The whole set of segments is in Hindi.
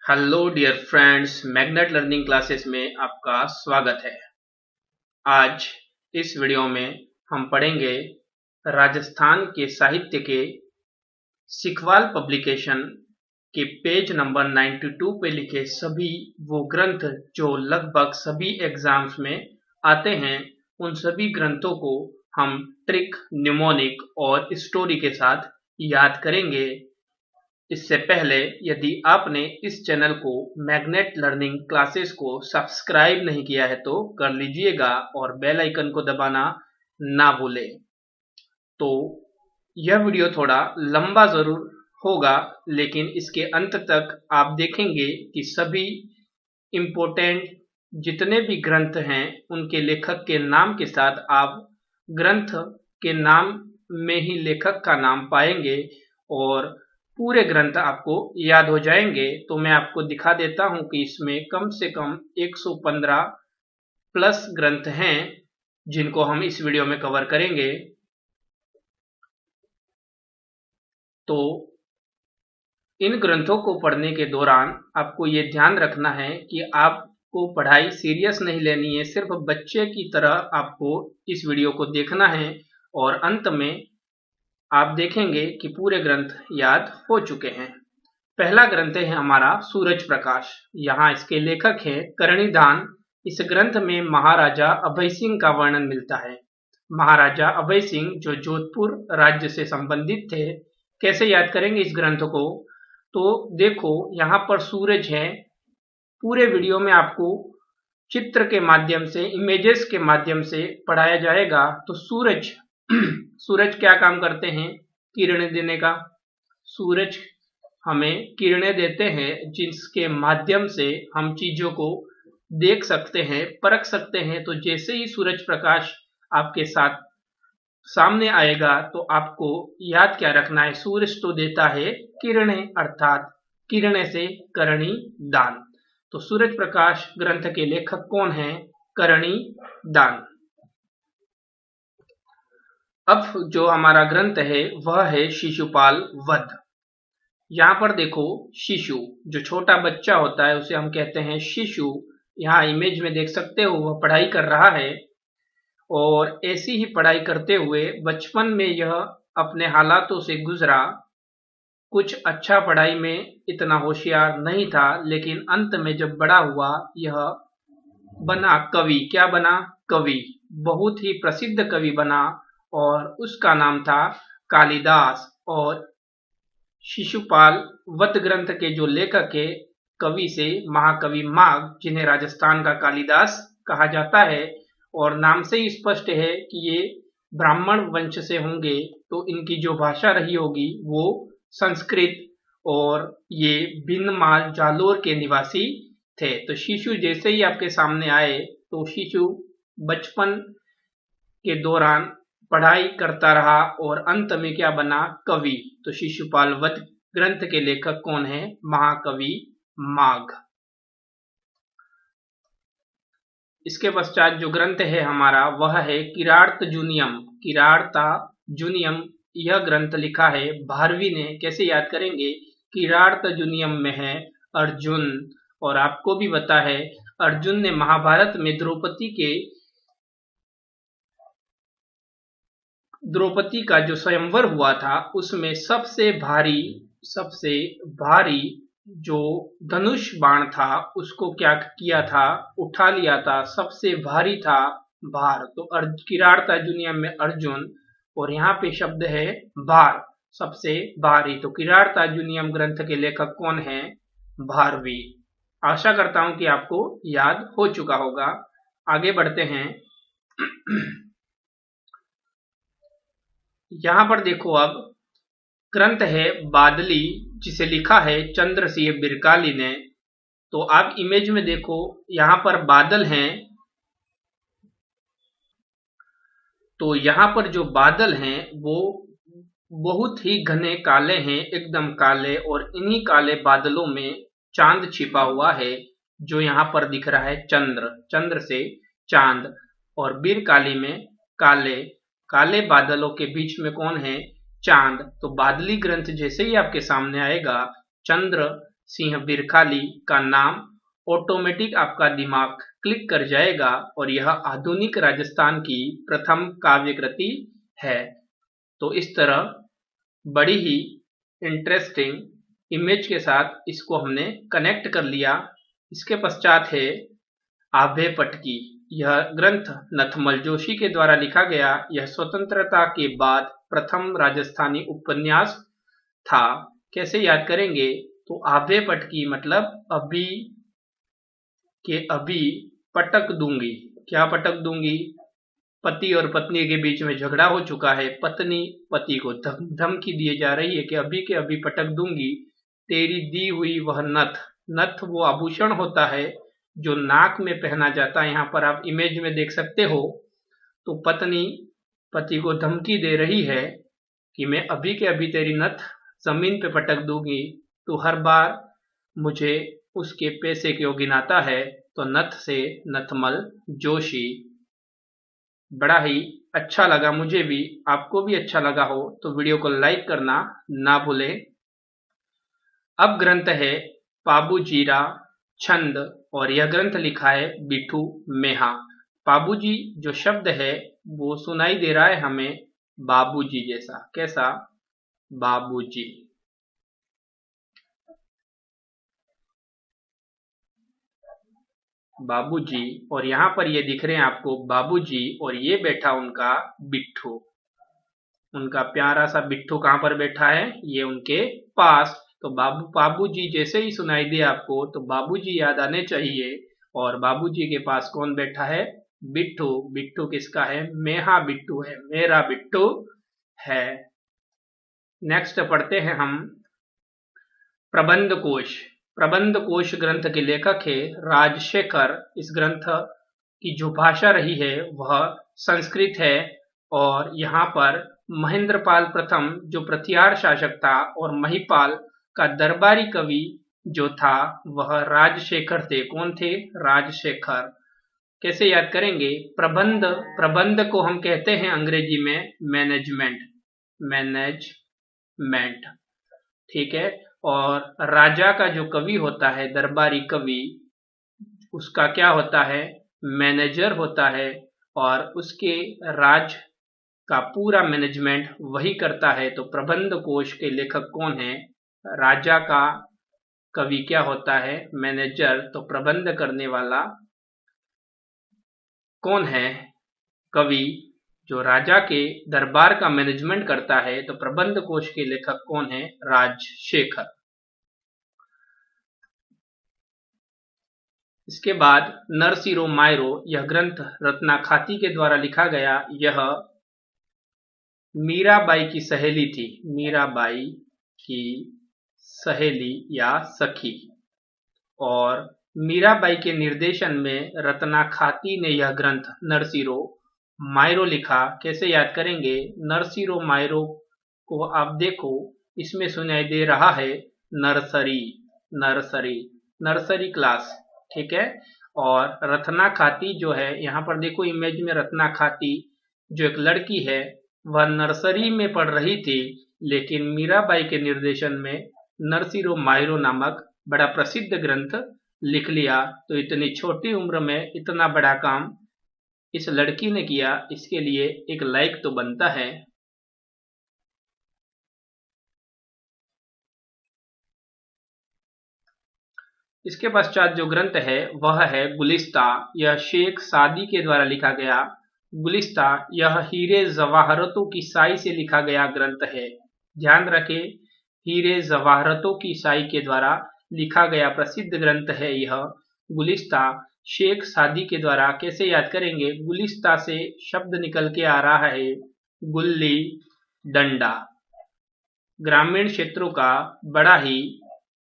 Hello dear friends, magnet learning classes में आपका स्वागत है। आज इस वीडियो में हम पढ़ेंगे राजस्थान के साहित्य के सिखवाल पब्लिकेशन के पेज नंबर 92 पे लिखे सभी वो ग्रंथ जो लगभग सभी एग्जाम्स में आते हैं। उन सभी ग्रंथों को हम ट्रिक, न्यूमोनिक और स्टोरी के साथ याद करेंगे। इससे पहले यदि आपने इस चैनल को मैग्नेट लर्निंग क्लासेस को सब्सक्राइब नहीं किया है तो कर लीजिएगा और बेल आइकन को दबाना ना भूलें। तो यह वीडियो थोड़ा लंबा जरूर होगा, लेकिन इसके अंत तक आप देखेंगे कि सभी इम्पोर्टेंट जितने भी ग्रंथ हैं उनके लेखक के नाम के साथ आप ग्रंथ के नाम में ही लेखक का नाम पाएंगे और पूरे ग्रंथ आपको याद हो जाएंगे। तो मैं आपको दिखा देता हूं कि इसमें कम से कम 115 प्लस ग्रंथ हैं जिनको हम इस वीडियो में कवर करेंगे। तो इन ग्रंथों को पढ़ने के दौरान आपको ये ध्यान रखना है कि आपको पढ़ाई सीरियस नहीं लेनी है, सिर्फ बच्चे की तरह आपको इस वीडियो को देखना है और अंत में आप देखेंगे कि पूरे ग्रंथ याद हो चुके हैं। पहला ग्रंथ है हमारा सूरज प्रकाश। यहाँ इसके लेखक हैं करणीदान। इस ग्रंथ में महाराजा अभय सिंह का वर्णन मिलता है। महाराजा अभय सिंह जो जोधपुर राज्य से संबंधित थे। कैसे याद करेंगे इस ग्रंथ को? तो देखो यहाँ पर सूरज है। पूरे वीडियो में आपको चित्र के माध्यम से, इमेजेस के माध्यम से पढ़ाया जाएगा। तो सूरज सूरज क्या काम करते हैं? किरणें देने का। सूरज हमें किरणें देते हैं जिसके माध्यम से हम चीजों को देख सकते हैं, परख सकते हैं। तो जैसे ही सूरज प्रकाश आपके साथ सामने आएगा तो आपको याद क्या रखना है? सूरज तो देता है किरणें, अर्थात किरणें से करणी दान। तो सूरज प्रकाश ग्रंथ के लेखक कौन हैं? करणी दान। अब जो हमारा ग्रंथ है वह है शिशुपाल वध। यहाँ पर देखो, शिशु जो छोटा बच्चा होता है उसे हम कहते हैं शिशु। यहाँ इमेज में देख सकते हो वह पढ़ाई कर रहा है और ऐसी ही पढ़ाई करते हुए बचपन में यह अपने हालातों से गुजरा। कुछ अच्छा पढ़ाई में इतना होशियार नहीं था, लेकिन अंत में जब बड़ा हुआ यह बना कवि। क्या बना? कवि। बहुत ही प्रसिद्ध कवि बना और उसका नाम था कालिदास। और शिशुपाल वध ग्रंथ के जो लेखक है कवि से महाकवि माघ, जिन्हें राजस्थान का कालिदास कहा जाता है। और नाम से ही स्पष्ट है कि ये ब्राह्मण वंश से होंगे, तो इनकी जो भाषा रही होगी वो संस्कृत, और ये भिन्नमाल जालोर के निवासी थे। तो शिशु जैसे ही आपके सामने आए तो शिशु बचपन के दौरान पढ़ाई करता रहा और अंत में क्या बना? कवि। तो शिशुपाल वध ग्रंथ के लेखक कौन है? महाकवि माघ। इसके पश्चात जो ग्रंथ है हमारा वह है किरातार्जुनीयम। किरातार्जुनीयम यह ग्रंथ लिखा है भारवी ने। कैसे याद करेंगे? किरातार्जुनीयम में है अर्जुन, और आपको भी पता है अर्जुन ने महाभारत में द्रौपदी का जो स्वयंवर हुआ था उसमें सबसे भारी जो धनुष बाण था उसको क्या किया था? उठा लिया था। सबसे भारी था भार। तो किरातार्जुनीयम में अर्जुन, और यहाँ पे शब्द है भार, सबसे भारी। तो किरातार्जुनीयम ग्रंथ के लेखक कौन है? भारवी। आशा करता हूं कि आपको याद हो चुका होगा। आगे बढ़ते हैं। यहाँ पर देखो, अब ग्रंथ है बादली, जिसे लिखा है चंद्र सिंह बिरकाली ने। तो आप इमेज में देखो, यहाँ पर बादल हैं। तो यहाँ पर जो बादल हैं वो बहुत ही घने काले हैं, एकदम काले। और इन्हीं काले बादलों में चांद छिपा हुआ है, जो यहाँ पर दिख रहा है चंद्र से चांद। और बिरकाली में काले बादलों के बीच में कौन है? चांद। तो बादली ग्रंथ जैसे ही आपके सामने आएगा, चंद्र सिंह बिरखाली का नाम ऑटोमेटिक आपका दिमाग क्लिक कर जाएगा और यह आधुनिक राजस्थान की प्रथम काव्य कृति है। तो इस तरह बड़ी ही इंटरेस्टिंग इमेज के साथ इसको हमने कनेक्ट कर लिया। इसके पश्चात है आभे पटकी। यह ग्रंथ नथमल जोशी के द्वारा लिखा गया। यह स्वतंत्रता के बाद प्रथम राजस्थानी उपन्यास था। कैसे याद करेंगे? तो आभे पटकी मतलब अभी के अभी पटक दूंगी। क्या पटक दूंगी? पति और पत्नी के बीच में झगड़ा हो चुका है। पत्नी पति को धमकी दिए जा रही है कि अभी के अभी पटक दूंगी तेरी दी हुई वह नथ। नथ वो आभूषण होता है जो नाक में पहना जाता है। यहाँ पर आप इमेज में देख सकते हो। तो पत्नी पति को धमकी दे रही है कि मैं अभी के अभी तेरी नथ जमीन पे पटक दूंगी, तो हर बार मुझे उसके पैसे क्यों गिनाता है। तो नथ से नथमल जोशी। बड़ा ही अच्छा लगा मुझे भी। आपको भी अच्छा लगा हो तो वीडियो को लाइक करना ना भूलें। अब ग्रंथ है पाबूजीरा छंद और यह ग्रंथ लिखा है बिट्ठू मेहा। पाबूजी जो शब्द है वो सुनाई दे रहा है हमें बाबूजी जैसा। कैसा? बाबूजी। बाबूजी और यहाँ पर ये दिख रहे हैं आपको बाबूजी और ये बैठा उनका बिट्ठू। उनका प्यारा सा बिट्ठू कहाँ पर बैठा है? ये उनके पास। तो बाबूजी जैसे ही सुनाई दे आपको तो बाबूजी याद आने चाहिए। और बाबूजी के पास कौन बैठा है? बिट्ठू। बिट्ठू किसका है? मेहा बिट्ठू है, मेरा बिट्ठू है। नेक्स्ट पढ़ते हैं हम प्रबंध कोश। प्रबंध कोश ग्रंथ के लेखक है राजशेखर। इस ग्रंथ की जो भाषा रही है वह संस्कृत है और यहाँ पर महेंद्रपाल प्रथम जो प्रतिहार शासक था और महिपाल का दरबारी कवि जो था वह राजशेखर थे। कौन थे? राजशेखर। कैसे याद करेंगे? प्रबंध, प्रबंध को हम कहते हैं अंग्रेजी में मैनेजमेंट। मैनेजमेंट, ठीक है। और राजा का जो कवि होता है, दरबारी कवि, उसका क्या होता है? मैनेजर होता है और उसके राज का पूरा मैनेजमेंट वही करता है। तो प्रबंध कोश के लेखक कौन है? राजा का कवि क्या होता है? मैनेजर। तो प्रबंध करने वाला कौन है? कवि जो राजा के दरबार का मैनेजमेंट करता है। तो प्रबंध कोश के लेखक कौन है? राजशेखर। इसके बाद नरसिरो मायरो। यह ग्रंथ रत्नाखाती के द्वारा लिखा गया। यह मीराबाई की सहेली थी। मीराबाई की सहेली या सखी। और मीराबाई के निर्देशन में रत्नाखाती ने यह ग्रंथ नरसिरो मायरो लिखा। कैसे याद करेंगे? नरसिरो मायरो को आप देखो, इसमें सुनाई दे रहा है नर्सरी। नर्सरी, नर्सरी क्लास, ठीक है। और रत्नाखाती जो है, यहाँ पर देखो इमेज में रत्नाखाती जो एक लड़की है वह नर्सरी में पढ़ रही थी, लेकिन मीराबाई के निर्देशन में नरसिरो मायरो नामक बड़ा प्रसिद्ध ग्रंथ लिख लिया। तो इतनी छोटी उम्र में इतना बड़ा काम इस लड़की ने किया, इसके लिए एक लाइक तो बनता है। इसके पश्चात जो ग्रंथ है वह है गुलिस्ता। यह शेख सादी के द्वारा लिखा गया। गुलिस्ता यह हीरे जवाहरतों की साई से लिखा गया ग्रंथ है। ध्यान रखें, हीरे जवाहरतों की साई के द्वारा लिखा गया प्रसिद्ध ग्रंथ है यह गुलिस्ता, शेख सादी के द्वारा। कैसे याद करेंगे? गुलिस्ता से शब्द निकल के आ रहा है गुल्ली डंडा। ग्रामीण क्षेत्रों का बड़ा ही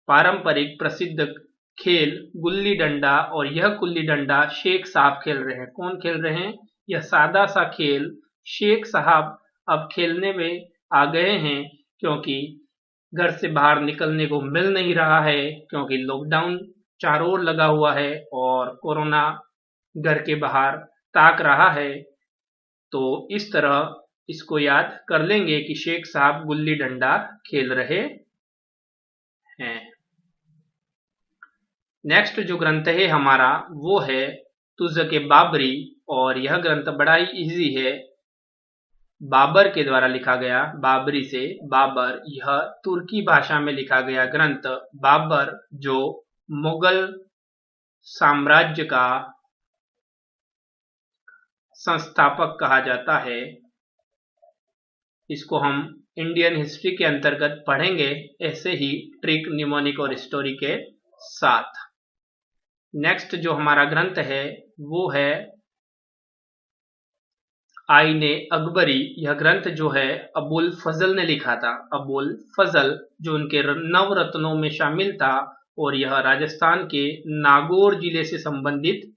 पारंपरिक प्रसिद्ध खेल गुल्ली डंडा, और यह गुल्ली डंडा शेख साहब खेल रहे हैं। कौन खेल रहे हैं? यह सादा सा खेल शेख साहब अब खेलने में आ गए हैं, क्योंकि घर से बाहर निकलने को मिल नहीं रहा है, क्योंकि लॉकडाउन चारों ओर लगा हुआ है और कोरोना घर के बाहर ताक रहा है। तो इस तरह इसको याद कर लेंगे कि शेख साहब गुल्ली डंडा खेल रहे हैं। नेक्स्ट जो ग्रंथ है हमारा वो है तुज़्क़ बाबरी, और यह ग्रंथ बड़ा ही इजी है, बाबर के द्वारा लिखा गया, बाबरी से बाबर। यह तुर्की भाषा में लिखा गया ग्रंथ। बाबर जो मुगल साम्राज्य का संस्थापक कहा जाता है, इसको हम इंडियन हिस्ट्री के अंतर्गत पढ़ेंगे, ऐसे ही ट्रिक, निमोनिक और स्टोरी के साथ। नेक्स्ट जो हमारा ग्रंथ है वो है आईने अकबरी। यह ग्रंथ जो है अबुल फजल ने लिखा था, अबुल फजल, जो उनके नवरत्नों में शामिल था, और यह राजस्थान के नागौर जिले से संबंधित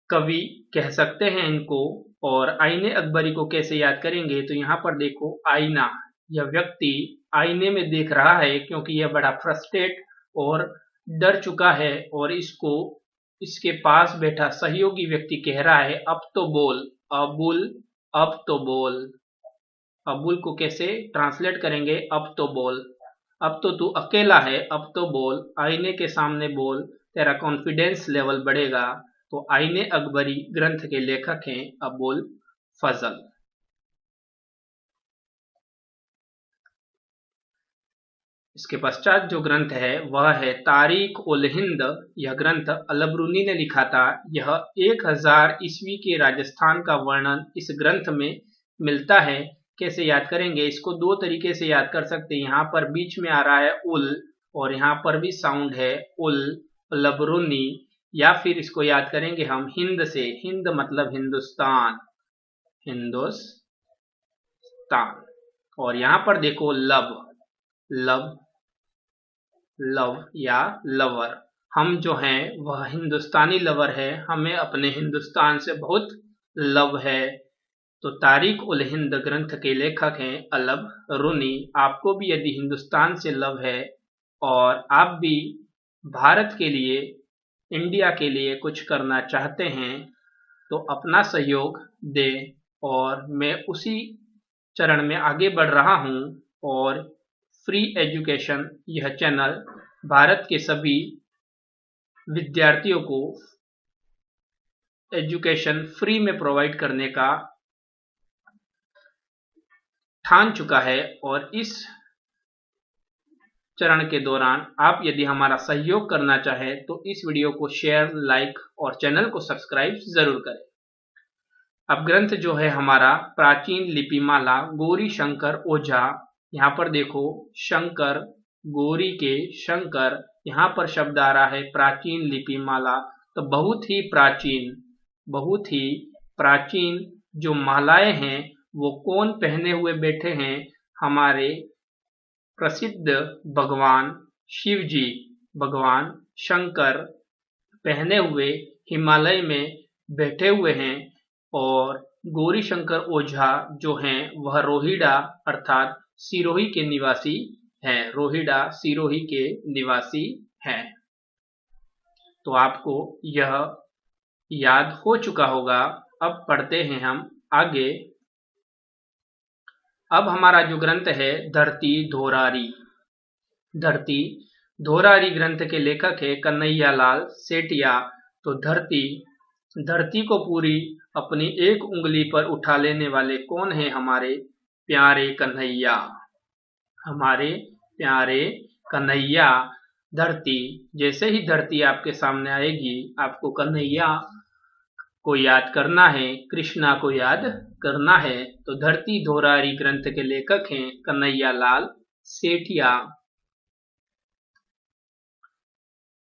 कवि कह सकते हैं इनको। और आईने अकबरी को कैसे याद करेंगे, तो यहाँ पर देखो आईना, यह व्यक्ति आईने में देख रहा है क्योंकि यह बड़ा फ्रस्ट्रेट और डर चुका है, और इसको इसके पास बैठा सहयोगी व्यक्ति कह रहा है अब तो बोल अबुल, अब तो बोल। अबुल को कैसे ट्रांसलेट करेंगे, अब तो बोल, अब तो तू अकेला है, अब तो बोल, आईने के सामने बोल, तेरा कॉन्फिडेंस लेवल बढ़ेगा। तो आईने अकबरी ग्रंथ के लेखक हैं अबुल फजल। इसके पश्चात जो ग्रंथ है वह है तारीख उल हिंद। यह ग्रंथ अलबरूनी ने लिखा था। यह 1000 ईस्वी के राजस्थान का वर्णन इस ग्रंथ में मिलता है। कैसे याद करेंगे, इसको दो तरीके से याद कर सकते हैं। यहाँ पर बीच में आ रहा है उल, और यहाँ पर भी साउंड है उल, अलबरूनी, या फिर इसको याद करेंगे हम हिंद से। हिंद मतलब हिंदुस्तान, हिंदुस्तान। और यहाँ पर देखो लब, लब, लव या लवर, हम जो हैं वह हिंदुस्तानी लवर है, हमें अपने हिंदुस्तान से बहुत लव है। तो तारीख उल हिंद ग्रंथ के लेखक हैं अलबरूनी। आपको भी यदि हिंदुस्तान से लव है और आप भी भारत के लिए, इंडिया के लिए कुछ करना चाहते हैं, तो अपना सहयोग दें। और मैं उसी चरण में आगे बढ़ रहा हूं, और फ्री एजुकेशन यह चैनल भारत के सभी विद्यार्थियों को एजुकेशन फ्री में प्रोवाइड करने का ठान चुका है। और इस चरण के दौरान आप यदि हमारा सहयोग करना चाहें तो इस वीडियो को शेयर, लाइक और चैनल को सब्सक्राइब जरूर करें। अब ग्रंथ जो है हमारा प्राचीन लिपिमाला गौरी शंकर ओझा। यहाँ पर देखो शंकर, गौरी के शंकर, यहाँ पर शब्द आ रहा है प्राचीन लिपिमाला। तो बहुत ही प्राचीन, बहुत ही प्राचीन जो मालाएं हैं वो कौन पहने हुए बैठे हैं, हमारे प्रसिद्ध भगवान शिव जी, भगवान शंकर पहने हुए हिमालय में बैठे हुए हैं। और गौरी शंकर ओझा जो हैं वह रोहिड़ा अर्थात सिरोही के निवासी हैं, रोहिड़ा सिरोही के निवासी हैं। तो आपको यह याद हो चुका होगा। अब पढ़ते हैं हम आगे। अब हमारा जो ग्रंथ है धरती धोरारी। धरती धोरारी ग्रंथ के लेखक है कन्हैया लाल सेठिया। तो धरती को पूरी अपनी एक उंगली पर उठा लेने वाले कौन है, हमारे प्यारे कन्हैया, हमारे प्यारे कन्हैया। धरती, जैसे ही धरती आपके सामने आएगी आपको कन्हैया को याद करना है, कृष्णा को याद करना है। तो धरती धोरारी ग्रंथ के लेखक हैं कन्हैया लाल सेठिया।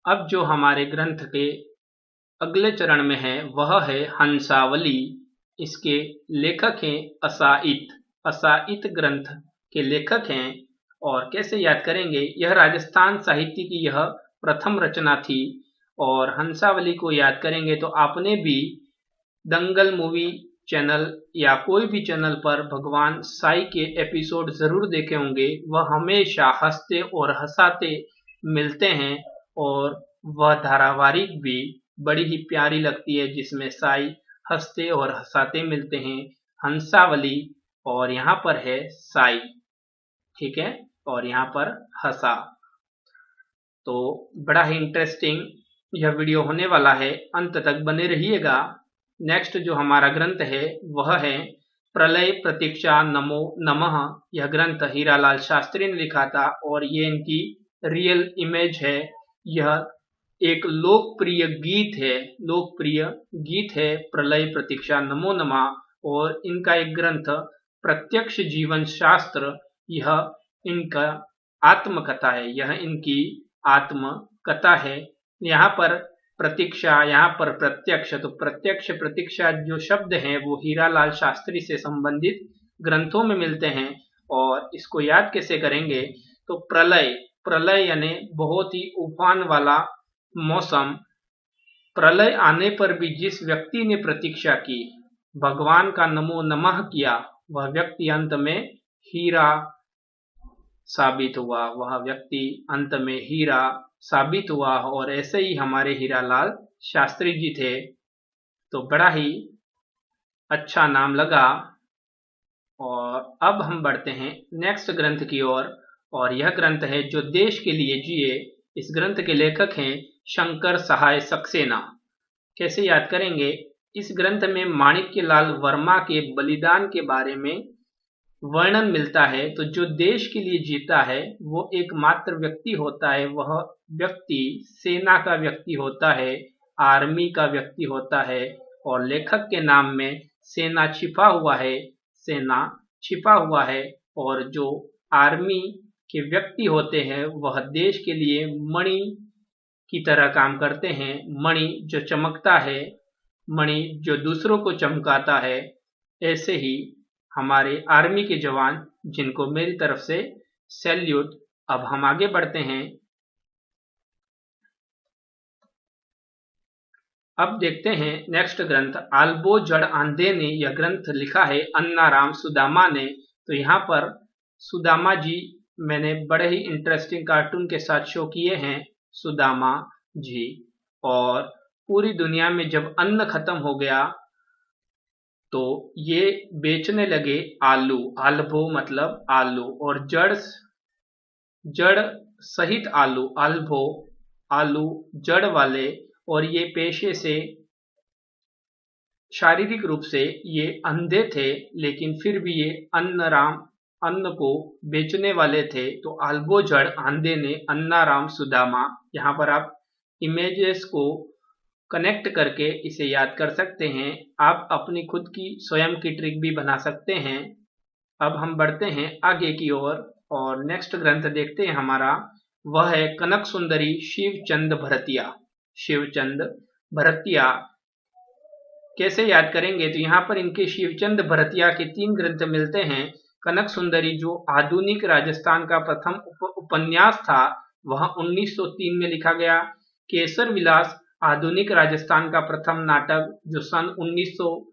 अब जो हमारे ग्रंथ के अगले चरण में है वह है हंसावली। इसके लेखक हैं असाइत, असाइत ग्रंथ के लेखक हैं। और कैसे याद करेंगे, यह राजस्थान साहित्य की यह प्रथम रचना थी। और हंसावली को याद करेंगे तो आपने भी दंगल मूवी चैनल या कोई भी चैनल पर भगवान साई के एपिसोड जरूर देखे होंगे। वह हमेशा हंसते और हंसाते मिलते हैं, और वह धारावाहिक भी बड़ी ही प्यारी लगती है जिसमें साई हंसते और हंसाते मिलते हैं। हंसावली, और यहाँ पर है साई, ठीक है, और यहाँ पर हंसा। तो बड़ा ही इंटरेस्टिंग यह वीडियो होने वाला है, अंत तक बने रहिएगा। नेक्स्ट जो हमारा ग्रंथ है वह है प्रलय प्रतीक्षा नमो नमः। यह ग्रंथ हीरालाल शास्त्री ने लिखा था और ये इनकी रियल इमेज है। यह एक लोकप्रिय गीत है प्रलय प्रतीक्षा नमो नमः, और इनका एक ग्रंथ प्रत्यक्ष जीवन शास्त्र, यह इनका आत्मकथा है, यह इनकी आत्मकथा है। यहाँ पर प्रतीक्षा, यहाँ पर प्रत्यक्ष, तो प्रत्यक्ष प्रतीक्षा जो शब्द हैं वो हीरालाल शास्त्री से संबंधित ग्रंथों में मिलते हैं। और इसको याद कैसे करेंगे, तो प्रलय यानी बहुत ही उफान वाला मौसम। प्रलय आने पर भी जिस व्यक्ति ने प्रतीक्षा की, भगवान का नमो नमः किया, वह व्यक्ति अंत में हीरा साबित हुआ, और ऐसे ही हमारे हीरालाल शास्त्री जी थे। तो बड़ा ही अच्छा नाम लगा। और अब हम बढ़ते हैं नेक्स्ट ग्रंथ की ओर, और यह ग्रंथ है जो देश के लिए जिए। इस ग्रंथ के लेखक हैं शंकर सहाय सक्सेना। कैसे याद करेंगे, इस ग्रंथ में माणिक्यलाल वर्मा के बलिदान के बारे में वर्णन मिलता है। तो जो देश के लिए जीता है वो एकमात्र व्यक्ति होता है, वह व्यक्ति सेना का व्यक्ति होता है, आर्मी का व्यक्ति होता है। और लेखक के नाम में सेना छिपा हुआ है। और जो आर्मी के व्यक्ति होते हैं वह देश के लिए मणि की तरह काम करते हैं। मणि जो चमकता है, मणि जो दूसरों को चमकाता है। ऐसे ही हमारे आर्मी के जवान, जिनको मेरी तरफ से सैल्यूट। अब हम आगे बढ़ते हैं। अब देखते हैं नेक्स्ट ग्रंथ आल्बो जड़ आंधे ने। यह ग्रंथ लिखा है अन्नाराम सुदामा ने। तो यहाँ पर सुदामा जी मैंने बड़े ही इंटरेस्टिंग कार्टून के साथ शो किए हैं, सुदामा जी। और पूरी दुनिया में जब अन्न खत्म हो गया तो ये बेचने लगे आलू, आल्बो मतलब आलू, और जड़ सहित आलू, आल्बो आलू जड़ वाले। और ये पेशे से, शारीरिक रूप से ये अंधे थे, लेकिन फिर भी ये अन्न को बेचने वाले थे। तो आल्बो जड़ आंधे ने अन्नाराम सुदामा। यहाँ पर आप इमेजेस को कनेक्ट करके इसे याद कर सकते हैं। आप अपनी खुद की स्वयं की ट्रिक भी बना सकते हैं। अब हम बढ़ते हैं आगे की ओर, और नेक्स्ट ग्रंथ देखते हैं हमारा, वह है कनक सुंदरी शिवचंद भरतिया। कैसे याद करेंगे, तो यहाँ पर इनके शिवचंद भरतिया के 3 ग्रंथ मिलते हैं। कनक सुंदरी जो आधुनिक राजस्थान का प्रथम उपन्यास था, वह 1903 में लिखा गया। केसर विलास आधुनिक राजस्थान का प्रथम नाटक, जो सन 1900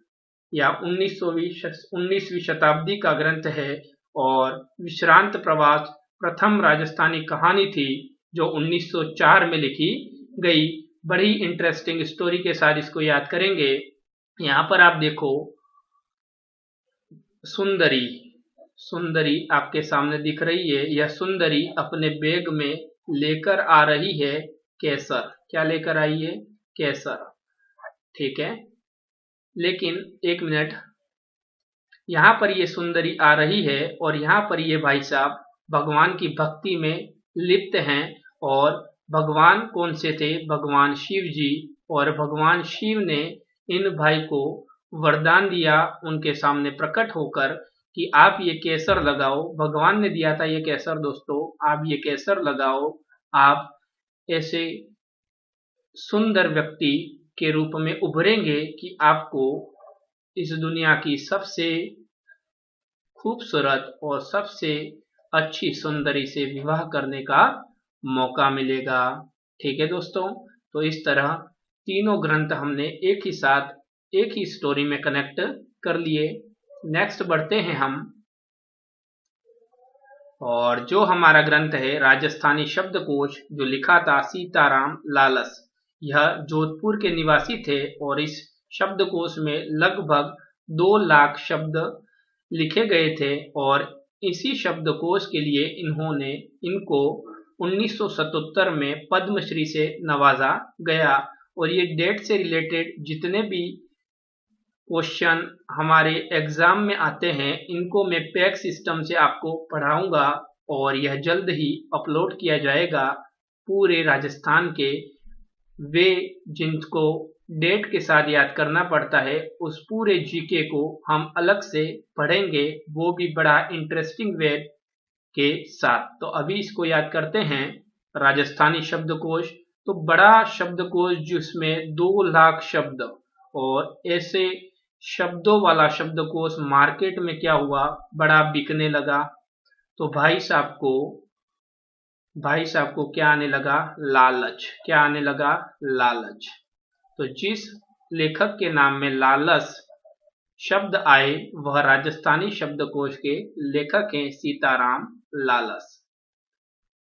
या 19वीं शताब्दी का ग्रंथ है। और विश्रांत प्रवास प्रथम राजस्थानी कहानी थी, जो 1904 में लिखी गई। बड़ी इंटरेस्टिंग स्टोरी के साथ इसको याद करेंगे। यहाँ पर आप देखो, सुंदरी आपके सामने दिख रही है। यह सुंदरी अपने बैग में लेकर आ रही है केसर। क्या लेकर आई है? केसर, ठीक है। लेकिन एक मिनट, यहाँ पर ये सुंदरी आ रही है और यहाँ पर ये भाई साहब भगवान की भक्ति में लिप्त हैं। और भगवान कौन से थे? भगवान शिव जी। और भगवान शिव ने इन भाई को वरदान दिया उनके सामने प्रकट होकर कि आप ये केसर लगाओ। भगवान ने दिया था ये केसर दोस्तों, आप ये केसर लगाओ, आप ऐसे सुंदर व्यक्ति के रूप में उभरेंगे कि आपको इस दुनिया की सबसे खूबसूरत और सबसे अच्छी सुंदरी से विवाह करने का मौका मिलेगा। ठीक है दोस्तों, तो इस तरह तीनों ग्रंथ हमने एक ही साथ एक ही स्टोरी में कनेक्ट कर लिए। नेक्स्ट बढ़ते हैं हम, और जो हमारा ग्रंथ है राजस्थानी शब्दकोश, जो लिखा था सीताराम लालस। यह जोधपुर के निवासी थे और इस शब्दकोश में लगभग 2 लाख शब्द लिखे गए थे। और इसी शब्दकोश के लिए इनको 1977 में पद्मश्री से नवाजा गया। और ये डेट से रिलेटेड जितने भी क्वेश्चन हमारे एग्जाम में आते हैं इनको मैं पैक सिस्टम से आपको पढ़ाऊंगा और यह जल्द ही अपलोड किया जाएगा। पूरे राजस्थान के वे जिनको डेट के साथ याद करना पड़ता है उस पूरे जीके को हम अलग से पढ़ेंगे, वो भी बड़ा इंटरेस्टिंग वे के साथ। तो अभी इसको याद करते हैं। राजस्थानी शब्दकोश तो बड़ा शब्दकोश जिसमें 2 लाख शब्द और ऐसे शब्दों वाला शब्दकोश मार्केट में क्या हुआ, बड़ा बिकने लगा। तो भाई साहब को क्या आने लगा, लालच। क्या आने लगा, लालच। तो जिस लेखक के नाम में लालच शब्द आए वह राजस्थानी शब्दकोश के लेखक हैं सीताराम लालस।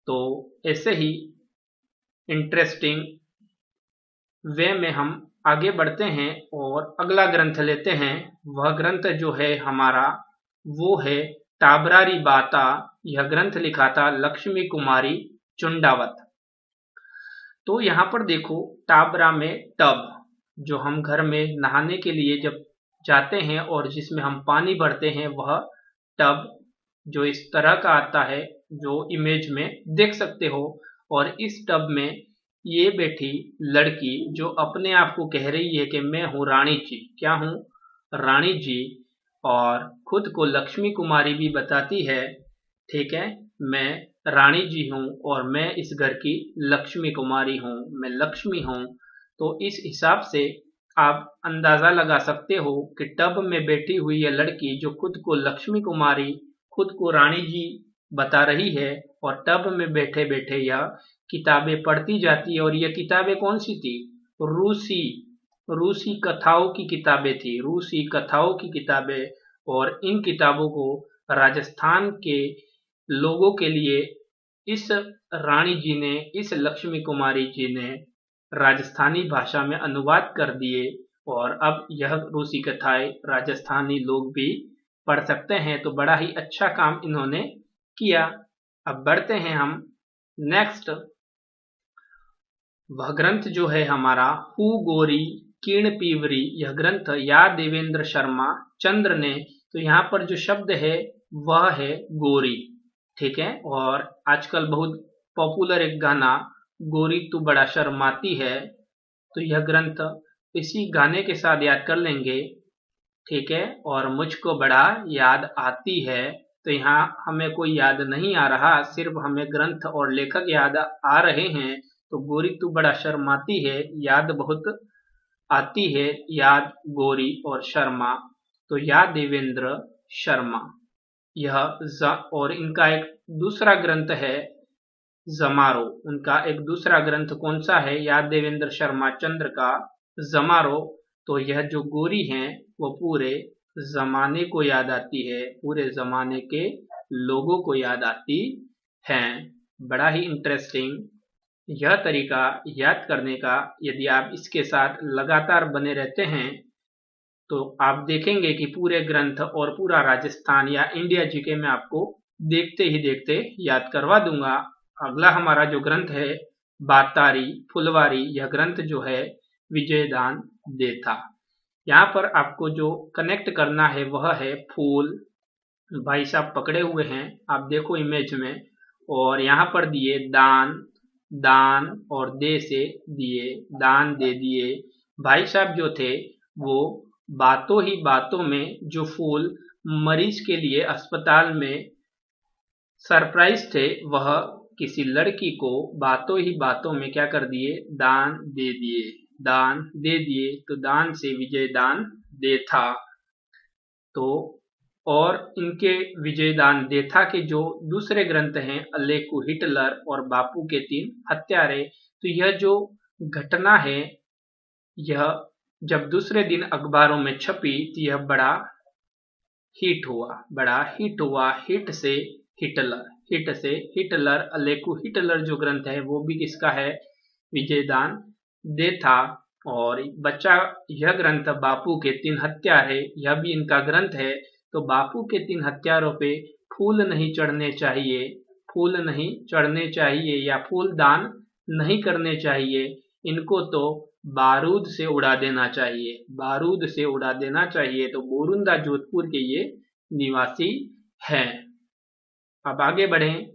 तो ऐसे ही इंटरेस्टिंग वे में हम आगे बढ़ते हैं और अगला ग्रंथ लेते हैं। वह ग्रंथ जो है हमारा वो है टाबरारी बाता। यह ग्रंथ लिखा था लक्ष्मी कुमारी चुंडावत। तो यहाँ पर देखो, टाबरा में टब जो हम घर में नहाने के लिए जब जाते हैं और जिसमें हम पानी भरते हैं, वह टब जो इस तरह का आता है जो इमेज में देख सकते हो। और इस टब में ये बैठी लड़की जो अपने आप को कह रही है कि मैं हूँ रानी जी। क्या हूँ, रानी जी। और खुद को लक्ष्मी कुमारी भी बताती है, ठीक है, मैं रानी जी हूँ और मैं इस घर की लक्ष्मी कुमारी हूँ, मैं लक्ष्मी हूँ। तो इस हिसाब से आप अंदाजा लगा सकते हो कि टब में बैठी हुई यह लड़की जो खुद को लक्ष्मी कुमारी, खुद को रानी जी बता रही है और टब में बैठे बैठे यह किताबें पढ़ती जाती है। और यह किताबें कौन सी थी, रूसी कथाओं की किताबें थी, रूसी कथाओं की किताबें। और इन किताबों को राजस्थान के लोगों के लिए इस रानी जी ने, इस लक्ष्मी कुमारी जी ने राजस्थानी भाषा में अनुवाद कर दिए और अब यह रूसी कथाएं राजस्थानी लोग भी पढ़ सकते हैं। तो बड़ा ही अच्छा काम इन्होंने किया। अब बढ़ते हैं हम नेक्स्ट। वह ग्रंथ जो है हमारा हु गोरी किण पीवरी। यह ग्रंथ या देवेंद्र शर्मा चंद्र ने। तो यहाँ पर जो शब्द है वह है गोरी, ठीक है। और आजकल बहुत पॉपुलर एक गाना गोरी तू बड़ा शर्माती है, तो यह ग्रंथ इसी गाने के साथ याद कर लेंगे, ठीक है। और मुझको बड़ा याद आती है, तो यहाँ हमें कोई याद नहीं आ रहा, सिर्फ हमें ग्रंथ और लेखक याद आ रहे हैं। तो गोरी तू बड़ा शर्माती है, याद बहुत आती है, याद गोरी और शर्मा, तो याद देवेंद्र शर्मा। यह और इनका एक दूसरा ग्रंथ है जमारो। उनका एक दूसरा ग्रंथ कौन सा है, याद देवेंद्र शर्मा चंद्र का जमारो। तो यह जो गोरी हैं वो पूरे जमाने को याद आती है, पूरे जमाने के लोगों को याद आती हैं। बड़ा ही इंटरेस्टिंग यह तरीका याद करने का। यदि आप इसके साथ लगातार बने रहते हैं तो आप देखेंगे कि पूरे ग्रंथ और पूरा राजस्थान या इंडिया जीके में आपको देखते ही देखते याद करवा दूंगा। अगला हमारा जो ग्रंथ है बातारी फुलवारी, यह ग्रंथ जो है विजयदान देथा। यहाँ पर आपको जो कनेक्ट करना है वह है फूल। भाई साहब पकड़े हुए हैं, आप देखो इमेज में, और यहाँ पर दिए दान, दान और दे से दिए, दान दे दिए। भाई साहब जो थे वो बातों ही बातों में जो फूल मरीज के लिए अस्पताल में सरप्राइज थे, वह किसी लड़की को बातों ही बातों में क्या कर दिए, दान दे दिए, दान दे दिए। तो दान से विजयदान देथा। तो और इनके विजयदान देथा के जो दूसरे ग्रंथ हैं अलेकू हिटलर और बापू के 3 हत्यारे। तो यह जो घटना है यह जब दूसरे दिन अखबारों में छपी तो यह बड़ा हिट हुआ, बड़ा हिट हुआ। हिट से हिटलर, हिट से हिटलर। अलेकू हिटलर जो ग्रंथ है वो भी किसका है, विजयदान देथा। और बच्चा यह ग्रंथ बापू के 3 हत्यारे, यह भी इनका ग्रंथ है। तो बापू के 3 हत्यारों पे फूल नहीं चढ़ने चाहिए, फूल नहीं चढ़ने चाहिए या फूल दान नहीं करने चाहिए, इनको तो बारूद से उड़ा देना चाहिए, बारूद से उड़ा देना चाहिए। तो बोरुंदा जोधपुर के ये निवासी हैं। अब आगे बढ़ें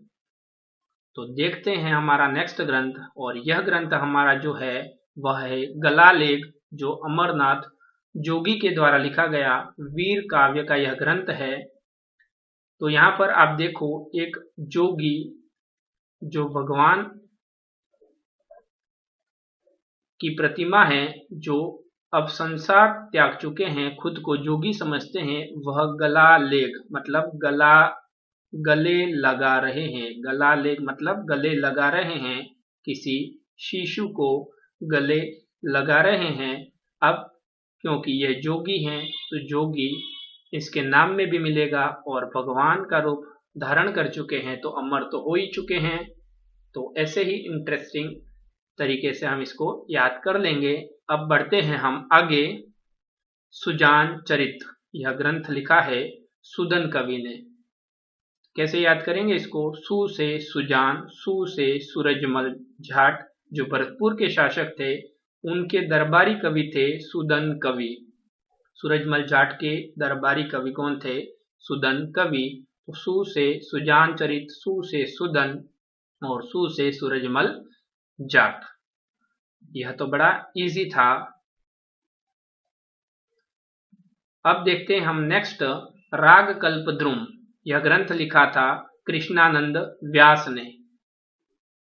तो देखते हैं हमारा नेक्स्ट ग्रंथ, और यह ग्रंथ हमारा जो है वह है गलालेख, जो अमरनाथ जोगी के द्वारा लिखा गया वीर काव्य का यह ग्रंथ है। तो यहाँ पर आप देखो, एक जोगी जो भगवान की प्रतिमा है, जो अब संसार त्याग चुके हैं, खुद को जोगी समझते हैं, वह गलालेख मतलब गले लगा रहे हैं। गलालेख मतलब गले लगा रहे हैं, किसी शिशु को गले लगा रहे हैं। अब क्योंकि ये जोगी हैं तो जोगी इसके नाम में भी मिलेगा, और भगवान का रूप धारण कर चुके हैं तो अमर तो हो ही चुके हैं। तो ऐसे ही इंटरेस्टिंग तरीके से हम इसको याद कर लेंगे। अब बढ़ते हैं हम आगे। सुजान चरित, यह ग्रंथ लिखा है सुदन कवि ने। कैसे याद करेंगे इसको? सु से सुजान, सु से सूरजमल जाट, जो भरतपुर के शासक थे, उनके दरबारी कवि थे सुदन कवि। सूरजमल जाट के दरबारी कवि कौन थे? सुदन कवि। तो सु से सुजान चरित, सु से सुदन और सु से सूरजमल जाट। यह तो बड़ा इजी था। अब देखते हैं हम नेक्स्ट, राग कल्पद्रुम। यह ग्रंथ लिखा था कृष्णानंद व्यास ने।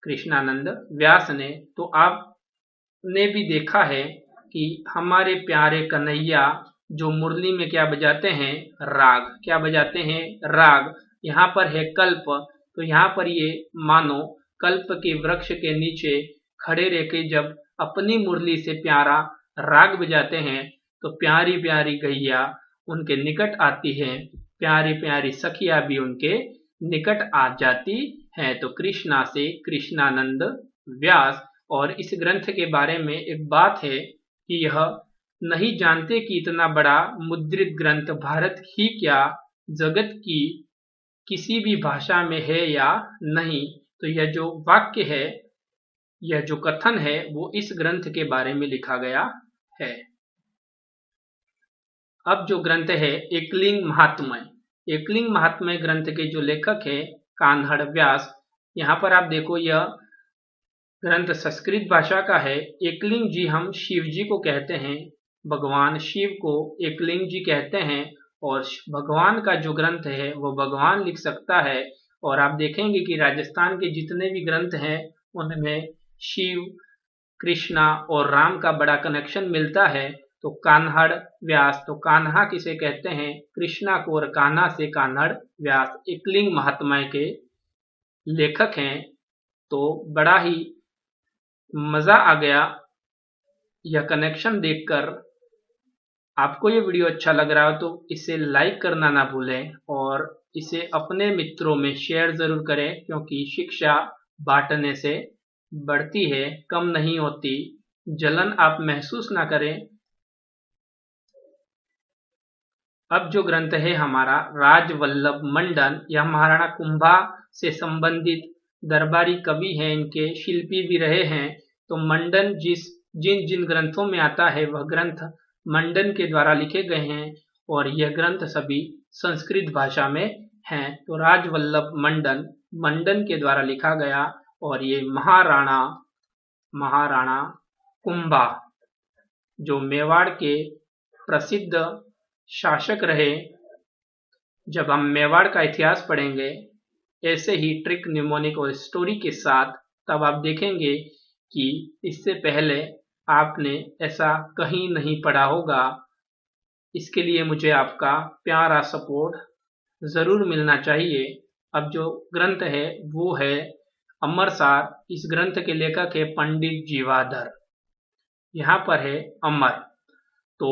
कृष्णानंद व्यास ने। तो आपने भी देखा है कि हमारे प्यारे कन्हैया जो मुरली में क्या बजाते हैं? राग। क्या बजाते हैं? राग। यहाँ पर है कल्प, तो यहाँ पर ये मानो कल्प के वृक्ष के नीचे खड़े रहकर जब अपनी मुरली से प्यारा राग बजाते हैं तो प्यारी प्यारी गैया उनके निकट आती है, प्यारी प्यारी सखिया भी उनके निकट आ जाती हैं। तो कृष्णा से कृष्णानंद व्यास। और इस ग्रंथ के बारे में एक बात है कि यह नहीं जानते कि इतना बड़ा मुद्रित ग्रंथ भारत ही क्या जगत की किसी भी भाषा में है या नहीं। तो यह जो वाक्य है, यह जो कथन है, वो इस ग्रंथ के बारे में लिखा गया है। अब जो ग्रंथ है एकलिंग महात्म्य, एकलिंग महात्म्य ग्रंथ के जो लेखक है कान्हड़ व्यास। यहाँ पर आप देखो, यह ग्रंथ संस्कृत भाषा का है। एकलिंग जी हम शिव जी को कहते हैं, भगवान शिव को एकलिंग जी कहते हैं, और भगवान का जो ग्रंथ है वो भगवान लिख सकता है। और आप देखेंगे कि राजस्थान के जितने भी ग्रंथ हैं उनमें शिव, कृष्णा और राम का बड़ा कनेक्शन मिलता है। तो कान्हड़ व्यास, तो कान्हा किसे कहते हैं? कृष्णा को, और कान्हा से कान्हड़ व्यास एकलिंग महात्म्य के लेखक हैं। तो बड़ा ही मजा आ गया यह कनेक्शन देखकर। आपको ये वीडियो अच्छा लग रहा हो तो इसे लाइक करना ना भूलें, और इसे अपने मित्रों में शेयर जरूर करें, क्योंकि शिक्षा बांटने से बढ़ती है, कम नहीं होती। जलन आप महसूस ना करें। अब जो ग्रंथ है हमारा राजवल्लभ मंडन, यह महाराणा कुंभा से संबंधित दरबारी कवि हैं, इनके शिल्पी भी रहे हैं। तो मंडन जिन जिन ग्रंथों में आता है वह ग्रंथ मंडन के द्वारा लिखे गए हैं, और यह ग्रंथ सभी संस्कृत भाषा में हैं। तो राजवल्लभ मंडन, मंडन के द्वारा लिखा गया, और ये महाराणा कुंभा जो मेवाड़ के प्रसिद्ध शासक रहे। जब हम मेवाड़ का इतिहास पढ़ेंगे ऐसे ही ट्रिक, निमोनिक और स्टोरी के साथ, तब आप देखेंगे कि इससे पहले आपने ऐसा कहीं नहीं पढ़ा होगा। इसके लिए मुझे आपका प्यारा सपोर्ट जरूर मिलना चाहिए। अब जो ग्रंथ है वो है अमरसार। इस ग्रंथ के लेखक है पंडित जीवाधर। यहाँ पर है अमर, तो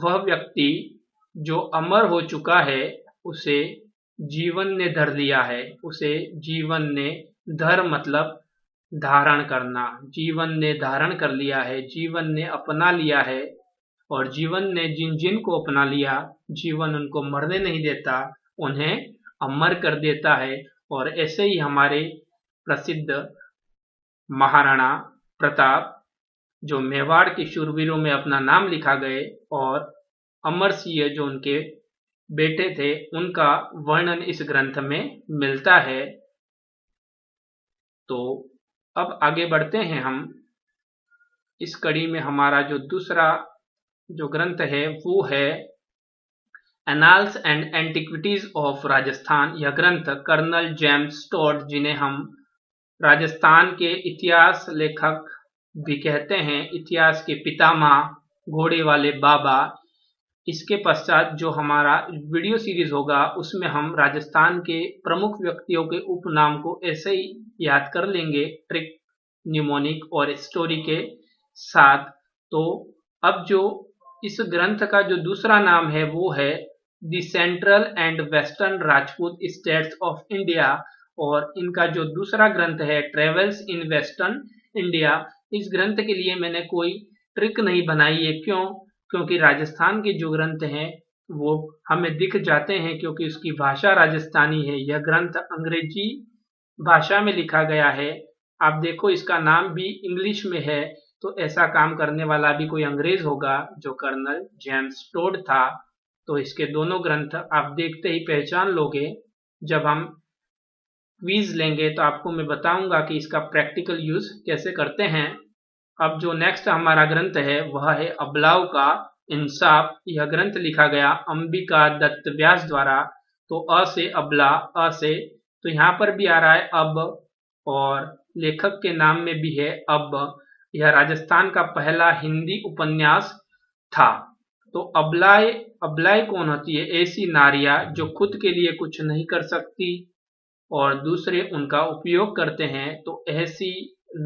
वह व्यक्ति जो अमर हो चुका है उसे जीवन ने धर लिया है। उसे जीवन ने धर मतलब धारण करना, जीवन ने धारण कर लिया है, जीवन ने अपना लिया है। और जीवन ने जिन जिन को अपना लिया, जीवन उनको मरने नहीं देता, उन्हें अमर कर देता है। और ऐसे ही हमारे प्रसिद्ध महाराणा प्रताप जो मेवाड़ के शूरवीरों में अपना नाम लिखा गए और अमर सिंह जो उनके बेटे थे, उनका वर्णन इस ग्रंथ में मिलता है। तो अब आगे बढ़ते हैं हम। इस कड़ी में हमारा जो दूसरा जो ग्रंथ है वो है annals and antiquities of Rajasthan. यह ग्रंथ कर्नल जेम्स टॉड, जिन्हें हम राजस्थान के इतिहास लेखक भी कहते हैं, इतिहास के पितामह, घोड़े वाले बाबा, इसके पश्चात जो हमारा वीडियो सीरीज होगा उसमें हम राजस्थान के प्रमुख व्यक्तियों के उपनाम को ऐसे ही याद कर लेंगे, ट्रिक, न्यूमोनिक और स्टोरी के साथ। तो अब जो इस ग्रंथ का जो दूसरा नाम है वो है the central and western Rajput states of India, और इनका जो दूसरा ग्रंथ है ट्रेवल्स इन वेस्टर्न इंडिया। इस ग्रंथ के लिए मैंने कोई ट्रिक नहीं बनाई है, क्योंकि राजस्थान के जो ग्रंथ हैं वो हमें दिख जाते हैं, क्योंकि उसकी भाषा राजस्थानी है। यह ग्रंथ अंग्रेजी भाषा में लिखा गया है। आप देखो इसका नाम भी इंग्लिश में है, तो ऐसा काम करने वाला भी कोई अंग्रेज होगा जो कर्नल जेम्स टोड था। तो इसके दोनों ग्रंथ आप देखते ही पहचान लोगे। जब हम क्विज लेंगे तो आपको मैं बताऊंगा कि इसका प्रैक्टिकल यूज कैसे करते हैं। अब जो नेक्स्ट हमारा ग्रंथ है वह है अबलाव का इंसाफ। यह ग्रंथ लिखा गया अंबिका दत्त व्यास द्वारा। तो अ से अबला, अ से, तो यहाँ पर भी आ रहा है अब, और लेखक के नाम में भी है अब। यह राजस्थान का पहला हिंदी उपन्यास था। तो अबलाएं कौन होती है? ऐसी नारियां जो खुद के लिए कुछ नहीं कर सकती और दूसरे उनका उपयोग करते हैं। तो ऐसी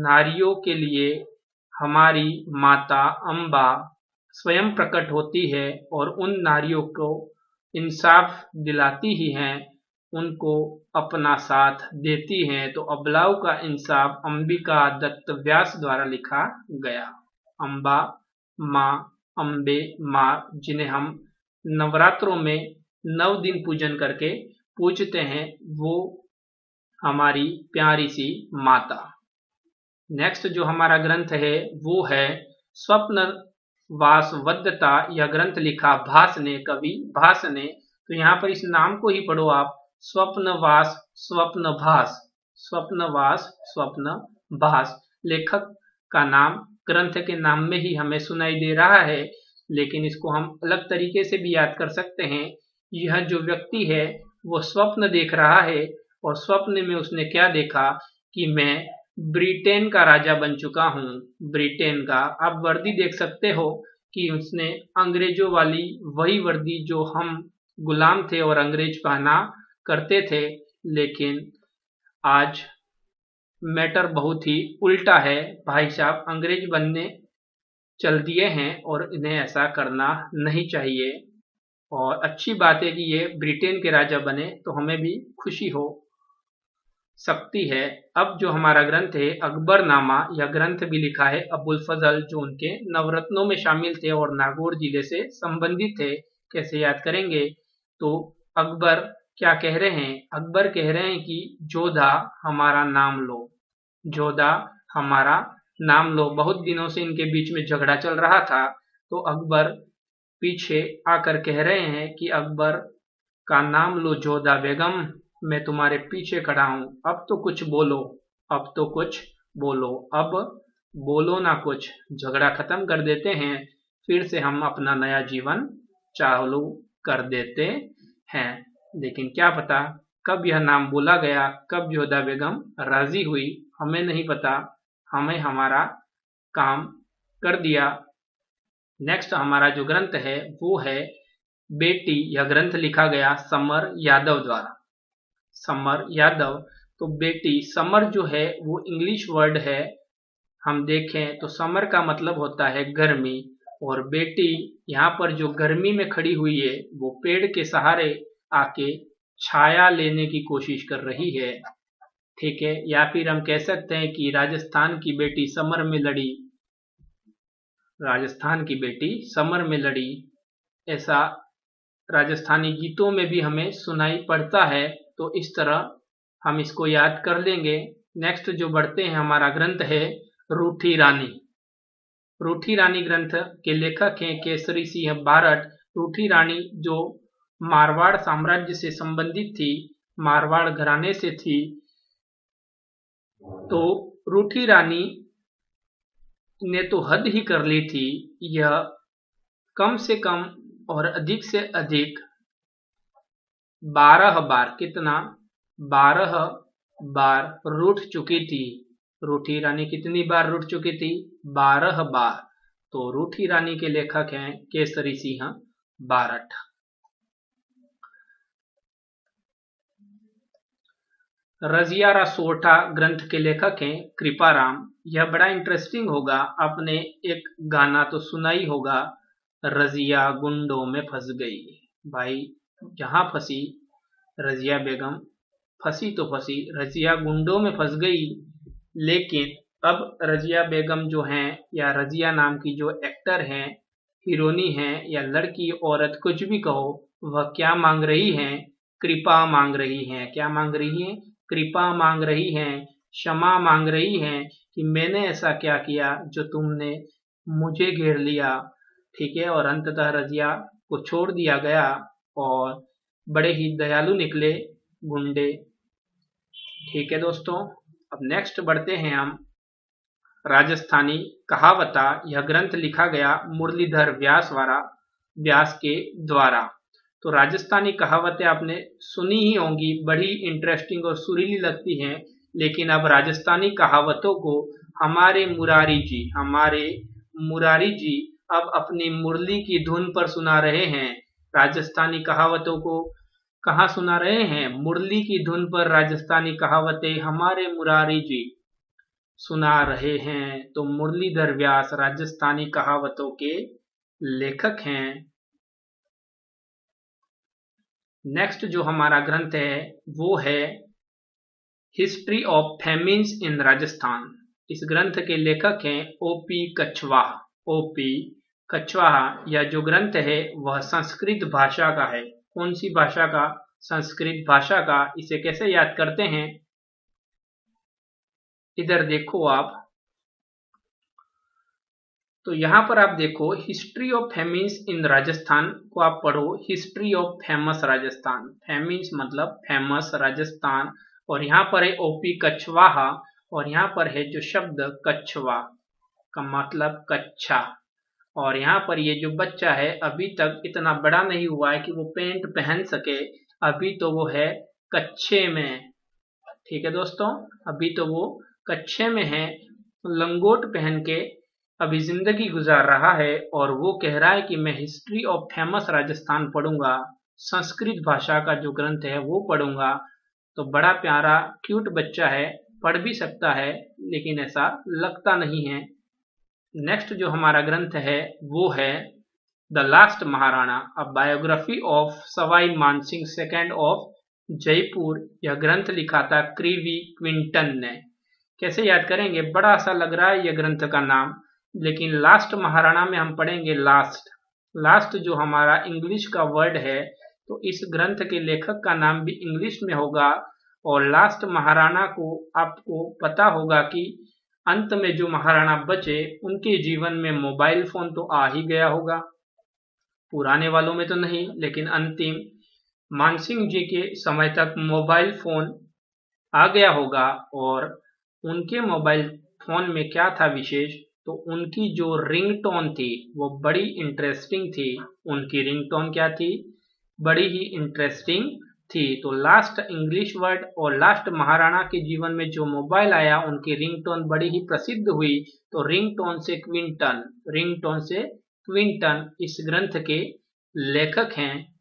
नारियों के लिए हमारी माता अम्बा स्वयं प्रकट होती है और उन नारियों को इंसाफ दिलाती ही हैं, उनको अपना साथ देती हैं। तो अबलाओं का इंसाफ अंबिका दत्त व्यास द्वारा लिखा गया। अम्बा माँ, अम्बे माँ, जिन्हें हम नवरात्रों में 9 दिन पूजन करके पूजते हैं, वो हमारी प्यारी सी माता। नेक्स्ट जो हमारा ग्रंथ है वो है स्वप्न वासवदत्ता। यह ग्रंथ लिखा भास ने, कवि भास ने। तो यहाँ पर इस नाम को ही पढ़ो आप, स्वप्नवास स्वप्नभास, स्वप्नवास स्वप्नभास। लेखक का नाम ग्रंथ के नाम में ही हमें सुनाई दे रहा है, लेकिन इसको हम अलग तरीके से भी याद कर सकते हैं। यह जो व्यक्ति है वो स्वप्न देख रहा है और स्वप्न में उसने क्या देखा कि मैं ब्रिटेन का राजा बन चुका हूँ। ब्रिटेन का आप वर्दी देख सकते हो कि उसने अंग्रेजों वाली वही वर्दी जो हम गुलाम थे और अंग्रेज पहना करते थे, लेकिन आज मैटर बहुत ही उल्टा है। भाई साहब अंग्रेज बनने चल दिए हैं और इन्हें ऐसा करना नहीं चाहिए। और अच्छी बात है कि ये ब्रिटेन के राजा बने, तो हमें भी खुशी हो सकती है। अब जो हमारा ग्रंथ है अकबरनामा, यह ग्रंथ भी लिखा है अबुल फजल, जो उनके नवरत्नों में शामिल थे और नागौर जिले से संबंधित थे। कैसे याद करेंगे? तो अकबर क्या कह रहे हैं? अकबर कह रहे हैं कि जोधा हमारा नाम लो, जोधा हमारा नाम लो। बहुत दिनों से इनके बीच में झगड़ा चल रहा था, तो अकबर पीछे आकर कह रहे हैं कि अकबर का नाम लो जोधा बेगम, मैं तुम्हारे पीछे खड़ा हूं, अब तो कुछ बोलो, अब तो कुछ बोलो, अब बोलो ना कुछ, झगड़ा खत्म कर देते हैं, फिर से हम अपना नया जीवन चालू कर देते हैं। लेकिन क्या पता कब यह नाम बोला गया, कब जोधा बेगम राजी हुई, हमें नहीं पता। हमें हमारा काम कर दिया। नेक्स्ट हमारा जो ग्रंथ है वो है बेटी। यह ग्रंथ लिखा गया समर यादव द्वारा। समर यादव। तो बेटी, समर जो है वो इंग्लिश वर्ड है। हम देखें तो समर का मतलब होता है गर्मी, और बेटी यहाँ पर जो गर्मी में खड़ी हुई है वो पेड़ के सहारे आके छाया लेने की कोशिश कर रही है। ठीक है, या फिर हम कह सकते हैं कि राजस्थान की बेटी समर में लड़ी, राजस्थान की बेटी समर में लड़ी, ऐसा राजस्थानी गीतों में भी हमें सुनाई पड़ता है। तो इस तरह हम इसको याद कर लेंगे। नेक्स्ट जो बढ़ते हैं, हमारा ग्रंथ है रूठी रानी। रूठी रानी ग्रंथ के लेखक हैं केसरी सिंह बारट। रूठी रानी जो मारवाड़ साम्राज्य से संबंधित थी, मारवाड़ घराने से थी। तो रूठी रानी ने तो हद ही कर ली थी। यह कम से कम और अधिक से अधिक 12 बार, कितना, 12 बार रूठ चुकी थी। रूठी रानी कितनी बार रूठ चुकी थी? 12 बार। तो रूठी रानी के लेखक हैं केसरी सिंह बारट। रजियारा सोरठा ग्रंथ के लेखक हैं कृपाराम। यह बड़ा इंटरेस्टिंग होगा, आपने एक गाना तो सुना ही होगा, रजिया गुंडों में फंस गई। भाई जहां फंसी रजिया बेगम, फंसी तो फंसी, रजिया गुंडों में फंस गई। लेकिन अब रजिया बेगम जो हैं, या रजिया नाम की जो एक्टर हैं, हीरोनी हैं, या लड़की औरत कुछ भी कहो, वह क्या मांग रही हैं? कृपा मांग रही हैं। क्या मांग रही हैं? कृपा मांग रही हैं, क्षमा मांग रही हैं कि मैंने ऐसा क्या किया जो तुमने मुझे घेर लिया। ठीक है, और अंततः रजिया को छोड़ दिया गया और बड़े ही दयालु निकले गुंडे। ठीक है दोस्तों, अब नेक्स्ट बढ़ते हैं हम राजस्थानी कहावता। यह ग्रंथ लिखा गया मुरलीधर व्यास के द्वारा। तो राजस्थानी कहावतें आपने सुनी ही होंगी, बड़ी इंटरेस्टिंग और सुरीली लगती हैं। लेकिन अब राजस्थानी कहावतों को हमारे मुरारी जी अब अपनी मुरली की धुन पर सुना रहे हैं। राजस्थानी कहावतों को कहाँ सुना रहे हैं? मुरली की धुन पर राजस्थानी कहावतें हमारे मुरारी जी सुना रहे हैं। तो मुरलीधर व्यास राजस्थानी कहावतों के लेखक हैं। नेक्स्ट जो हमारा ग्रंथ है वो है हिस्ट्री ऑफ फेमिन्स इन राजस्थान। इस ग्रंथ के लेखक हैं ओपी कछवाहा। यह जो ग्रंथ है वह संस्कृत भाषा का है। कौन सी भाषा का? संस्कृत भाषा का। इसे कैसे याद करते हैं? इधर देखो आप, तो यहां पर आप देखो हिस्ट्री ऑफ फेमिन्स इन राजस्थान को आप पढ़ो, history of famous Rajasthan. Famines मतलब फेमस राजस्थान, और यहाँ पर है ओपी कछवाहा, और यहाँ पर है जो शब्द कछवा का मतलब कच्छा। और यहाँ पर ये जो बच्चा है अभी तक इतना बड़ा नहीं हुआ है कि वो पैंट पहन सके, अभी तो वो है कच्छे में। ठीक है दोस्तों, अभी तो वो कच्छे में है, लंगोट पहन के अभी जिंदगी गुजार रहा है। और वो कह रहा है कि मैं हिस्ट्री ऑफ फेमस राजस्थान पढ़ूंगा, संस्कृत भाषा का जो ग्रंथ है वो पढ़ूंगा। तो बड़ा प्यारा क्यूट बच्चा है, पढ़ भी सकता है लेकिन ऐसा लगता नहीं है। नेक्स्ट जो हमारा ग्रंथ है वो है the last Maharana, a biography of Sawai Mansingh second of Jaipur. यह ग्रंथ लिखा था क्रीवी क्विंटन ने। कैसे याद करेंगे? बड़ा सा लग रहा है यह ग्रंथ का नाम, लेकिन लास्ट महाराणा में हम पढ़ेंगे लास्ट जो हमारा इंग्लिश का वर्ड है, तो इस ग्रंथ के लेखक का नाम भी इंग्लिश में होगा। और लास्ट महाराणा को आपको पता होगा कि अंत में जो महाराणा बचे उनके जीवन में मोबाइल फोन तो आ ही गया होगा, पुराने वालों में तो नहीं, लेकिन अंतिम मानसिंह जी के समय तक मोबाइल फोन आ गया होगा। और उनके मोबाइल फोन में क्या था विशेष? तो उनकी जो रिंगटोन थी वो बड़ी इंटरेस्टिंग थी। उनकी रिंगटोन क्या थी? बड़ी ही इंटरेस्टिंग थी। तो लास्ट इंग्लिश वर्ड और लास्ट महाराणा के जीवन में जो मोबाइल आया उनकी रिंगटोन बड़ी ही प्रसिद्ध हुई। तो रिंगटोन से क्विंटन इस ग्रंथ के लेखक हैं।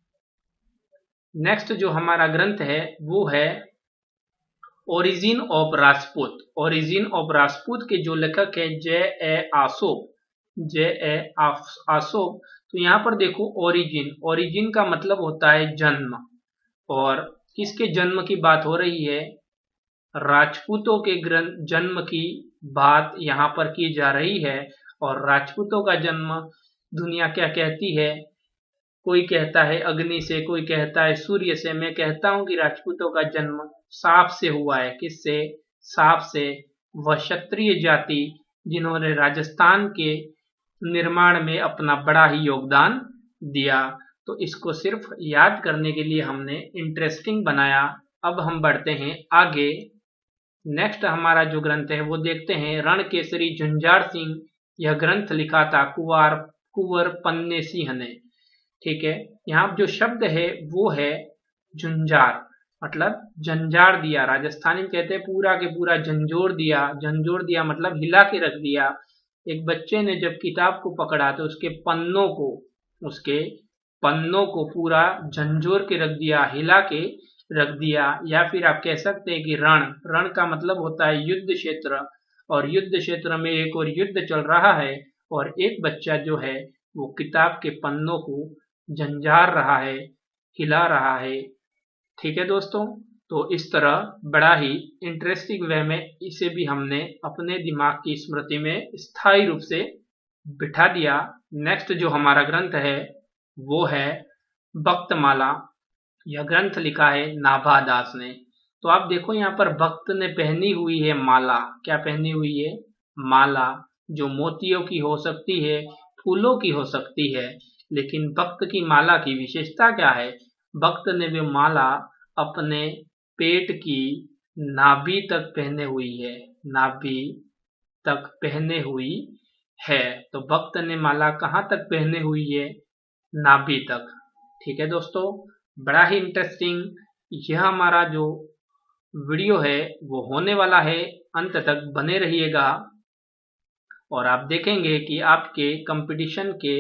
नेक्स्ट जो हमारा ग्रंथ है वो है ओरिजिन ऑफ राजपूत के जो लेखक है जे ए आसोप। तो यहाँ पर देखो ओरिजिन का मतलब होता है जन्म, और किसके जन्म की बात हो रही है? राजपूतों के जन्म की बात यहाँ पर की जा रही है। और राजपूतों का जन्म दुनिया क्या कहती है? कोई कहता है अग्नि से, कोई कहता है सूर्य से। मैं कहता हूं कि राजपूतों का जन्म सांप से हुआ है। किससे? सांप से। वह क्षत्रिय जाति जिन्होंने राजस्थान के निर्माण में अपना बड़ा ही योगदान दिया। तो इसको सिर्फ याद करने के लिए हमने इंटरेस्टिंग बनाया। अब हम बढ़ते हैं आगे। नेक्स्ट हमारा जो ग्रंथ है वो देखते हैं रणकेसरी झुंझार सिंह। यह ग्रंथ लिखा था कुंवर पन्ने सिंह ने। ठीक है, यहाँ जो शब्द है वो है झुंझार, मतलब झंझार दिया। राजस्थानी में कहते हैं पूरा के पूरा झंझोर दिया। झंझोर दिया मतलब हिला के रख दिया। एक बच्चे ने जब किताब को पकड़ा तो उसके पन्नों को पूरा झंझोर के रख दिया, हिला के रख दिया। या फिर आप कह सकते हैं कि रण का मतलब होता है युद्ध क्षेत्र, और युद्ध क्षेत्र में एक और युद्ध चल रहा है और एक बच्चा जो है वो किताब के पन्नों को झंझार रहा है, हिला रहा है। ठीक है दोस्तों, तो इस तरह बड़ा ही इंटरेस्टिंग वे में इसे भी हमने अपने दिमाग की स्मृति में स्थायी रूप से बिठा दिया। नेक्स्ट जो हमारा ग्रंथ है वो है भक्तमाला। यह ग्रंथ लिखा है नाभा दास ने। तो आप देखो यहाँ पर भक्त ने पहनी हुई है माला। क्या पहनी हुई है? माला, जो मोतियों की हो सकती है, फूलों की हो सकती है। लेकिन भक्त की माला की विशेषता क्या है? भक्त ने वे माला अपने पेट की नाभि तक पहने हुई है, नाभि तक पहने हुई है। तो भक्त ने माला कहाँ तक पहने हुई है? नाभि तक। ठीक है दोस्तों, बड़ा ही इंटरेस्टिंग यह हमारा जो वीडियो है वो होने वाला है। अंत तक बने रहिएगा और आप देखेंगे कि आपके कंपटीशन के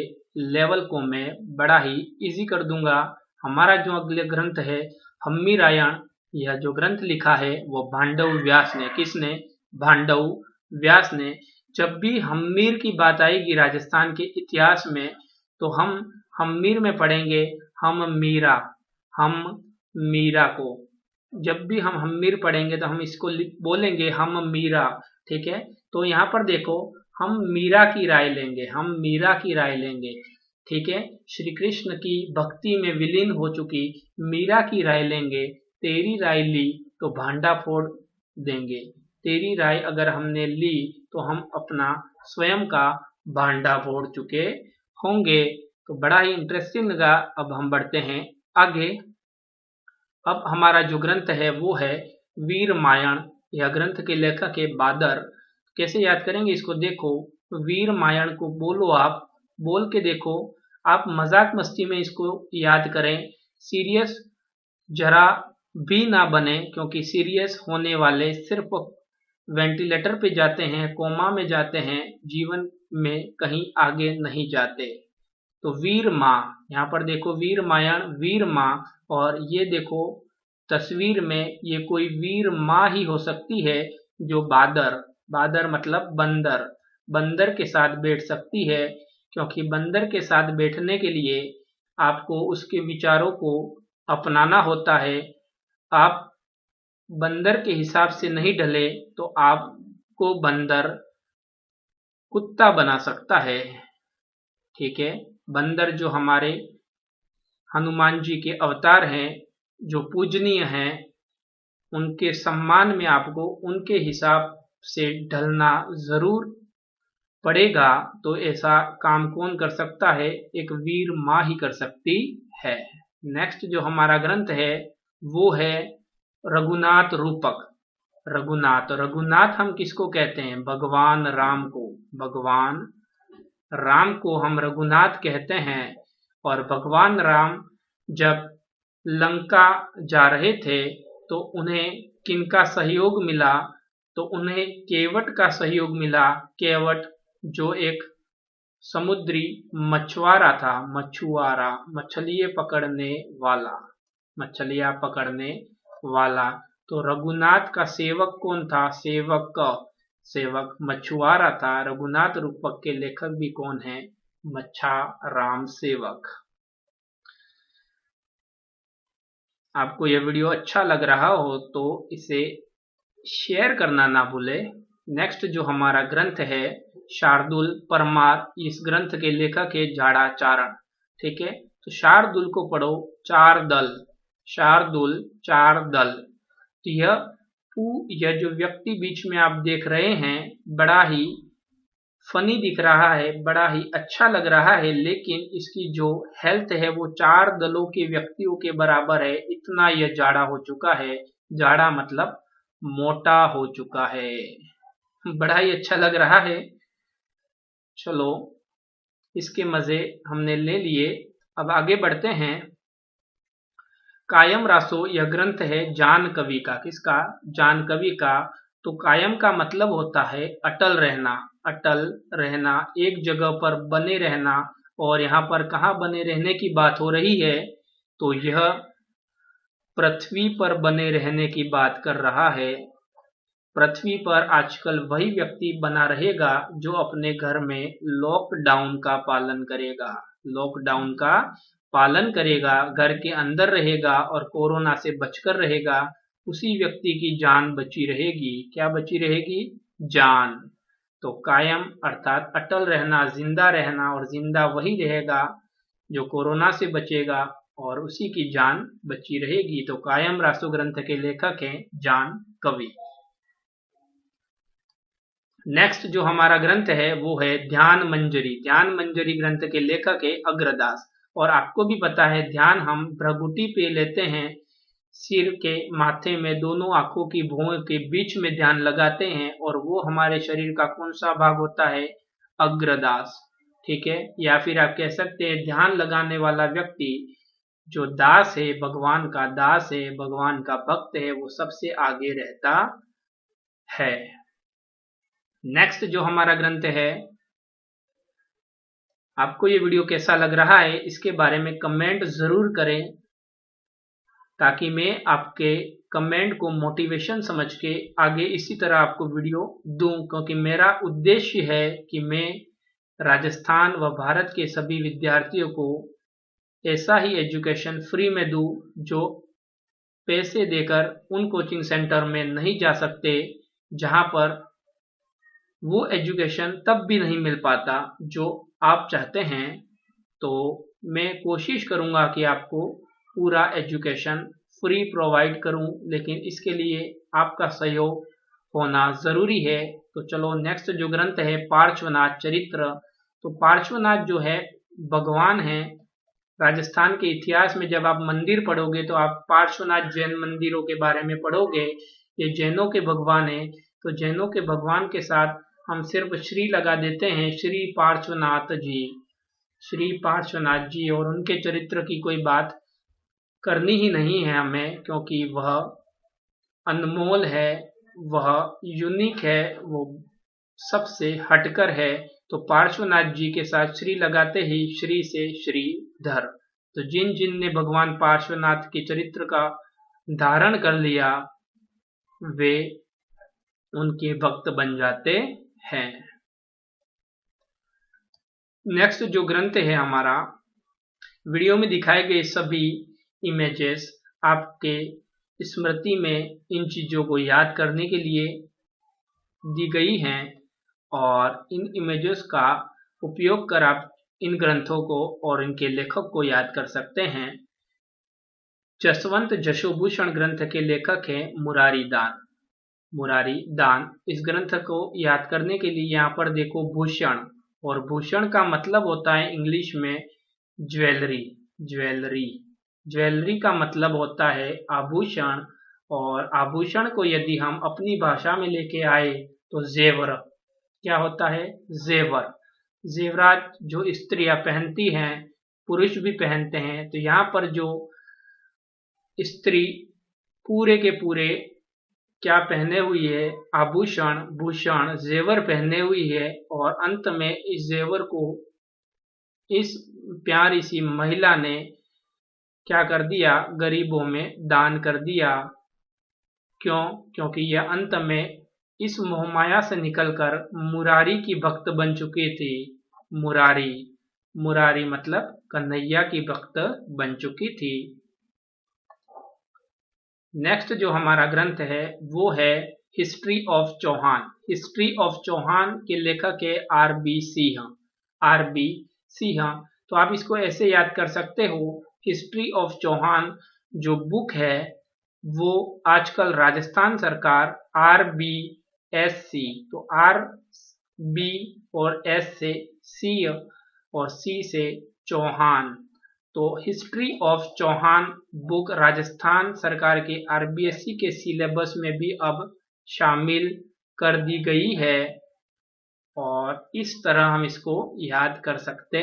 लेवल को मैं बड़ा ही इजी कर दूंगा। हमारा जो अगले ग्रंथ है हम्मी रायण, यह जो ग्रंथ लिखा है वो भांडव व्यास ने। किसने? भांडव व्यास ने। जब भी हम्मीर की बात आएगी राजस्थान के इतिहास में तो हम हम्मीर में पढ़ेंगे हम मीरा को। जब भी हम हम्मीर पढ़ेंगे तो हम इसको बोलेंगे हम मीरा। ठीक है, तो यहाँ पर देखो हम मीरा की राय लेंगे। ठीक है, श्री कृष्ण की भक्ति में विलीन हो चुकी मीरा की राय लेंगे। तेरी राय ली तो भांडा फोड़ देंगे। तेरी राय अगर हमने ली तो हम अपना स्वयं का भांडा फोड़ चुके होंगे। तो बड़ा ही इंटरेस्टिंग लगा। अब हम बढ़ते हैं आगे। अब हमारा जो ग्रंथ है वो है वीर मायण। यह ग्रंथ के लेखक है बादर। कैसे याद करेंगे इसको? देखो, वीर मायण को बोलो, आप बोल के देखो। आप मजाक मस्ती में इसको याद करें, सीरियस जरा भी ना बने, क्योंकि सीरियस होने वाले सिर्फ वेंटिलेटर पे जाते हैं, कोमा में जाते हैं, जीवन में कहीं आगे नहीं जाते। तो वीर माँ, यहाँ पर देखो वीर मायण, वीर माँ, और ये देखो तस्वीर में ये कोई वीर माँ ही हो सकती है जो बादर मतलब बंदर के साथ बैठ सकती है। क्योंकि बंदर के साथ बैठने के लिए आपको उसके विचारों को अपनाना होता है। आप बंदर के हिसाब से नहीं ढले तो आपको बंदर कुत्ता बना सकता है। ठीक है, बंदर जो हमारे हनुमान जी के अवतार हैं, जो पूजनीय हैं, उनके सम्मान में आपको उनके हिसाब से ढलना जरूर पड़ेगा। तो ऐसा काम कौन कर सकता है? एक वीर माँ ही कर सकती है। नेक्स्ट जो हमारा ग्रंथ है वो है रघुनाथ रूपक। रघुनाथ हम किसको कहते हैं? भगवान राम को हम रघुनाथ कहते हैं। और भगवान राम जब लंका जा रहे थे तो उन्हें किनका सहयोग मिला? तो उन्हें केवट का सहयोग मिला। केवट जो एक समुद्री मछुआरा था, मछलियां पकड़ने वाला। तो रघुनाथ का सेवक कौन था? सेवक मछुआरा था। रघुनाथ रूपक के लेखक भी कौन है? राम सेवक। आपको यह वीडियो अच्छा लग रहा हो तो इसे शेयर करना ना भूले। नेक्स्ट जो हमारा ग्रंथ है शार्दुल परमार, इस ग्रंथ के लेखक है झाड़ाचारण। ठीक है, तो शार्दुल को पढ़ो, शार्दुल चार दल। तो यह जो व्यक्ति बीच में आप देख रहे हैं बड़ा ही फनी दिख रहा है, बड़ा ही अच्छा लग रहा है, लेकिन इसकी जो हेल्थ है वो 4 दलों के व्यक्तियों के बराबर है। इतना यह जाड़ा हो चुका है, जाड़ा मतलब मोटा हो चुका है। बड़ा ही अच्छा लग रहा है। चलो इसके मजे हमने ले लिए, अब आगे बढ़ते हैं। कायम रासो यह ग्रंथ है जान कवि का। किसका? जान कवि का। तो कायम का मतलब होता है अटल रहना, अटल रहना, एक जगह पर बने रहना। और यहाँ पर कहाँ बने रहने की बात हो रही है? तो यह पृथ्वी पर बने रहने की बात कर रहा है। पृथ्वी पर आजकल वही व्यक्ति बना रहेगा जो अपने घर में लॉकडाउन का पालन करेगा, लॉकडाउन का पालन करेगा, घर के अंदर रहेगा और कोरोना से बचकर रहेगा। उसी व्यक्ति की जान बची रहेगी। क्या बची रहेगी? जान। तो कायम अर्थात अटल रहना, जिंदा रहना, और जिंदा वही रहेगा जो कोरोना से बचेगा और उसी की जान बची रहेगी। तो कायम रासो ग्रंथ के लेखक हैं जान कवि। नेक्स्ट जो हमारा ग्रंथ है वो है ध्यान मंजरी। ध्यान मंजरी ग्रंथ के लेखक है अग्रदास। और आपको भी पता है ध्यान हम भ्रगुटी पे लेते हैं, सिर के माथे में दोनों आंखों की भौं के बीच में ध्यान लगाते हैं, और वो हमारे शरीर का कौन सा भाग होता है? अग्रदास। ठीक है, या फिर आप कह सकते हैं ध्यान लगाने वाला व्यक्ति जो दास है, भगवान का दास है, भगवान का भक्त है, वो सबसे आगे रहता है। नेक्स्ट जो हमारा ग्रंथ है, आपको ये वीडियो कैसा लग रहा है इसके बारे में कमेंट जरूर करें, ताकि मैं आपके कमेंट को मोटिवेशन समझ के आगे इसी तरह आपको वीडियो दूं, क्योंकि मेरा उद्देश्य है कि मैं राजस्थान व भारत के सभी विद्यार्थियों को ऐसा ही एजुकेशन फ्री में दूं जो पैसे देकर उन कोचिंग सेंटर में नहीं जा सकते, जहां पर वो एजुकेशन तब भी नहीं मिल पाता जो आप चाहते हैं। तो मैं कोशिश करूंगा कि आपको पूरा एजुकेशन फ्री प्रोवाइड करूं, लेकिन इसके लिए आपका सहयोग होना जरूरी है। तो चलो नेक्स्ट जो ग्रंथ है पार्श्वनाथ चरित्र। तो पार्श्वनाथ जो है भगवान है। राजस्थान के इतिहास में जब आप मंदिर पढ़ोगे तो आप पार्श्वनाथ जैन मंदिरों के बारे में पढ़ोगे। ये जैनों के भगवान है। तो जैनों के भगवान के साथ हम सिर्फ श्री लगा देते हैं, श्री पार्श्वनाथ जी, श्री पार्श्वनाथ जी, और उनके चरित्र की कोई बात करनी ही नहीं है हमें, क्योंकि वह अनमोल है, वह यूनिक है, वो सबसे हटकर है। तो पार्श्वनाथ जी के साथ श्री लगाते ही श्री से श्रीधर। तो जिन जिन ने भगवान पार्श्वनाथ के चरित्र का धारण कर लिया वे उनके भक्त बन जाते हैं। नेक्स्ट जो ग्रंथ है हमारा, वीडियो में दिखाए गए सभी इमेजेस आपके स्मृति में इन चीजों को याद करने के लिए दी गई हैं, और इन इमेजेस का उपयोग कर आप इन ग्रंथों को और इनके लेखक को याद कर सकते हैं। जसवंत जशोभूषण ग्रंथ के लेखक हैं मुरारी दान। मुरारी दान। इस ग्रंथ को याद करने के लिए यहाँ पर देखो भूषण, और भूषण का मतलब होता है इंग्लिश में ज्वेलरी। ज्वेलरी, ज्वेलरी का मतलब होता है आभूषण, और आभूषण को यदि हम अपनी भाषा में लेके आए तो जेवर। क्या होता है? जेवर। जेवरात जो स्त्रियां पहनती हैं, पुरुष भी पहनते हैं। तो यहाँ पर जो स्त्री पूरे के पूरे क्या पहने हुई है? आभूषण, भूषण, जेवर पहने हुई है, और अंत में इस जेवर को इस प्यारी सी महिला ने क्या कर दिया? गरीबों में दान कर दिया। क्यों? क्योंकि यह अंत में इस मोहमाया से निकलकर मुरारी की भक्त बन चुकी थी। मुरारी, मुरारी मतलब कन्हैया की भक्त बन चुकी थी। नेक्स्ट जो हमारा ग्रंथ है वो है history of Chauhan. History of Chauhan के लेखक है आर.बी. सिंह। आर.बी. सिंह। तो आप इसको ऐसे याद कर सकते हो, हिस्ट्री ऑफ चौहान जो बुक है वो आजकल राजस्थान सरकार RBSC, तो RB और S से सी और C से चौहान, तो history of Chauhan book Rajasthan सरकार के RBSC के सिलेबस में भी अब शामिल कर दी गई है और इस तरह हम इसको याद कर सकते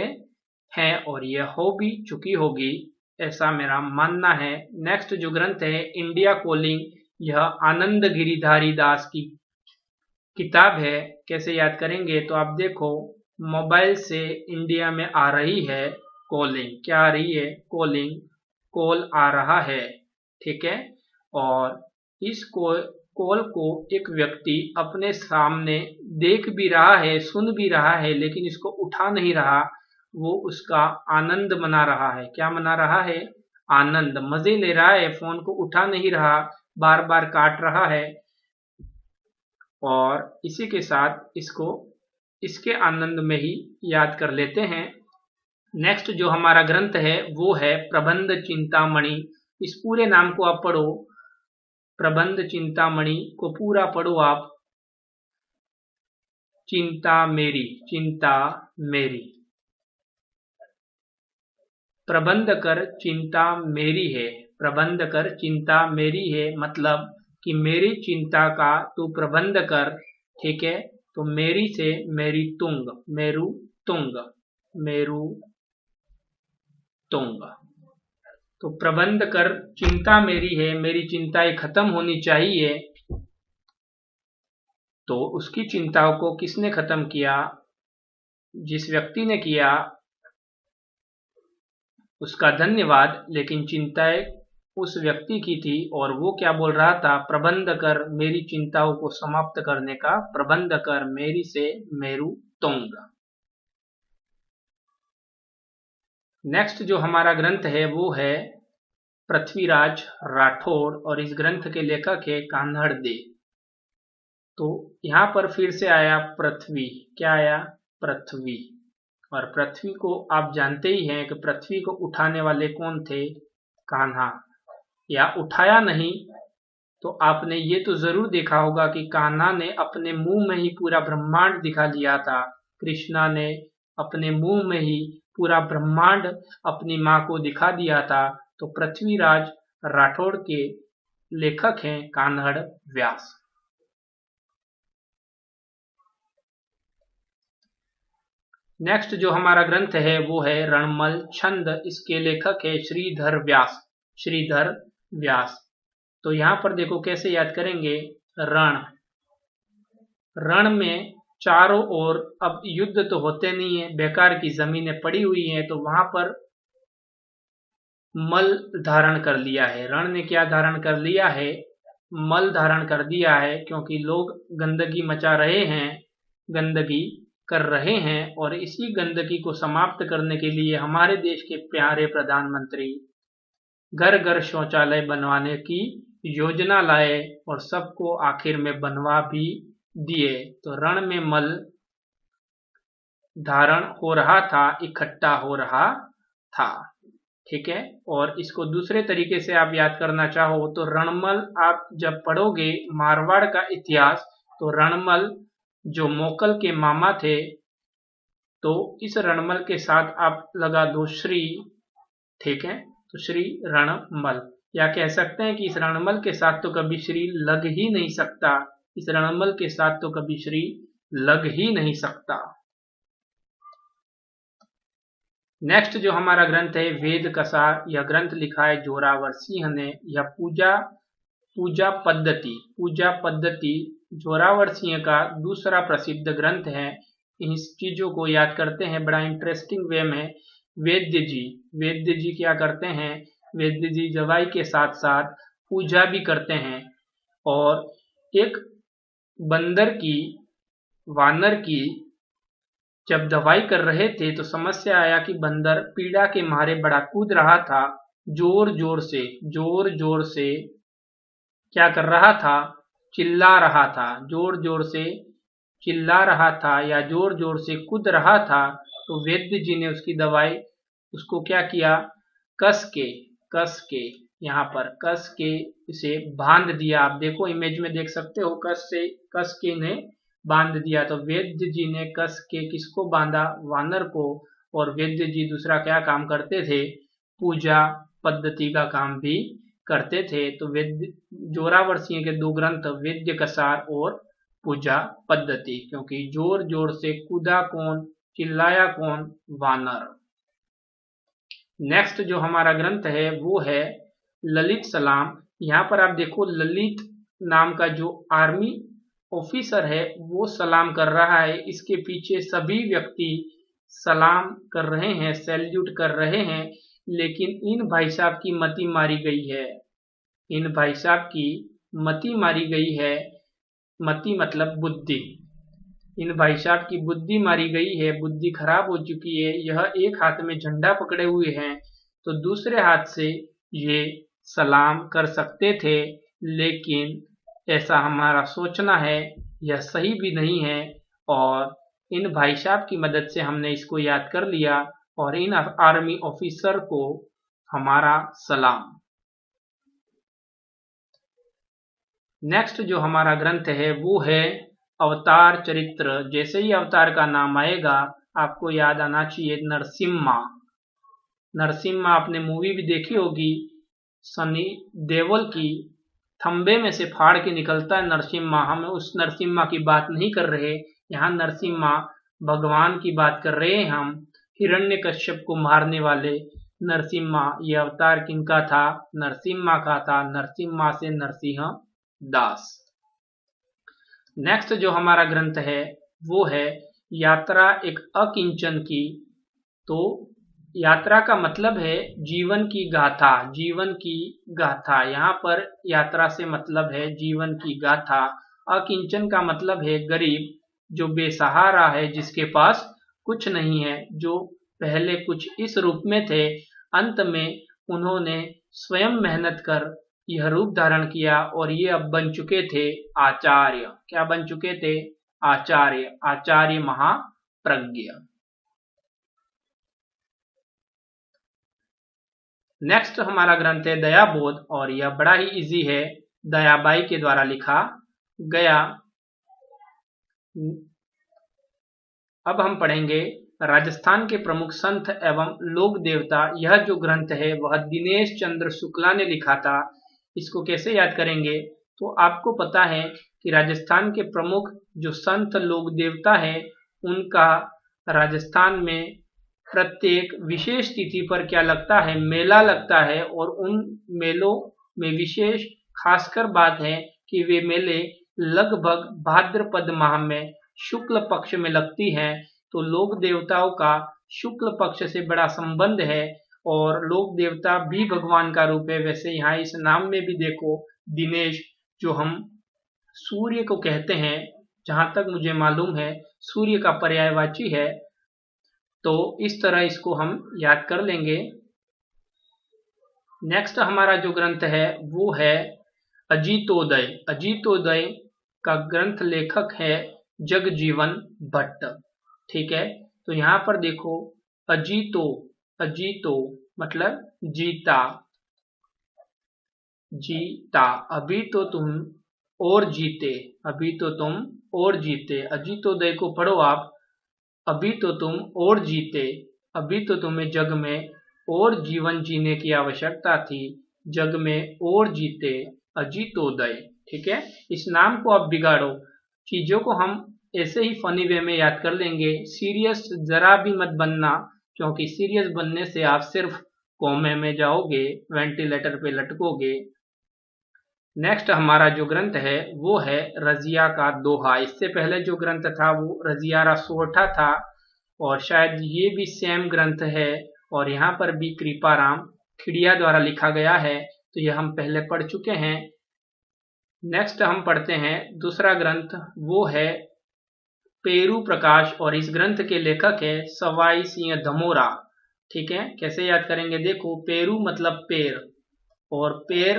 हैं और यह हो भी चुकी होगी, ऐसा मेरा मानना है। नेक्स्ट जो ग्रंथ है इंडिया कॉलिंग, यह आनंद गिरिधारी दास की किताब है। कैसे याद करेंगे, तो आप देखो मोबाइल से इंडिया में आ रही है कॉलिंग, क्या आ रही है, कॉलिंग, कॉल आ रहा है, ठीक है। और इस कॉल को एक व्यक्ति अपने सामने देख भी रहा है, सुन भी रहा है, लेकिन इसको उठा नहीं रहा, वो उसका आनंद मना रहा है। क्या मना रहा है, आनंद, मजे ले रहा है, फोन को उठा नहीं रहा, बार बार काट रहा है। और इसी के साथ इसको इसके आनंद में ही याद कर लेते हैं। नेक्स्ट जो हमारा ग्रंथ है वो है प्रबंध चिंतामणि। इस पूरे नाम को आप पढ़ो, प्रबंध चिंतामणि को पूरा पढ़ो आप। चिंता मेरी, चिंता मेरी, प्रबंध कर चिंता मेरी है, प्रबंध कर चिंता मेरी है, मतलब कि मेरी चिंता का तू प्रबंध कर, ठीक है। तो मेरी से मेरी तुंग, मेरु तुंग, मेरु तुंग, तो प्रबंध कर चिंता मेरी है, मेरी चिंताएं खत्म होनी चाहिए। तो उसकी चिंताओं को किसने खत्म किया, जिस व्यक्ति ने किया उसका धन्यवाद, लेकिन चिंताएं उस व्यक्ति की थी और वो क्या बोल रहा था, प्रबंध कर मेरी चिंताओं को समाप्त करने का, प्रबंध कर मेरी से मेरु तुंग। नेक्स्ट जो हमारा ग्रंथ है वो है पृथ्वीराज राठौड़ और इस ग्रंथ के लेखक है कान्हड़ दे। तो यहां पर फिर से आया पृथ्वी, क्या आया, पृथ्वी, और पृथ्वी को आप जानते ही हैं कि पृथ्वी को उठाने वाले कौन थे, कान्हा, या उठाया नहीं तो आपने ये तो जरूर देखा होगा कि कान्हा ने अपने मुंह में ही पूरा ब्रह्मांड दिखा लिया था, कृष्णा ने अपने मुंह में ही पूरा ब्रह्मांड अपनी माँ को दिखा दिया था। तो पृथ्वीराज राठौड़ के लेखक हैं कान्हड़ व्यास। नेक्स्ट जो हमारा ग्रंथ है वो है रणमल छंद, इसके लेखक है श्रीधर व्यास, श्रीधर व्यास। तो यहां पर देखो कैसे याद करेंगे, रण, रण में चारों ओर अब युद्ध तो होते नहीं है, बेकार की जमीनें पड़ी हुई हैं, तो वहां पर मल धारण कर लिया है, रण ने क्या धारण कर लिया है, मल धारण कर दिया है, क्योंकि लोग गंदगी मचा रहे हैं, गंदगी कर रहे हैं, और इसी गंदगी को समाप्त करने के लिए हमारे देश के प्यारे प्रधानमंत्री घर घर शौचालय बनवाने की योजना लाए और सबको आखिर में बनवा भी दिए। तो रण में मल धारण हो रहा था, इकट्ठा हो रहा था, ठीक है। और इसको दूसरे तरीके से आप याद करना चाहो तो रणमल, आप जब पढ़ोगे मारवाड़ का इतिहास, तो रणमल जो मोकल के मामा थे, तो इस रणमल के साथ आप लगा दो श्री, ठीक है, तो श्री रणमल, या कह सकते हैं कि इस रणमल के साथ तो कभी श्री लग ही नहीं सकता, इस रणमल के साथ तो कभी श्री लग ही नहीं सकता। नेक्स्ट जो हमारा ग्रंथ है वेद कसा, यह ग्रंथ लिखा है जोरावर सिंह ने, यह पूजा पद्धति जोरावर सिंह का दूसरा प्रसिद्ध ग्रंथ है। इस चीजों को याद करते हैं बड़ा इंटरेस्टिंग वे में। वैद्य जी क्या करते हैं, वैद्य जी दवाई के साथ साथ पूजा भी करते हैं, और एक वानर की जब दवाई कर रहे थे तो समस्या आया कि बंदर पीड़ा के मारे बड़ा कूद रहा था, जोर जोर से क्या कर रहा था, चिल्ला रहा था, जोर से चिल्ला रहा था या जोर से कूद रहा था। तो वैद्य जी ने उसकी दवाई उसको क्या किया, कस के यहाँ पर कस के इसे बांध दिया। आप देखो इमेज में देख सकते हो, कस के इन्हें बांध दिया। तो वैद्य जी ने कस के किसको बांधा? वानर को। और वैद्य जी दूसरा क्या काम करते थे? पूजा पद्धति का काम भी करते थे। तो वेद्य जोरावर सिंह के 2 ग्रंथ वेद्य कसार और पूजा पद्धति। क्योंकि जोर जोर से कूदा कौन, चिल्लाया कौन? वानर। नेक्स्ट जो हमारा ग्रंथ है वो है ललित सलाम। यहाँ पर आप देखो ललित नाम का जो आर्मी ऑफिसर है वो सलाम कर रहा है। इसके पीछे सभी व्यक्ति सलाम कर रहे हैं, सैल्यूट कर रहे हैं। लेकिन इन भाई साहब की मति मारी गई है। इन भाई साहब की मति मारी गई है। मति मतलब बुद्धि। इन भाई साहब की बुद्धि मारी गई है, बुद्धि खराब हो चुकी है। यह एक हाथ में झंडा पकड़े हुए हैं तो दूसरे हाथ से ये सलाम कर सकते थे, लेकिन ऐसा हमारा सोचना है यह सही भी नहीं है। और इन भाई साहब की मदद से हमने इसको याद कर लिया और इन आर्मी ऑफिसर को हमारा सलाम। नेक्स्ट जो हमारा ग्रंथ है वो है अवतार चरित्र। जैसे ही अवतार का नाम आएगा आपको याद आना चाहिए नरसिम्हा। नरसिम्हा आपने मूवी भी देखी होगी सनी देओल की, थंबे में से फाड़ के निकलता है नरसिम्हा। हम उस नरसिम्हा की बात नहीं कर रहे, यहाँ नरसिम्हा भगवान की बात कर रहे हैं हम। हिरण्यकश्यप को मारने वाले नरसिम्हा। ये अवतार किनका था? नरसिम्हा का था। नरसिम्हा से नरसिंह दास। नेक्स्ट जो हमारा ग्रंथ है वो है यात्रा एक अकिंचन की। तो यात्रा का मतलब है जीवन की गाथा। जीवन की गाथा, यहाँ पर यात्रा से मतलब है जीवन की गाथा। अकिंचन का मतलब है गरीब, जो बेसहारा है, जिसके पास कुछ नहीं है, जो पहले कुछ इस रूप में थे, अंत में उन्होंने स्वयं मेहनत कर यह रूप धारण किया और ये अब बन चुके थे आचार्य। क्या बन चुके थे? आचार्य। आचार्य महाप्रज्ञ। नेक्स्ट हमारा ग्रंथ है दयाबोध और यह बड़ा ही इजी है, दयाबाई के द्वारा लिखा गया। अब हम पढ़ेंगे राजस्थान के प्रमुख संत एवं लोक देवता। यह जो ग्रंथ है वह दिनेश चंद्र शुक्ला ने लिखा था। इसको कैसे याद करेंगे? तो आपको पता है कि राजस्थान के प्रमुख जो संत लोक देवता है उनका राजस्थान में प्रत्येक विशेष तिथि पर क्या लगता है? मेला लगता है। और उन मेलों में विशेष खासकर बात है कि वे मेले लगभग भाद्रपद माह में शुक्ल पक्ष में लगती हैं। तो लोक देवताओं का शुक्ल पक्ष से बड़ा संबंध है और लोक देवता भी भगवान का रूप है। वैसे यहाँ इस नाम में भी देखो दिनेश, जो हम सूर्य को कहते हैं, जहां तक मुझे मालूम है सूर्य का पर्यायवाची है। तो इस तरह इसको हम याद कर लेंगे। नेक्स्ट हमारा जो ग्रंथ है वो है अजीतोदय। अजीतोदय का ग्रंथ लेखक है जगजीवन भट्ट। ठीक है, तो यहाँ पर देखो अजीतो मतलब जीता, जीता। अभी तो तुम और जीते, अभी तो तुम और जीते। अजीतोदय को पढ़ो आप। अभी तो तुम और जीते, अभी तो तुम्हें जग में और जीवन जीने की आवश्यकता थी, जग में और जीते। अजीतोदय। ठीक है, इस नाम को आप बिगाड़ो, चीजों को हम ऐसे ही फनी वे में याद कर लेंगे। सीरियस जरा भी मत बनना, क्योंकि सीरियस बनने से आप सिर्फ कोमे में जाओगे, वेंटिलेटर पे लटकोगे। नेक्स्ट हमारा जो ग्रंथ है वो है रजिया का दोहा। इससे पहले जो ग्रंथ था वो रजियारा सोरठा था और शायद ये भी सेम ग्रंथ है और यहाँ पर भी कृपाराम खिड़िया द्वारा लिखा गया है। तो यह हम पहले पढ़ चुके हैं। नेक्स्ट हम पढ़ते हैं दूसरा ग्रंथ, वो है पेरू प्रकाश और इस ग्रंथ के लेखक है सवाई सिंह धमोरा। ठीक है, कैसे याद करेंगे? देखो पेरू मतलब पेड़, और पेड़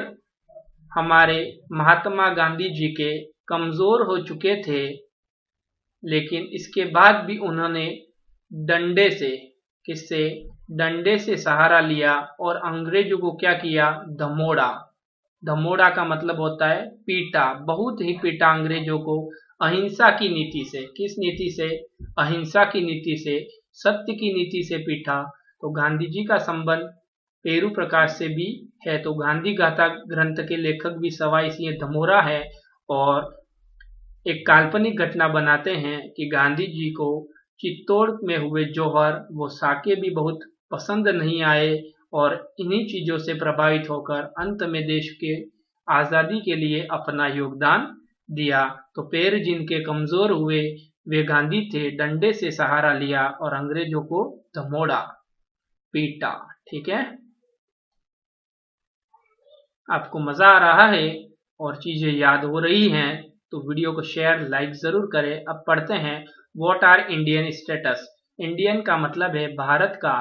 हमारे महात्मा गांधी जी के कमजोर हो चुके थे, लेकिन इसके बाद भी उन्होंने डंडे से किससे? डंडे से सहारा लिया और अंग्रेजों को क्या किया? धमोड़ा। धमोड़ा का मतलब होता है पीटा, बहुत ही पीटा अंग्रेजों को अहिंसा की नीति से। किस नीति से? अहिंसा की नीति से, सत्य की नीति से पीटा। तो गांधी जी का संबंध पेरू प्रकाश से भी है। तो गांधी गाथा ग्रंथ के लेखक भी सवाई सिंह धमोड़ा है और एक काल्पनिक घटना बनाते हैं कि गांधी जी को चित्तौड़ में हुए जौहर वो साके भी बहुत पसंद नहीं आए और इन्हीं चीजों से प्रभावित होकर अंत में देश के आजादी के लिए अपना योगदान दिया। तो पैर जिनके कमजोर हुए वे गांधी थे, डंडे से सहारा लिया और अंग्रेजों को धमोड़ा, पीटा। ठीक है, आपको मजा आ रहा है और चीजें याद हो रही हैं तो वीडियो को शेयर लाइक जरूर करें। अब पढ़ते हैं what are Indian states. Indian का मतलब है भारत का,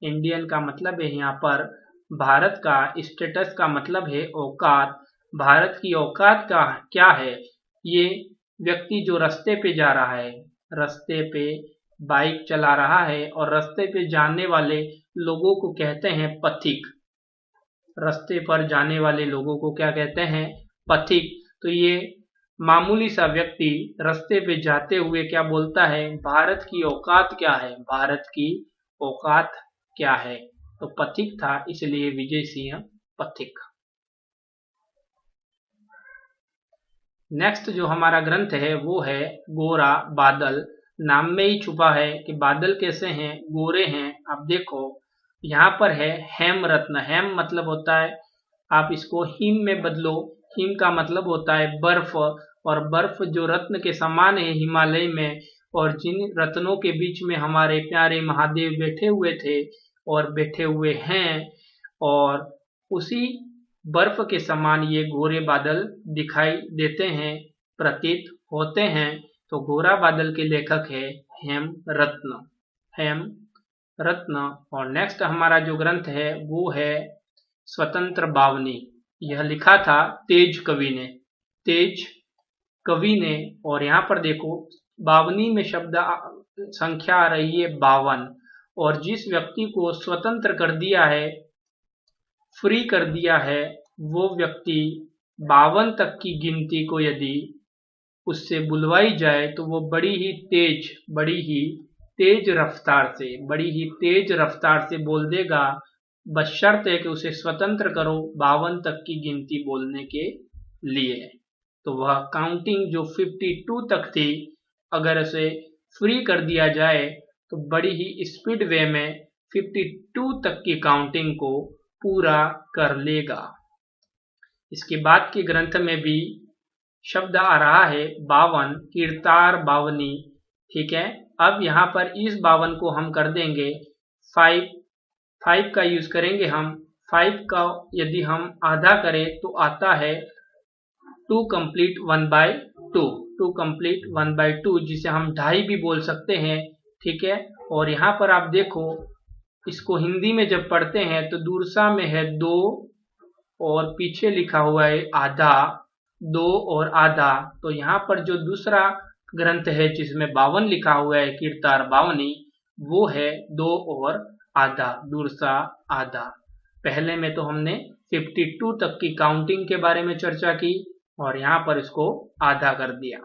इंडियन का मतलब है यहाँ पर भारत का, स्टेटस का मतलब है औकात। भारत की औकात का क्या है? ये व्यक्ति जो रास्ते पे जा रहा है, रास्ते पे बाइक चला रहा है और रास्ते पे जाने वाले लोगों को कहते हैं पथिक। रास्ते पर जाने वाले लोगों को क्या कहते हैं? पथिक। तो ये मामूली सा व्यक्ति रास्ते पे जाते हुए क्या बोलता है? भारत की औकात क्या है? भारत की औकात क्या है? तो पथिक था, इसलिए विजय सिंह पथिक। नेक्स्ट जो हमारा ग्रंथ है वो है गोरा बादल। नाम में ही छुपा है कि बादल कैसे हैं? गोरे हैं। आप देखो यहाँ पर है हेम रत्न। हेम मतलब होता है, आप इसको हिम में बदलो, हिम का मतलब होता है बर्फ, और बर्फ जो रत्न के समान है हिमालय में, और जिन रत्नों के बीच में हमारे प्यारे महादेव बैठे हुए थे और बैठे हुए हैं, और उसी बर्फ के समान ये गोरे बादल दिखाई देते हैं, प्रतीत होते हैं। तो गोरा बादल के लेखक है हेम रत्न, हेम रत्न। और नेक्स्ट हमारा जो ग्रंथ है वो है स्वतंत्र बावनी। यह लिखा था तेज कवि ने, तेज कवि ने। और यहाँ पर देखो बावनी में शब्द संख्या आ रही है 52, और जिस व्यक्ति को स्वतंत्र कर दिया है, फ्री कर दिया है, वो व्यक्ति 52 तक की गिनती को यदि उससे बुलवाई जाए तो वो बड़ी ही तेज रफ्तार से, बड़ी ही तेज रफ्तार से बोल देगा, बशर्ते कि उसे स्वतंत्र करो 52 तक की गिनती बोलने के लिए। तो वह काउंटिंग जो 52 तक थी, अगर उसे फ्री कर दिया जाए तो बड़ी ही स्पीड वे में 52 तक की काउंटिंग को पूरा कर लेगा। इसके बाद के ग्रंथ में भी शब्द आ रहा है 52, कीर्तार बावनी। ठीक है, अब यहाँ पर इस 52 को हम कर देंगे 5 का यूज करेंगे हम। 5 का यदि हम आधा करें तो आता है 2 कंप्लीट 1/2, 2 कंप्लीट 1/2, जिसे हम 2.5 भी बोल सकते हैं। ठीक है, और यहाँ पर आप देखो इसको हिंदी में जब पढ़ते हैं तो दूरसा में है 2 और पीछे लिखा हुआ है आधा, 2 और आधा। तो यहाँ पर जो दूसरा ग्रंथ है जिसमें 52 लिखा हुआ है, कीर्तार बावनी, वो है 2 और आधा, दूरसा आधा। पहले में तो हमने 52 तक की काउंटिंग के बारे में चर्चा की और यहाँ पर इसको आधा कर दिया।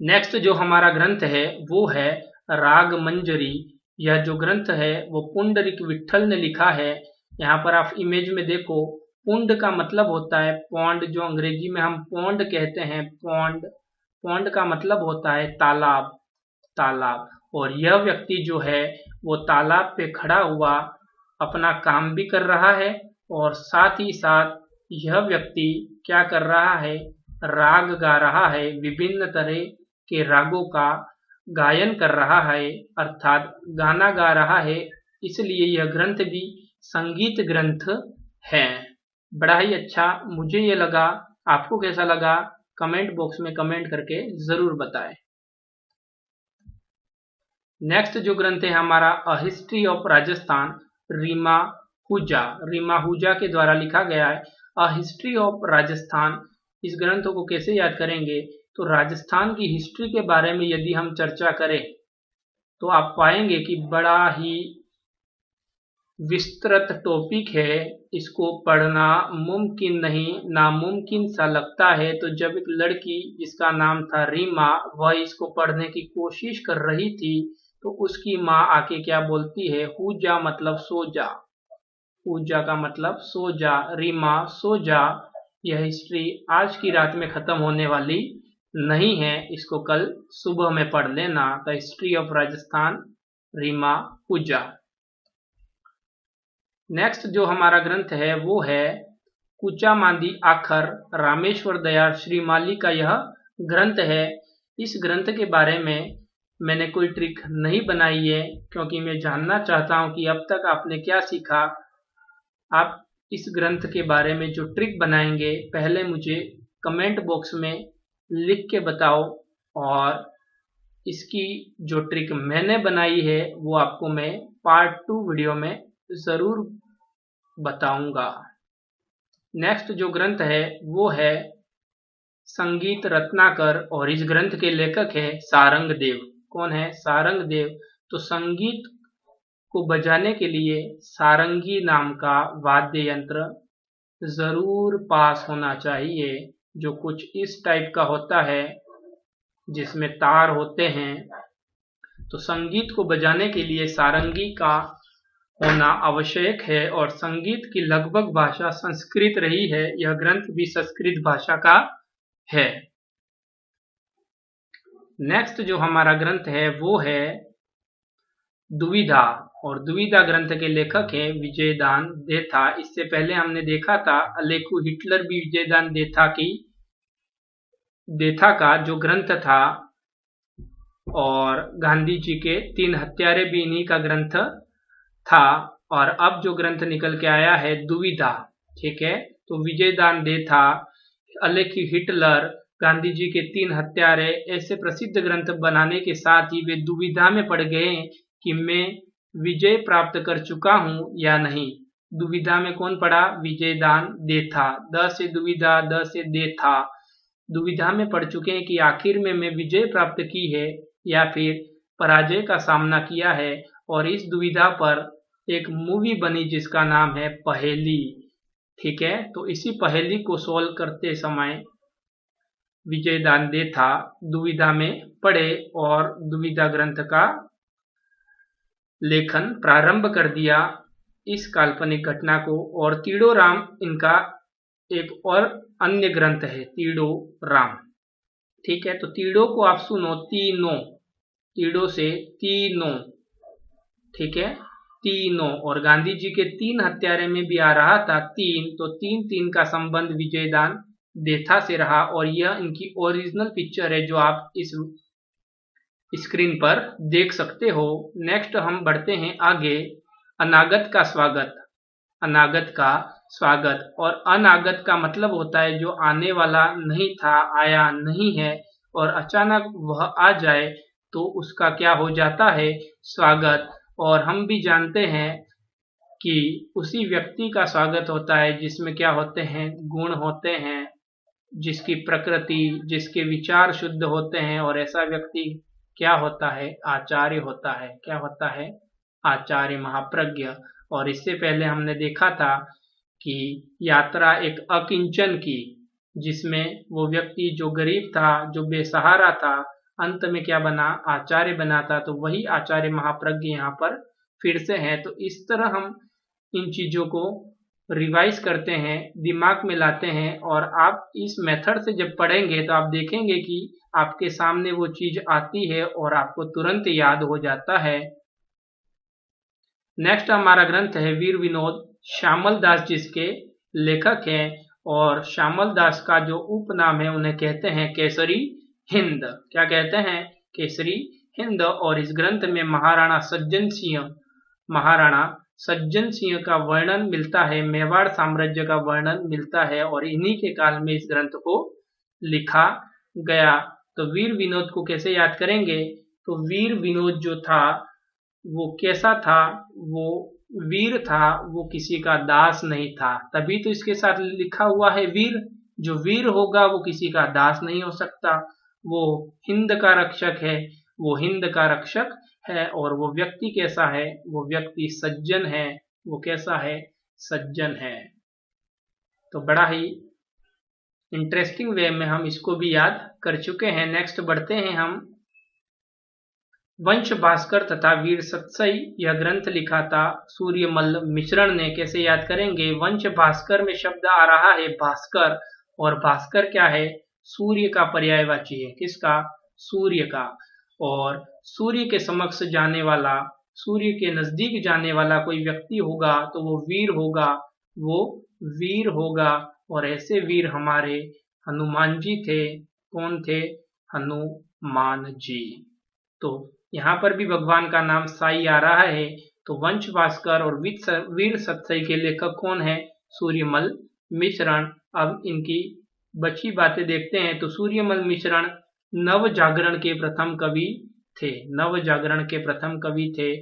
नेक्स्ट जो हमारा ग्रंथ है वो है राग मंजरी। यह जो ग्रंथ है वो पुंडरीक विट्ठल ने लिखा है। यहाँ पर आप इमेज में देखो, पुंड का मतलब होता है पौंड, जो अंग्रेजी में हम पौंड कहते हैं, पौंड। पौंड का मतलब होता है तालाब, तालाब। और यह व्यक्ति जो है वो तालाब पे खड़ा हुआ अपना काम भी कर रहा है और साथ ही साथ यह व्यक्ति क्या कर रहा है? राग गा रहा है, विभिन्न तरह के रागों का गायन कर रहा है, अर्थात गाना गा रहा है। इसलिए यह ग्रंथ भी संगीत ग्रंथ है। बड़ा ही अच्छा मुझे ये लगा। आपको कैसा लगा? कमेंट बॉक्स में कमेंट करके जरूर बताएं। नेक्स्ट जो ग्रंथ है हमारा a history of Rajasthan, Rima Hooja के द्वारा लिखा गया है। अ हिस्ट्री ऑफ राजस्थान, इस ग्रंथ को कैसे याद करेंगे? तो राजस्थान की हिस्ट्री के बारे में यदि हम चर्चा करें तो आप पाएंगे कि बड़ा ही विस्तृत टॉपिक है, इसको पढ़ना मुमकिन नहीं, नामुमकिन सा लगता है। तो जब एक लड़की जिसका नाम था रीमा, वह इसको पढ़ने की कोशिश कर रही थी, तो उसकी माँ आके क्या बोलती है, हू जा मतलब सो जा, हू जा का मतलब सो जा, रीमा सो जा। यह हिस्ट्री आज की रात में खत्म होने वाली नहीं है, इसको कल सुबह में पढ़ लेना। The history of Rajasthan, Reema Pooja. Next जो हमारा ग्रंथ है वो है कूचा मांदी आखर, रामेश्वर दयाल श्रीमाली का यह ग्रंथ है। इस ग्रंथ के बारे में मैंने कोई ट्रिक नहीं बनाई है, क्योंकि मैं जानना चाहता हूं कि अब तक आपने क्या सीखा। आप इस ग्रंथ के बारे में जो ट्रिक बनाएंगे, पहले मुझे कमेंट बॉक्स में लिख के बताओ, और इसकी जो ट्रिक मैंने बनाई है वो आपको मैं पार्ट 2 वीडियो में जरूर बताऊंगा। नेक्स्ट जो ग्रंथ है वो है संगीत रत्नाकर, और इस ग्रंथ के लेखक है सारंग देव। कौन है? सारंग देव। तो संगीत को बजाने के लिए सारंगी नाम का वाद्य यंत्र जरूर पास होना चाहिए, जो कुछ इस टाइप का होता है, जिसमें तार होते हैं। तो संगीत को बजाने के लिए सारंगी का होना आवश्यक है, और संगीत की लगभग भाषा संस्कृत रही है। यह ग्रंथ भी संस्कृत भाषा का है। नेक्स्ट जो हमारा ग्रंथ है वो है दुविधा, और दुविधा ग्रंथ के लेखक है विजयदान देथा। इससे पहले हमने देखा था अलेखु हिटलर भी विजयदान देथा का जो ग्रंथ था, और गांधी जी के 3 हत्यारे भी इन्हीं का ग्रंथ था। और अब जो ग्रंथ निकल के आया है दुविधा, ठीक है। तो विजयदान देथा, अलेखु हिटलर, गांधी जी के 3 हत्यारे, ऐसे प्रसिद्ध ग्रंथ बनाने के साथ ही वे दुविधा में पड़ गए कि मैं विजय प्राप्त कर चुका हूं या नहीं। दुविधा में कौन पड़ा? विजयदान देथा। द से दुविधा, द से देथा। दुविधा में पड़ चुके हैं कि आखिर में मैं विजय प्राप्त की है या फिर पराजय का सामना किया है। और इस दुविधा पर एक मूवी बनी जिसका नाम है पहेली, ठीक है। तो इसी पहेली को सोल्व करते समय विजयदान देथा दुविधा में पड़े और दुविधा ग्रंथ का लेखन प्रारंभ कर दिया, इस काल्पनिक घटना को। और तीड़ो राम इनका एक और अन्य ग्रंथ है, तीड़ो राम, ठीक है। तो तीड़ो को आप सुनो, तीनों, तीड़ो से तीनों, ठीक है, तीनों। और गांधी जी के 3 हत्यारे में भी आ रहा था 3, तो 3-3 का संबंध विजयदान देथा से रहा। और यह इनकी ओरिजिनल पिक्चर है जो आप इस स्क्रीन पर देख सकते हो। नेक्स्ट हम बढ़ते हैं आगे। अनागत का स्वागत, अनागत का स्वागत। और अनागत का मतलब होता है जो आने वाला नहीं था, आया नहीं है, और अचानक वह आ जाए तो उसका क्या हो जाता है? स्वागत। और हम भी जानते हैं कि उसी व्यक्ति का स्वागत होता है जिसमें क्या होते हैं? गुण होते हैं, जिसकी प्रकृति, जिसके विचार शुद्ध होते हैं। और ऐसा व्यक्ति क्या होता है? आचार्य होता है। क्या होता है? आचार्य, महाप्रज्ञ। और इससे पहले हमने देखा था कि यात्रा एक अकिंचन की, जिसमें वो व्यक्ति जो गरीब था, जो बेसहारा था, अंत में क्या बना? आचार्य बना था। तो वही आचार्य महाप्रज्ञ यहाँ पर फिर से है। तो इस तरह हम इन चीजों को रिवाइज करते हैं, दिमाग में लाते हैं, और आप इस मेथड से जब पढ़ेंगे तो आप देखेंगे कि आपके सामने वो चीज आती है और आपको तुरंत याद हो जाता है। नेक्स्ट हमारा ग्रंथ है वीर विनोद, श्यामल दास जिसके लेखक हैं। और श्यामल दास का जो उपनाम है उन्हें कहते हैं केसरी हिंद। क्या कहते हैं? केसरी हिंद। और इस ग्रंथ में महाराणा सज्जन सिंह का वर्णन मिलता है, मेवाड़ साम्राज्य का वर्णन मिलता है, और इन्हीं के काल में इस ग्रंथ को लिखा गया। तो वीर विनोद को कैसे याद करेंगे? तो वीर विनोद जो था वो कैसा था? वो वीर था, वो किसी का दास नहीं था, तभी तो इसके साथ लिखा हुआ है वीर। जो वीर होगा वो किसी का दास नहीं हो सकता, वो हिंद का रक्षक है। वो हिंद का रक्षक है, और वो व्यक्ति कैसा है, वो व्यक्ति सज्जन है, वो कैसा है, सज्जन है। तो बड़ा ही इंटरेस्टिंग वे में हम इसको भी याद कर चुके हैं। नेक्स्ट बढ़ते हैं हम। वंश भास्कर तथा वीर सतसई यह ग्रंथ लिखा था सूर्यमल्ल मिश्रण ने। कैसे याद करेंगे, वंश भास्कर में शब्द आ रहा है भास्कर, और भास्कर क्या है, सूर्य का पर्यायवाची है। किसका, सूर्य का। और सूर्य के समक्ष जाने वाला, सूर्य के नजदीक जाने वाला कोई व्यक्ति होगा तो वो वीर होगा, वो वीर होगा। और ऐसे वीर हमारे हनुमान जी थे। कौन थे, हनुमान जी। तो यहाँ पर भी भगवान का नाम साई आ रहा है। तो वंश भास्कर और वीर सतसई के लेखक कौन है, सूर्यमल मिश्रण। अब इनकी बची बातें देखते हैं। तो सूर्यमल मिश्रण नव जागरण के प्रथम कवि थे, नव जागरण के प्रथम कवि थे।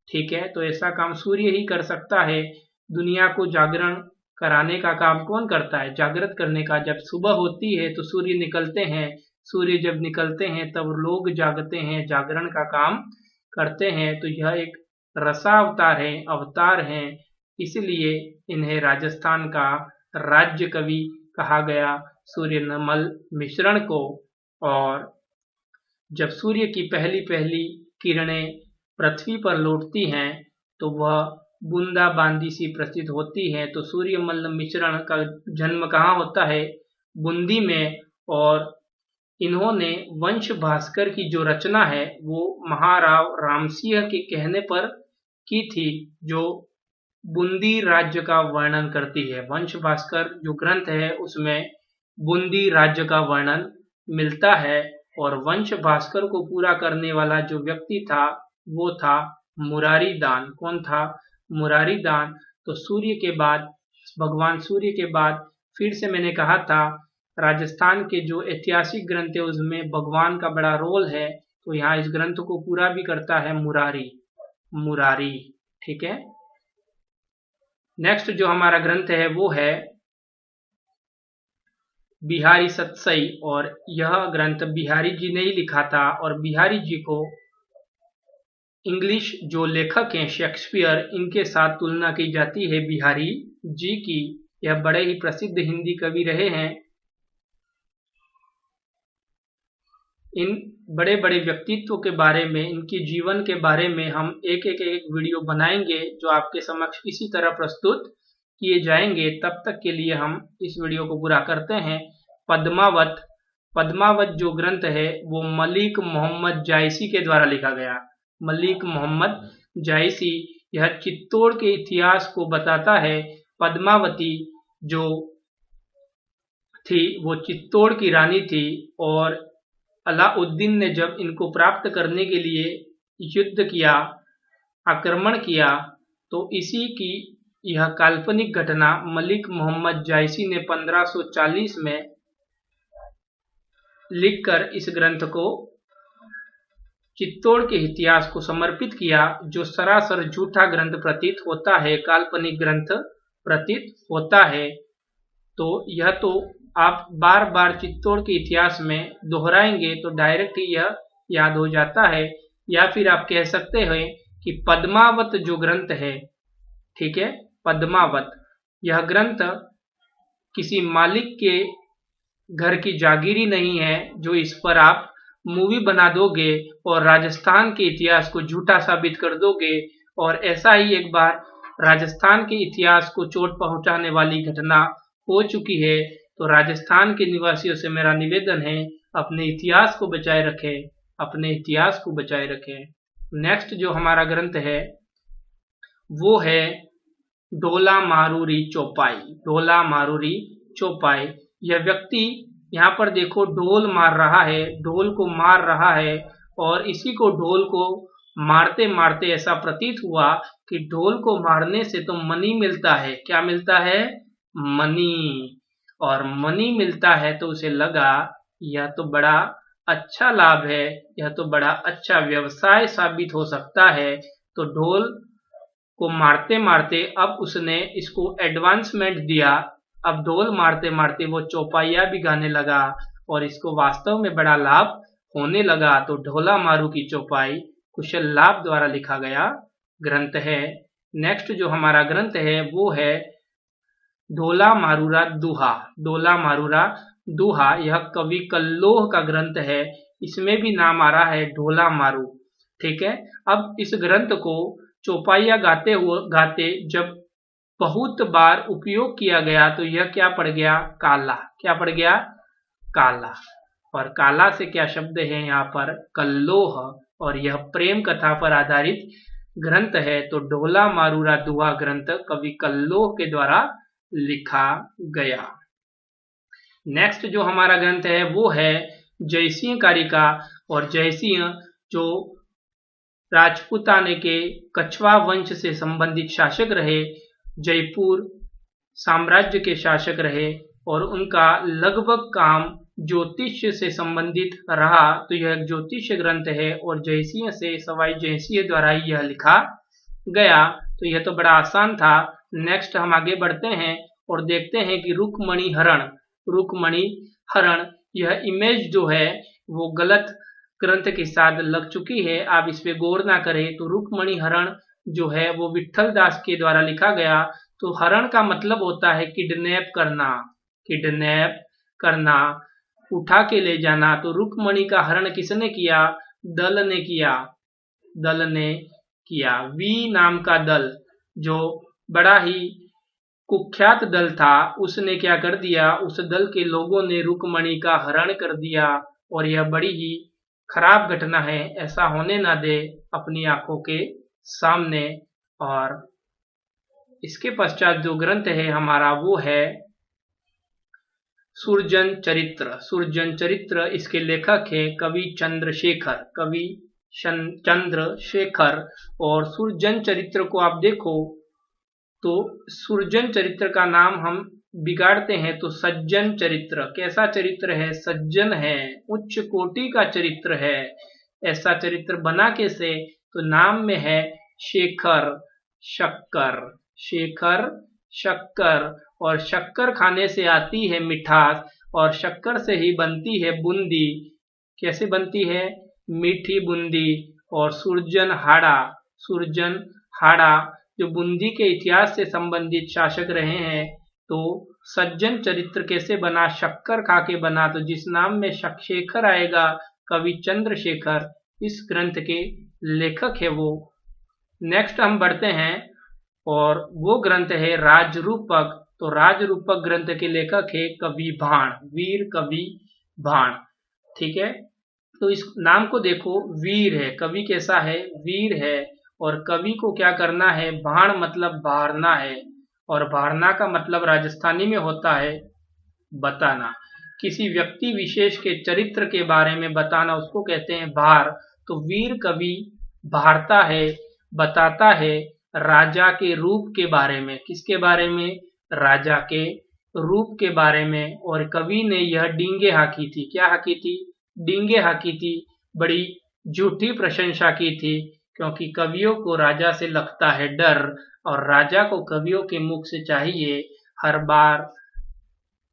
ठीक है, तो ऐसा काम सूर्य ही कर सकता है। दुनिया को जागरण कराने का काम कौन करता है, जागृत करने का। जब सुबह होती है तो सूर्य निकलते हैं, सूर्य जब निकलते हैं तब लोग जागते हैं, जागरण का काम करते हैं। तो यह एक रसावतार है, अवतार है, इसलिए इन्हें राजस्थान का राज्य कवि कहा गया, सूर्यमल मिश्रण को। और जब सूर्य की पहली पहली किरणें पृथ्वी पर लौटती हैं तो वह बूंदा बांदी सी प्रतीत होती है। तो सूर्यमल मिश्रण का जन्म कहाँ होता है, बूंदी में। और इन्होंने वंश भास्कर की जो रचना है वो महाराव रामसिंह के कहने पर की थी, जो बूंदी राज्य का वर्णन करती है। वंश भास्कर जो ग्रंथ है उसमें बूंदी राज्य का वर्णन मिलता है। और वंश भास्कर को पूरा करने वाला जो व्यक्ति था वो था मुरारी दान। कौन था, मुरारी दान। तो सूर्य के बाद, भगवान सूर्य के बाद फिर से मैंने कहा था राजस्थान के जो ऐतिहासिक ग्रंथ है उसमें भगवान का बड़ा रोल है। तो यहाँ इस ग्रंथ को पूरा भी करता है मुरारी, मुरारी। ठीक है, नेक्स्ट जो हमारा ग्रंथ है वो है बिहारी सतसई। और यह ग्रंथ बिहारी जी ने ही लिखा था। और बिहारी जी को इंग्लिश जो लेखक हैं शेक्सपियर, इनके साथ तुलना की जाती है बिहारी जी की। यह बड़े ही प्रसिद्ध हिंदी कवि रहे हैं। इन बड़े बड़े व्यक्तित्व के बारे में, इनके जीवन के बारे में हम एक वीडियो बनाएंगे जो आपके समक्ष इसी तरह प्रस्तुत किए जाएंगे। तब तक के लिए हम इस वीडियो को पूरा करते हैं। पद्मावत, पद्मावत जो ग्रंथ है वो मलिक मोहम्मद जायसी के द्वारा लिखा गया, मलिक मोहम्मद जायसी। यह चित्तौड़ के इतिहास को बताता है। पद्मावती जो थी वो चित्तौड़ की रानी थी, और अलाउद्दीन ने जब इनको प्राप्त करने के लिए युद्ध किया, आक्रमण किया, तो इसी की यह काल्पनिक घटना मलिक मोहम्मद जायसी ने 1540 में लिखकर इस ग्रंथ को, चित्तौड़ के इतिहास को समर्पित किया, जो सरासर झूठा ग्रंथ प्रतीत होता है, काल्पनिक ग्रंथ प्रतीत होता है। तो यह तो आप बार बार चित्तौड़ के इतिहास में दोहराएंगे तो डायरेक्ट यह याद हो जाता है। या फिर आप कह सकते हैं कि पद्मावत जो ग्रंथ है, ठीक है, पद्मावत, यह ग्रंथ किसी मालिक के घर की जागीरी नहीं है जो इस पर आप मूवी बना दोगे और राजस्थान के इतिहास को झूठा साबित कर दोगे। और ऐसा ही एक बार राजस्थान के इतिहास को चोट पहुंचाने वाली घटना हो चुकी है। तो राजस्थान के निवासियों से मेरा निवेदन है, अपने इतिहास को बचाए रखें, अपने इतिहास को बचाए रखें। नेक्स्ट जो हमारा ग्रंथ है वो है ढोला मारूरी चौपाई, ढोला मारूरी चौपाई। यह व्यक्ति यहाँ पर देखो ढोल मार रहा है, ढोल को मार रहा है, और इसी को ढोल को मारते मारते ऐसा प्रतीत हुआ कि ढोल को मारने से तो मनी मिलता है। क्या मिलता है, मनी। और मनी मिलता है तो उसे लगा यह तो बड़ा अच्छा लाभ है, यह तो बड़ा अच्छा व्यवसाय साबित हो सकता है। तो ढोल को मारते मारते अब उसने इसको एडवांसमेंट दिया। अब ढोल मारते मारते वो चौपाइयाँ भी गाने लगा और इसको वास्तव में बड़ा लाभ होने लगा तो ढोला मारू की चौपाई कुशल लाभ द्वारा लिखा गया ग्रंथ है। नेक्स्ट जो हमारा ग्रंथ है वो है ढोला मारूरा दुहा। ढोला मारूरा दुहा यह कवि कल्लोह का ग्रंथ है। इसमें भी नाम आ रहा है ढोला मारू। ठीक है, अब इस ग्रंथ को चौपाइया गाते जब बहुत बार उपयोग किया गया तो यह क्या पड़ गया? काला। क्या पड़ गया? काला। और काला से क्या शब्द है यहाँ पर? कल्लोह। और यह प्रेम कथा पर आधारित ग्रंथ है। तो ढोला मारूरा दुहा ग्रंथ कवि कल्लोह के द्वारा लिखा गया। नेक्स्ट जो हमारा ग्रंथ है वो है जयसिंह कारिका। और जयसिंह जो राजपूताने के कछवा वंश से संबंधित शासक रहे, जयपुर साम्राज्य के शासक रहे और उनका लगभग काम ज्योतिष से संबंधित रहा। तो यह एक ज्योतिष ग्रंथ है और जयसिंह से सवाई जयसिंह द्वारा यह लिखा गया। तो यह तो बड़ा आसान था। नेक्स्ट हम आगे बढ़ते हैं और देखते हैं कि रुक्मणी हरण यह इमेज जो है वो गलत ग्रंथ के साथ लग चुकी है। आप इस पे गौर ना करें। तो रुक्मणी हरण जो है वो विठल दास के द्वारा लिखा गया। तो हरण का मतलब होता है किडनैप करना, उठा के ले जाना। तो रुक्मणी का हरण किसने किया? दल ने किया। वी नाम का दल जो बड़ा ही कुख्यात दल था, उसने क्या कर दिया? उस दल के लोगों ने रुक्मणी का हरण कर दिया और यह बड़ी ही खराब घटना है। ऐसा होने ना दे अपनी आंखों के सामने। और इसके पश्चात जो ग्रंथ है हमारा वो है सुरजन चरित्र। इसके लेखक है कवि चंद्रशेखर। और सुरजन चरित्र को आप देखो तो सुरजन चरित्र का नाम हम बिगाड़ते हैं तो सज्जन चरित्र। कैसा चरित्र है? सज्जन है, उच्च कोटि का चरित्र है। ऐसा चरित्र बना कैसे? तो नाम में है शेखर शक्कर। और शक्कर खाने से आती है मिठास और शक्कर से ही बनती है बूंदी। कैसे बनती है? मीठी बूंदी। और सुरजन हाड़ा जो बूंदी के इतिहास से संबंधित शासक रहे हैं। तो सज्जन चरित्र कैसे बना? शक्कर खा के बना। तो जिस नाम में शेखर आएगा, कवि चंद्रशेखर इस ग्रंथ के लेखक है वो। नेक्स्ट हम बढ़ते हैं और वो ग्रंथ है राजरूपक। तो राजरूपक ग्रंथ के लेखक है कवि भाण, वीर कवि भाण। ठीक है, तो इस नाम को देखो, वीर है। कवि कैसा है? वीर है। और कवि को क्या करना है? भाण मतलब बारना है। और बारना का मतलब राजस्थानी में होता है बताना। किसी व्यक्ति विशेष के चरित्र के बारे में बताना उसको कहते हैं भार। तो वीर कवि भारता है, बताता है राजा के रूप के बारे में। किसके बारे में? राजा के रूप के बारे में। और कवि ने यह डींगे हाकी थी। क्या हाकी थी? डींगे हाकी थी। बड़ी झूठी प्रशंसा की थी क्योंकि कवियों को राजा से लगता है डर और राजा को कवियों के मुख से चाहिए हर बार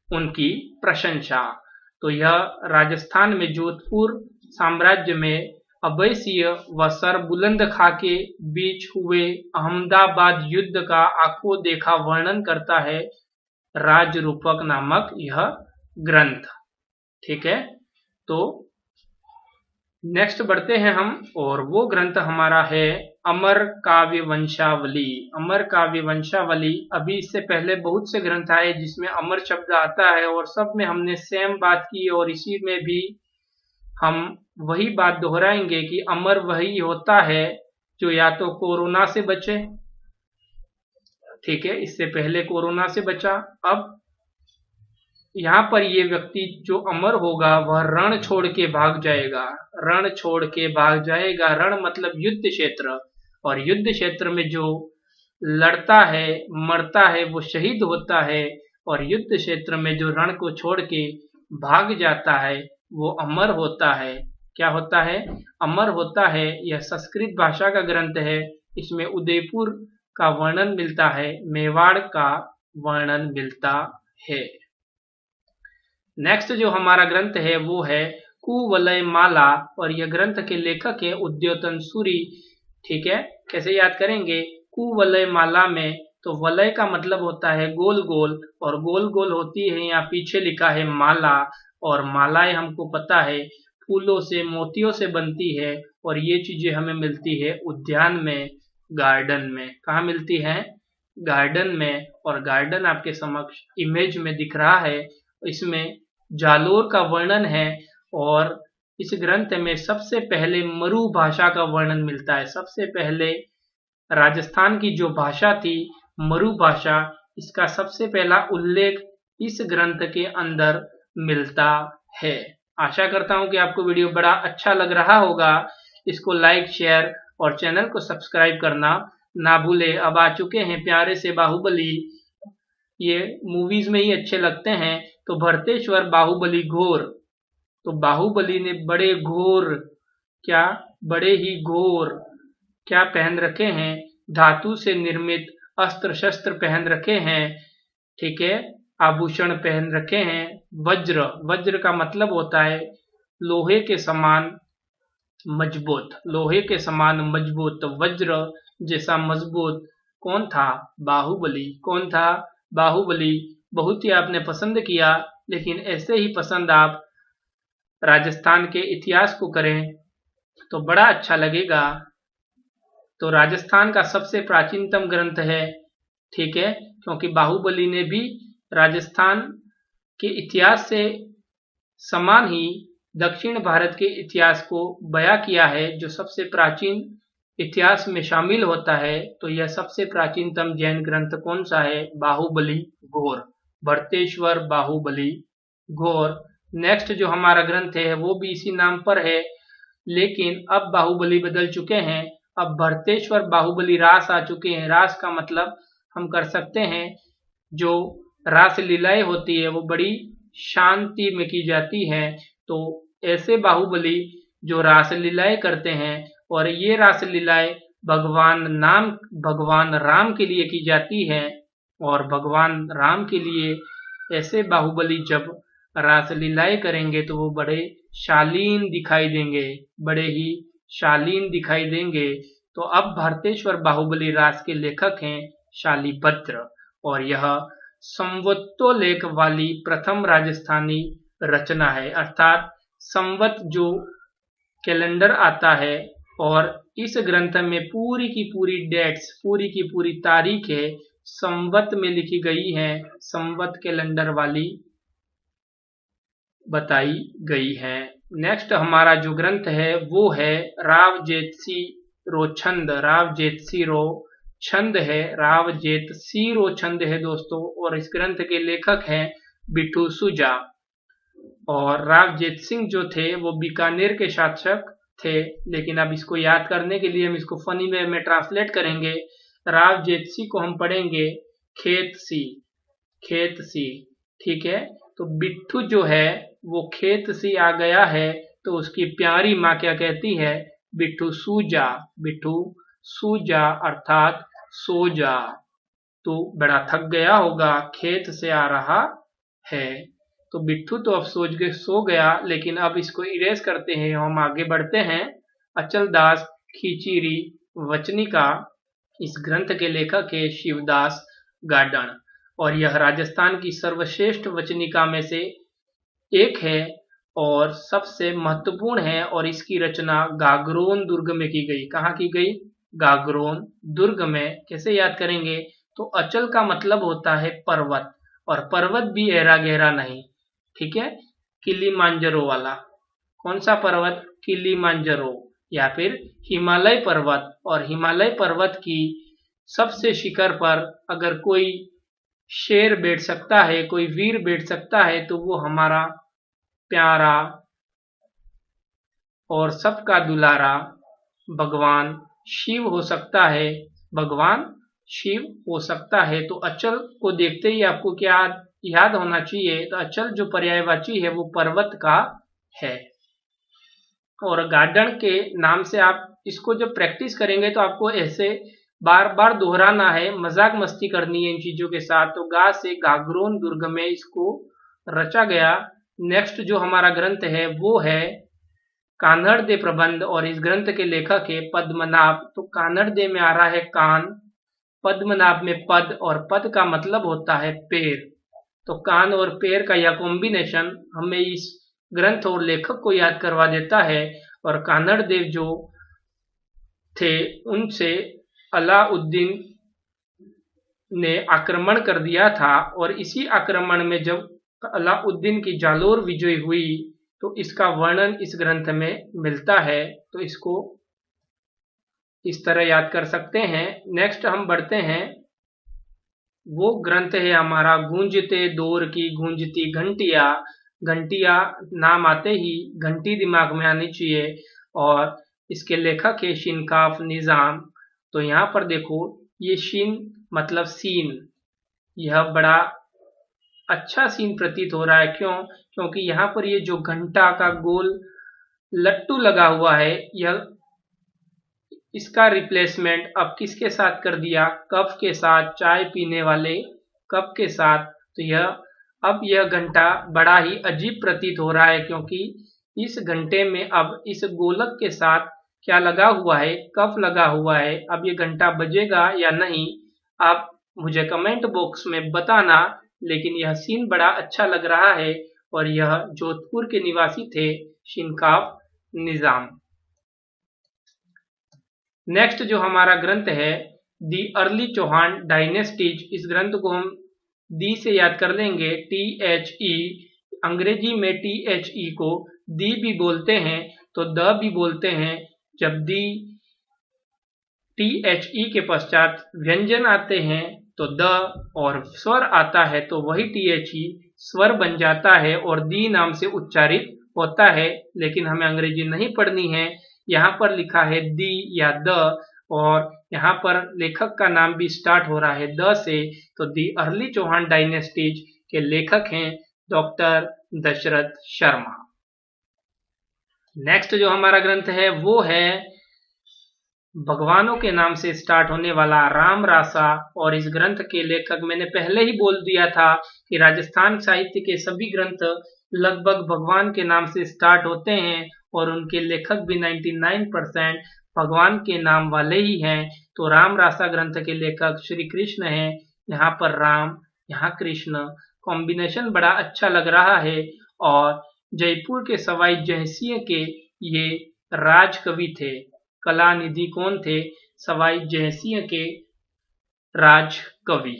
उनकी प्रशंसा। तो यह राजस्थान में जोधपुर साम्राज्य में अभयसिंह व सर बुलंद खां के बीच हुए अहमदाबाद युद्ध का आंखों देखा वर्णन करता है राजरूपक नामक यह ग्रंथ। ठीक है, तो नेक्स्ट बढ़ते हैं हम और वो ग्रंथ हमारा है अमर काव्य वंशावली। अभी इससे पहले बहुत से ग्रंथ आए जिसमें अमर शब्द आता है और सब में हमने सेम बात की और इसी में भी हम वही बात दोहराएंगे कि अमर वही होता है जो या तो कोरोना से बचे। ठीक है, इससे पहले कोरोना से बचा। अब यहाँ पर ये व्यक्ति जो अमर होगा वह रण छोड़ के भाग जाएगा। रण मतलब युद्ध क्षेत्र। और युद्ध क्षेत्र में जो लड़ता है मरता है वो शहीद होता है। और युद्ध क्षेत्र में जो रण को छोड़ के भाग जाता है वो अमर होता है। क्या होता है? अमर होता है। यह संस्कृत भाषा का ग्रंथ है। इसमें उदयपुर का वर्णन मिलता है, मेवाड़ का वर्णन मिलता है। नेक्स्ट जो हमारा ग्रंथ है वो है कुवलय माला, और यह ग्रंथ के लेखक है उद्योतन सूरि। ठीक है, कैसे याद करेंगे? कुवलय माला में तो वलय का मतलब होता है गोल गोल, और गोल गोल होती है, यहाँ पीछे लिखा है माला, और मालाएं हमको पता है फूलों से मोतियों से बनती है, और ये चीजें हमें मिलती है उद्यान में, गार्डन में। कहाँ मिलती है? गार्डन में। और गार्डन आपके समक्ष इमेज में दिख रहा है, इसमें जालोर का वर्णन है, और इस ग्रंथ में सबसे पहले मरु भाषा का वर्णन मिलता है। सबसे पहले राजस्थान की जो भाषा थी मरु भाषा, इसका सबसे पहला उल्लेख इस ग्रंथ के अंदर मिलता है। आशा करता हूं कि आपको वीडियो बड़ा अच्छा लग रहा होगा। इसको लाइक, शेयर और चैनल को सब्सक्राइब करना ना भूले। अब आ चुके हैं प्यारे से बाहुबली, ये मूवीज में ही अच्छे लगते हैं। तो भरतेश्वर बाहुबली घोर, तो बाहुबली ने बड़े घोर, क्या बड़े ही घोर क्या पहन रखे हैं? धातु से निर्मित अस्त्र शस्त्र पहन रखे हैं। ठीक है, आभूषण पहन रखे हैं। वज्र, वज्र का मतलब होता है लोहे के समान मजबूत, लोहे के समान मजबूत। तो वज्र जैसा मजबूत कौन था? बाहुबली। कौन था? बाहुबली। बहुत ही आपने पसंद किया, लेकिन ऐसे ही पसंद आप राजस्थान के इतिहास को करें तो बड़ा अच्छा लगेगा। तो राजस्थान का सबसे प्राचीनतम ग्रंथ है, ठीक है, क्योंकि बाहुबली ने भी राजस्थान के इतिहास से समान ही दक्षिण भारत के इतिहास को बयां किया है, जो सबसे प्राचीन इतिहास में शामिल होता है। तो यह सबसे प्राचीनतम जैन ग्रंथ कौन सा है? बाहुबली घोर, भरतेश्वर बाहुबली घोर। नेक्स्ट जो हमारा ग्रंथ है वो भी इसी नाम पर है, लेकिन अब बाहुबली बदल चुके हैं। अब भरतेश्वर बाहुबली रास आ चुके हैं। रास का मतलब हम कर सकते हैं, जो रास लीलाएं होती है वो बड़ी शांति में की जाती है। तो ऐसे बाहुबली जो रास लीलाएं करते हैं, और ये रास लीलाएं भगवान राम के लिए की जाती है, और भगवान राम के लिए ऐसे बाहुबली जब रास लीलाएं करेंगे तो वो बड़े शालीन दिखाई देंगे, बड़े ही शालीन दिखाई देंगे। तो अब भरतेश्वर बाहुबली रास के लेखक हैं शालिभद्र, और यह संवत्तोल्लेख वाली प्रथम राजस्थानी रचना है। अर्थात संवत जो कैलेंडर आता है, और इस ग्रंथ में पूरी की पूरी डेट्स, पूरी की पूरी तारीख है संवत में लिखी गई है, संवत कैलेंडर वाली बताई गई है। नेक्स्ट हमारा जो ग्रंथ है वो है रावजेत्सी रो छंद। रावजेत्सी रो छंद है, रावजेत्सी रो छंद है दोस्तों, और इस ग्रंथ के लेखक हैं बिट्ठू सुजा। और रावजेत सिंह जो थे वो बीकानेर के शासक थे, लेकिन अब इसको याद करने के लिए हम इसको फनी वे में ट्रांसलेट करेंगे। रावजेत्सी को हम पढ़ेंगे खेतसी, खेतसी। ठीक है, तो बिट्ठू जो है वो खेतसी आ गया है, तो उसकी प्यारी माँ क्या कहती है? बिट्ठू सूजा, बिट्ठू सूजा अर्थात सो जा। तो बड़ा थक गया होगा, खेत से आ रहा है। तो बिट्ठू तो अब सोच के सो गया, लेकिन अब इसको इरेज करते हैं, हम आगे बढ़ते हैं। अचलदास खींचीरी वचनिका, इस ग्रंथ के लेखक है शिवदास गाडण, और यह राजस्थान की सर्वश्रेष्ठ वचनिका में से एक है और सबसे महत्वपूर्ण है। और इसकी रचना गागरोन दुर्ग में की गई। कहाँ की गई? गागरोन दुर्ग में। कैसे याद करेंगे? तो अचल का मतलब होता है पर्वत, और पर्वत भी गहरा गहरा नहीं, ठीक है, किलिमांजरो वाला। कौन सा पर्वत? किलिमांजरो, या फिर हिमालय पर्वत। और हिमालय पर्वत की सबसे शिखर पर अगर कोई शेर बैठ सकता है, कोई वीर बैठ सकता है, तो वो हमारा प्यारा और सबका दुलारा भगवान शिव हो सकता है, भगवान शिव हो सकता है। तो अचल को देखते ही आपको क्या याद होना चाहिए? तो अचल जो पर्यायवाची है वो पर्वत का है। और गार्डन के नाम से आप इसको जब प्रैक्टिस करेंगे तो आपको ऐसे बार बार दोहराना है, मजाक मस्ती करनी है इन चीजों के साथ। तो गा से गागरोन दुर्ग में इसको रचा गया, नेक्स्ट जो हमारा ग्रंथ है वो है कान्हड़ दे प्रबंध और इस ग्रंथ के लेखक है पद्मनाभ। तो कान्हड़ दे में आ रहा है कान, पद्मनाभ में पद और पद का मतलब होता है पैर। तो कान और पैर का यह कॉम्बिनेशन हमें इस ग्रंथ और लेखक को याद करवा देता है। और कान्हड़ देव जो थे उनसे अलाउद्दीन ने आक्रमण कर दिया था और इसी आक्रमण में जब अलाउद्दीन की जालोर विजय हुई तो इसका वर्णन इस ग्रंथ में मिलता है। तो इसको इस तरह याद कर सकते हैं। नेक्स्ट हम बढ़ते हैं, वो ग्रंथ है हमारा गूंजते दौर की गूंजती घंटिया। घंटिया नाम आते ही घंटी दिमाग में आनी चाहिए और इसके लेखक है शिनकाफ निजाम। तो यहाँ पर देखो ये शिन मतलब सीन, यह बड़ा अच्छा सीन प्रतीत हो रहा है। क्यों? क्योंकि यहाँ पर ये जो घंटा का गोल लट्टू लगा हुआ है, यह इसका रिप्लेसमेंट अब किसके साथ कर दिया? कप के साथ, चाय पीने वाले कप के साथ। तो अब यह घंटा बड़ा ही अजीब प्रतीत हो रहा है क्योंकि इस घंटे में अब इस गोलक के साथ क्या लगा हुआ है? कप लगा हुआ है। अब ये घंटा बजेगा या नहीं, आप मुझे कमेंट बॉक्स में बताना। लेकिन यह सीन बड़ा अच्छा लग रहा है और यह जोधपुर के निवासी थे शिनकाफ निजाम। नेक्स्ट जो हमारा ग्रंथ है दी अर्ली चौहान डायनेस्टीज, इस ग्रंथ को हम दी से याद कर लेंगे, THE। अंग्रेजी में THE को दी भी बोलते हैं तो द भी बोलते हैं। जब दी THE के पश्चात व्यंजन आते हैं तो द और स्वर आता है तो वही THE स्वर बन जाता है और दी नाम से उच्चारित होता है। लेकिन हमें अंग्रेजी नहीं पढ़नी है, यहाँ पर लिखा है दी या द और यहाँ पर लेखक का नाम भी स्टार्ट हो रहा है द से। तो दी अर्ली चौहान डायनेस्टीज के लेखक हैं डॉक्टर दशरथ शर्मा। नेक्स्ट जो हमारा ग्रंथ है वो है भगवानों के नाम से स्टार्ट होने वाला राम रासा। और इस ग्रंथ के लेखक मैंने पहले ही बोल दिया था कि राजस्थान साहित्य के सभी ग्रंथ लगभग भगवान के नाम से स्टार्ट होते हैं और उनके लेखक भी 99% भगवान के नाम वाले ही हैं। तो राम रासा ग्रंथ के लेखक श्री कृष्ण हैं। यहाँ पर राम, यहाँ कृष्ण, कॉम्बिनेशन बड़ा अच्छा लग रहा है। और जयपुर के सवाई जयसिंह के ये राज कवि थे। कला निधि कौन थे? सवाई जयसिंह के राज कवि।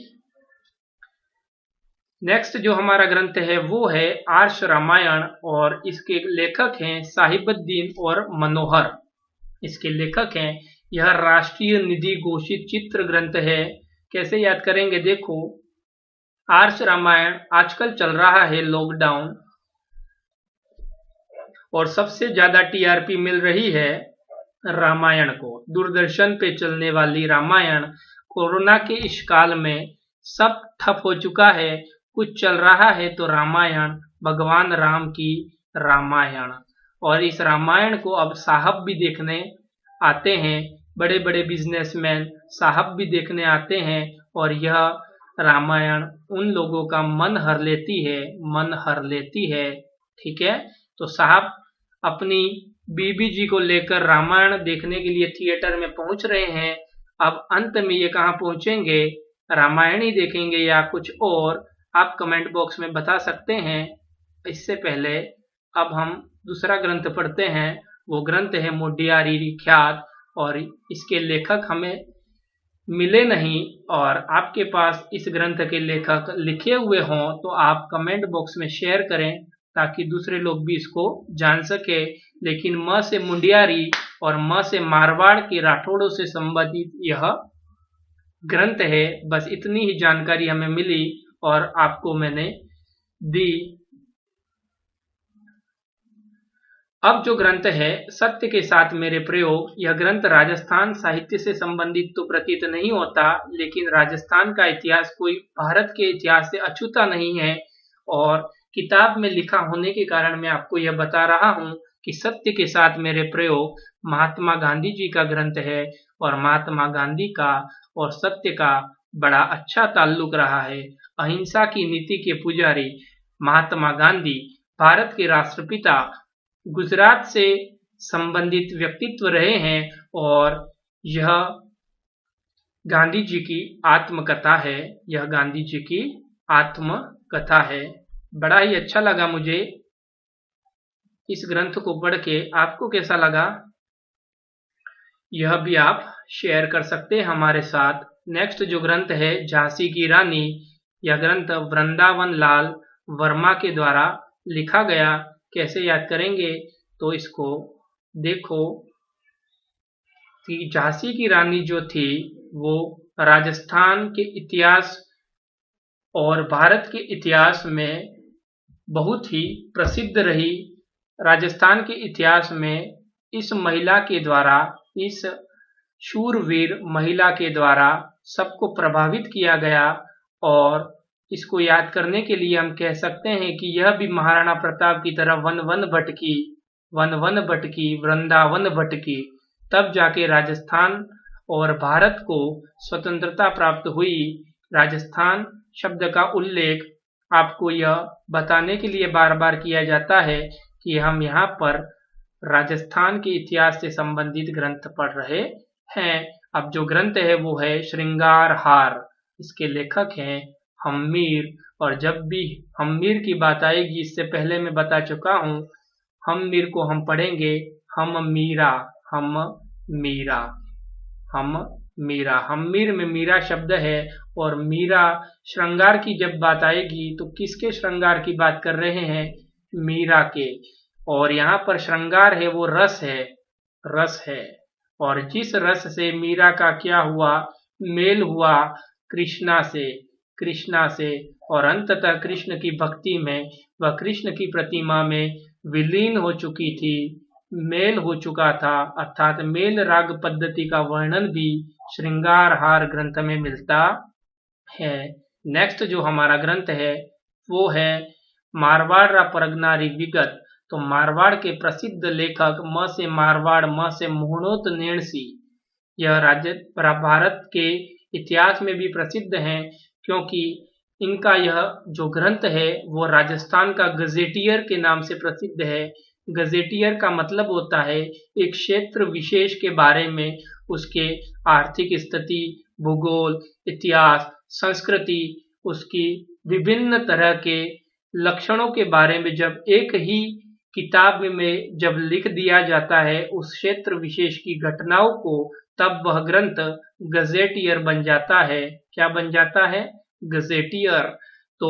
नेक्स्ट जो हमारा ग्रंथ है वो है आर्ष रामायण और इसके लेखक हैं साहिबुद्दीन और मनोहर। इसके लेखक हैं, यह राष्ट्रीय निधि घोषित चित्र ग्रंथ है। कैसे याद करेंगे? देखो, आर्ष रामायण आजकल चल रहा है लॉकडाउन और सबसे ज्यादा TRP मिल रही है रामायण को। दूरदर्शन पे चलने वाली रामायण कोरोना के इस काल में सब ठप हो चुका है। कुछ चल रहा है तो रामायण, भगवान राम की रामायण। और इस रामायण को अब साहब भी देखने आते हैं, बड़े बड़े बिजनेसमैन साहब भी देखने आते हैं और यह रामायण उन लोगों का मन हर लेती है। ठीक है, तो साहब अपनी बीबी जी को लेकर रामायण देखने के लिए थिएटर में पहुंच रहे हैं। अब अंत में ये कहाँ पहुंचेंगे? रामायण ही देखेंगे या कुछ और? आप कमेंट बॉक्स में बता सकते हैं। इससे पहले अब हम दूसरा ग्रंथ पढ़ते हैं। वो ग्रंथ है मुंडियारी ख्यात और इसके लेखक हमें मिले नहीं। और आपके पास इस ग्रंथ के लेखक लिखे हुए हों तो आप कमेंट बॉक्स में शेयर करें ताकि दूसरे लोग भी इसको जान सके। लेकिन म से मुंडियारी और म से मारवाड़ के राठौड़ों से संबंधित यह ग्रंथ है। बस इतनी ही जानकारी हमें मिली और आपको मैंने दी। अब जो ग्रंथ है सत्य के साथ मेरे प्रयोग, यह ग्रंथ राजस्थान साहित्य से संबंधित तो प्रतीत नहीं होता, लेकिन राजस्थान का इतिहास कोई भारत के इतिहास से अछूता नहीं है। और किताब में लिखा होने के कारण मैं आपको यह बता रहा हूँ कि सत्य के साथ मेरे प्रयोग महात्मा गांधी जी का ग्रंथ है और महात्मा गांधी का और सत्य का बड़ा अच्छा ताल्लुक रहा है। अहिंसा की नीति के पुजारी महात्मा गांधी भारत के राष्ट्रपिता गुजरात से संबंधित व्यक्तित्व रहे हैं और यह गांधी जी की आत्मकथा है। यह गांधी जी की आत्मकथा है। बड़ा ही अच्छा लगा मुझे इस ग्रंथ को पढ़ के। आपको कैसा लगा यह भी आप शेयर कर सकते हैं हमारे साथ। नेक्स्ट जो ग्रंथ है झांसी की रानी, यह ग्रंथ वृंदावन लाल वर्मा के द्वारा लिखा गया। कैसे याद करेंगे तो इसको देखो कि झांसी की रानी जो थी वो राजस्थान के इतिहास और भारत के इतिहास में बहुत ही प्रसिद्ध रही। राजस्थान के इतिहास में इस महिला के द्वारा, इस शूरवीर महिला के द्वारा सबको प्रभावित किया गया और इसको याद करने के लिए हम कह सकते हैं कि यह भी महाराणा प्रताप की तरह वन वन भटकी वृंदावन भटकी, तब जाके राजस्थान और भारत को स्वतंत्रता प्राप्त हुई। राजस्थान शब्द का उल्लेख आपको यह बताने के लिए बार बार किया जाता है कि हम यहाँ पर राजस्थान के इतिहास से संबंधित ग्रंथ पढ़ रहे हैं। अब जो ग्रंथ है वो है श्रृंगार हार। इसके लेखक हैं हम्मीर। और जब भी हम्मीर की बात आएगी, इससे पहले मैं बता चुका हूँ, हम्मीर को हम पढ़ेंगे हम मीरा। हम्मीर में मीरा शब्द है और मीरा श्रृंगार की जब बात आएगी तो किसके श्रृंगार की बात कर रहे हैं? मीरा के। और यहाँ पर श्रृंगार है वो रस है। और जिस रस से मीरा का क्या हुआ? मेल हुआ कृष्णा से और अंततः कृष्ण की भक्ति में, वह कृष्ण की प्रतिमा में विलीन हो चुकी थी, मेल हो चुका था। अर्थात मेल राग पद्धति का वर्णन भी श्रृंगार हार ग्रंथ में मिलता है। नेक्स्ट जो हमारा ग्रंथ है वो है मारवाड़ रा परगनारी विगत। तो मारवाड़ के प्रसिद्ध लेखक म से मारवाड़ म से मोहनोत नेणसी, यह भारत के इतिहास में भी प्रसिद्ध हैं क्योंकि इनका यह जो ग्रंथ है वो राजस्थान का गजेटियर के नाम से प्रसिद्ध है। गजेटियर का मतलब होता है एक क्षेत्र विशेष के बारे में, उसके आर्थिक स्थिति, भूगोल, इतिहास, संस्कृति, उसकी विभिन्न तरह के लक्षणों के बारे में जब एक ही किताब में जब लिख दिया जाता है उस क्षेत्र विशेष की घटनाओं को, तब वह ग्रंथ गजेटियर बन जाता है। क्या बन जाता है? गजेटियर। तो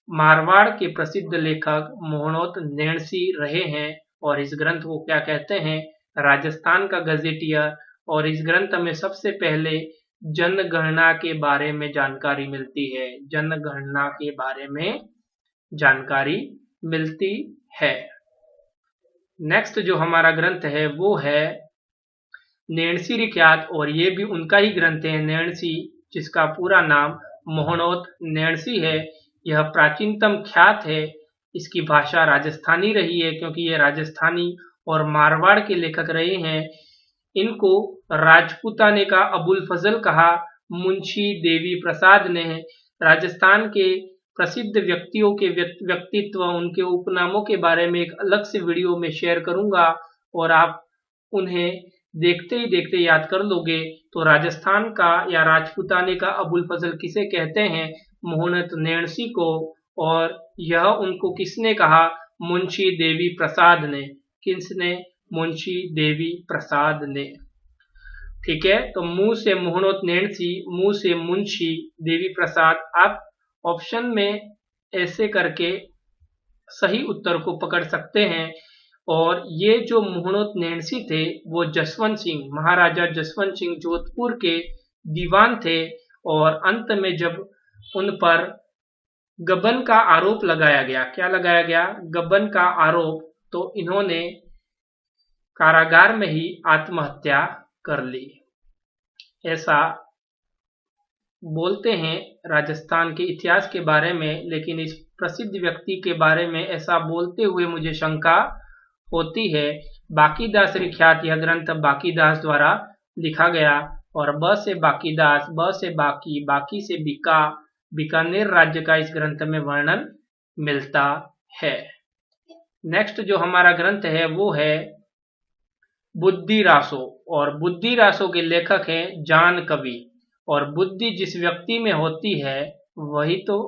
मारवाड़ के प्रसिद्ध लेखक मोहनोत नेणसी रहे हैं और इस ग्रंथ को क्या कहते हैं? राजस्थान का गजेटियर। और इस ग्रंथ में सबसे पहले जनगणना के बारे में जानकारी मिलती है। जनगणना के बारे में जानकारी मिलती है। नेक्स्ट जो हमारा ग्रंथ है वो है नेणसी रिख्यात, और ये भी उनका ही ग्रंथ है। नेणसी, जिसका पूरा नाम मोहनोत नेणसी है, यह प्राचीनतम ख्यात है। इसकी भाषा राजस्थानी रही है क्योंकि ये राजस्थानी और मारवाड़ के लेखक रहे हैं। इनको राजपूताने का अबुल फजल कहा। मुंशी देवी प्रसाद ने राजस्थान के प्रसिद्ध व्यक्तियों के व्यक्तित्व, उनके उपनामों के बारे में एक अलग से वीडियो में शेयर करूंगा और आप उन्हें देखते ही देखते याद कर लोगे। तो राजस्थान का या राजपूताने का अबुल फजल किसे कहते हैं? मोहनोत नेणसी को। और यह उनको किसने कहा? मुंशी देवी प्रसाद ने। किसने? मुंशी देवी प्रसाद ने। ठीक है, तो मुंह से मोहनोत नेणसी, मुंह से मुंशी देवी प्रसाद। आप ऑप्शन में ऐसे करके सही उत्तर को पकड़ सकते हैं। और ये जो मोहनोत नेणसी थे वो जसवंत सिंह, महाराजा जसवंत सिंह जोधपुर के दीवान थे। और अंत में जब उन पर गबन का आरोप लगाया गया, क्या लगाया गया? गबन का आरोप, तो इन्होंने कारागार में ही आत्महत्या कर ली। ऐसा बोलते हैं राजस्थान के इतिहास के बारे में, लेकिन इस प्रसिद्ध व्यक्ति के बारे में ऐसा बोलते हुए मुझे शंका होती है। बाकीदास रिख्यात, यह ग्रंथ बाकीदास द्वारा लिखा गया। और ब से बाकीदास, ब से बाकी, बाकी से बीकानेर राज्य का इस ग्रंथ में वर्णन मिलता है। नेक्स्ट जो हमारा ग्रंथ है वो है बुद्धि रासो, और बुद्धि रासो के लेखक हैं जान कवि। और बुद्धि जिस व्यक्ति में होती है वही तो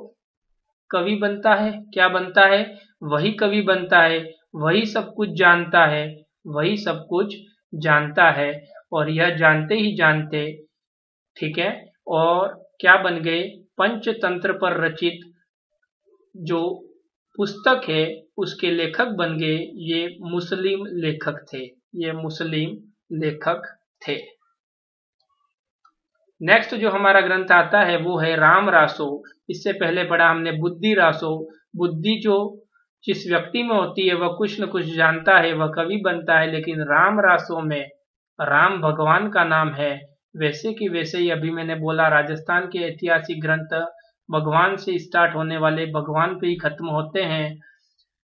कवि बनता है। क्या बनता है? वही कवि बनता है, वही सब कुछ जानता है, वही सब कुछ जानता है। और यह जानते ही जानते, ठीक है, और क्या बन गए? पंचतंत्र पर रचित जो पुस्तक है उसके लेखक बन गए ये मुस्लिम लेखक थे, ये मुस्लिम लेखक थे। नेक्स्ट जो हमारा ग्रंथ आता है वो है राम रासो। इससे पहले पढ़ा हमने बुद्धि रासो। बुद्धि जो जिस व्यक्ति में होती है वह कुछ न कुछ जानता है, वह कवि बनता है। लेकिन राम रासो में राम भगवान का नाम है। वैसे कि वैसे ही अभी मैंने बोला राजस्थान के ऐतिहासिक ग्रंथ भगवान से स्टार्ट होने वाले भगवान पे ही खत्म होते हैं।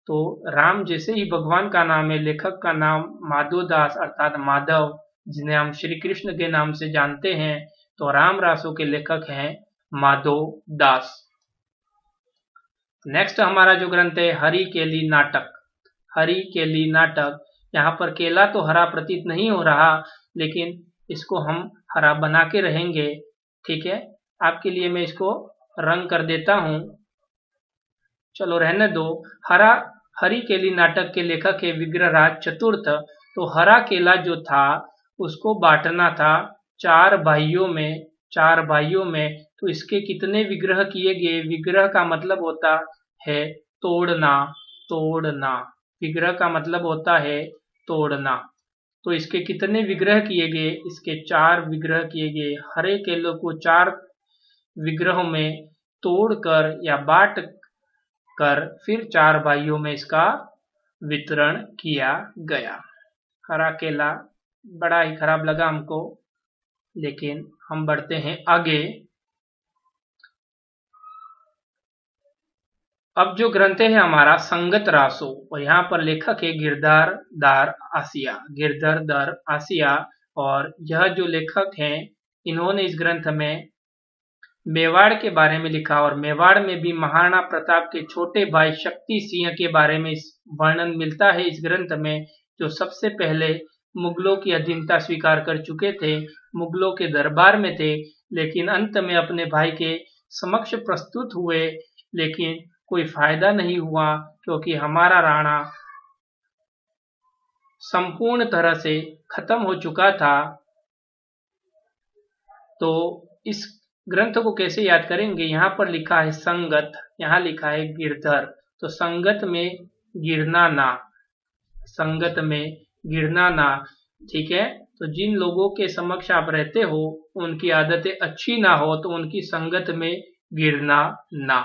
तो राम जैसे ही भगवान का नाम है, लेखक का नाम माधवदास अर्थात माधव, जिन्हें हम श्री कृष्ण के नाम से जानते हैं। तो राम रासो के लेखक हैं माधव दास। नेक्स्ट हमारा जो ग्रंथ है हरि केली नाटक। हरि केली नाटक, यहाँ पर केला तो हरा प्रतीत नहीं हो रहा, लेकिन इसको हम हरा बना के रहेंगे। ठीक है, आपके लिए मैं इसको रंग कर देता हूं, चलो रहने दो। हरि केली नाटक के लेखक है विग्रहराज चतुर्थ। तो हरा केला जो था उसको बांटना था चार भाइयों में। तो इसके कितने विग्रह किए गए? विग्रह का मतलब होता है तोड़ना। विग्रह का मतलब होता है तोड़ना। तो इसके कितने विग्रह किए गए? इसके 4 विग्रह किए गए। हरे केले को 4 विग्रहों में तोड़कर या बांट कर फिर 4 भाइयों में इसका वितरण किया गया। हरा केला बड़ा ही खराब लगा हमको, लेकिन हम बढ़ते हैं आगे। अब जो ग्रंथ है हमारा संगत रासो, और यहाँ पर लेखक है गिरधर आसिया। और यह जो लेखक हैं इन्होंने इस ग्रंथ में मेवाड़ के बारे में लिखा, और मेवाड़ में भी महाराणा प्रताप के छोटे भाई शक्ति सिंह के बारे में वर्णन मिलता है इस ग्रंथ में, जो सबसे पहले मुगलों की अधीनता स्वीकार कर चुके थे, मुगलों के दरबार में थे, लेकिन अंत में अपने भाई के समक्ष प्रस्तुत हुए, लेकिन कोई फायदा नहीं हुआ क्योंकि हमारा राणा संपूर्ण तरह से खत्म हो चुका था। तो इस ग्रंथ को कैसे याद करेंगे? यहाँ पर लिखा है संगत, यहाँ लिखा है गिरधर। तो संगत में गिरना ना, ठीक है। तो जिन लोगों के समक्ष आप रहते हो उनकी आदतें अच्छी ना हो तो उनकी संगत में गिरना ना।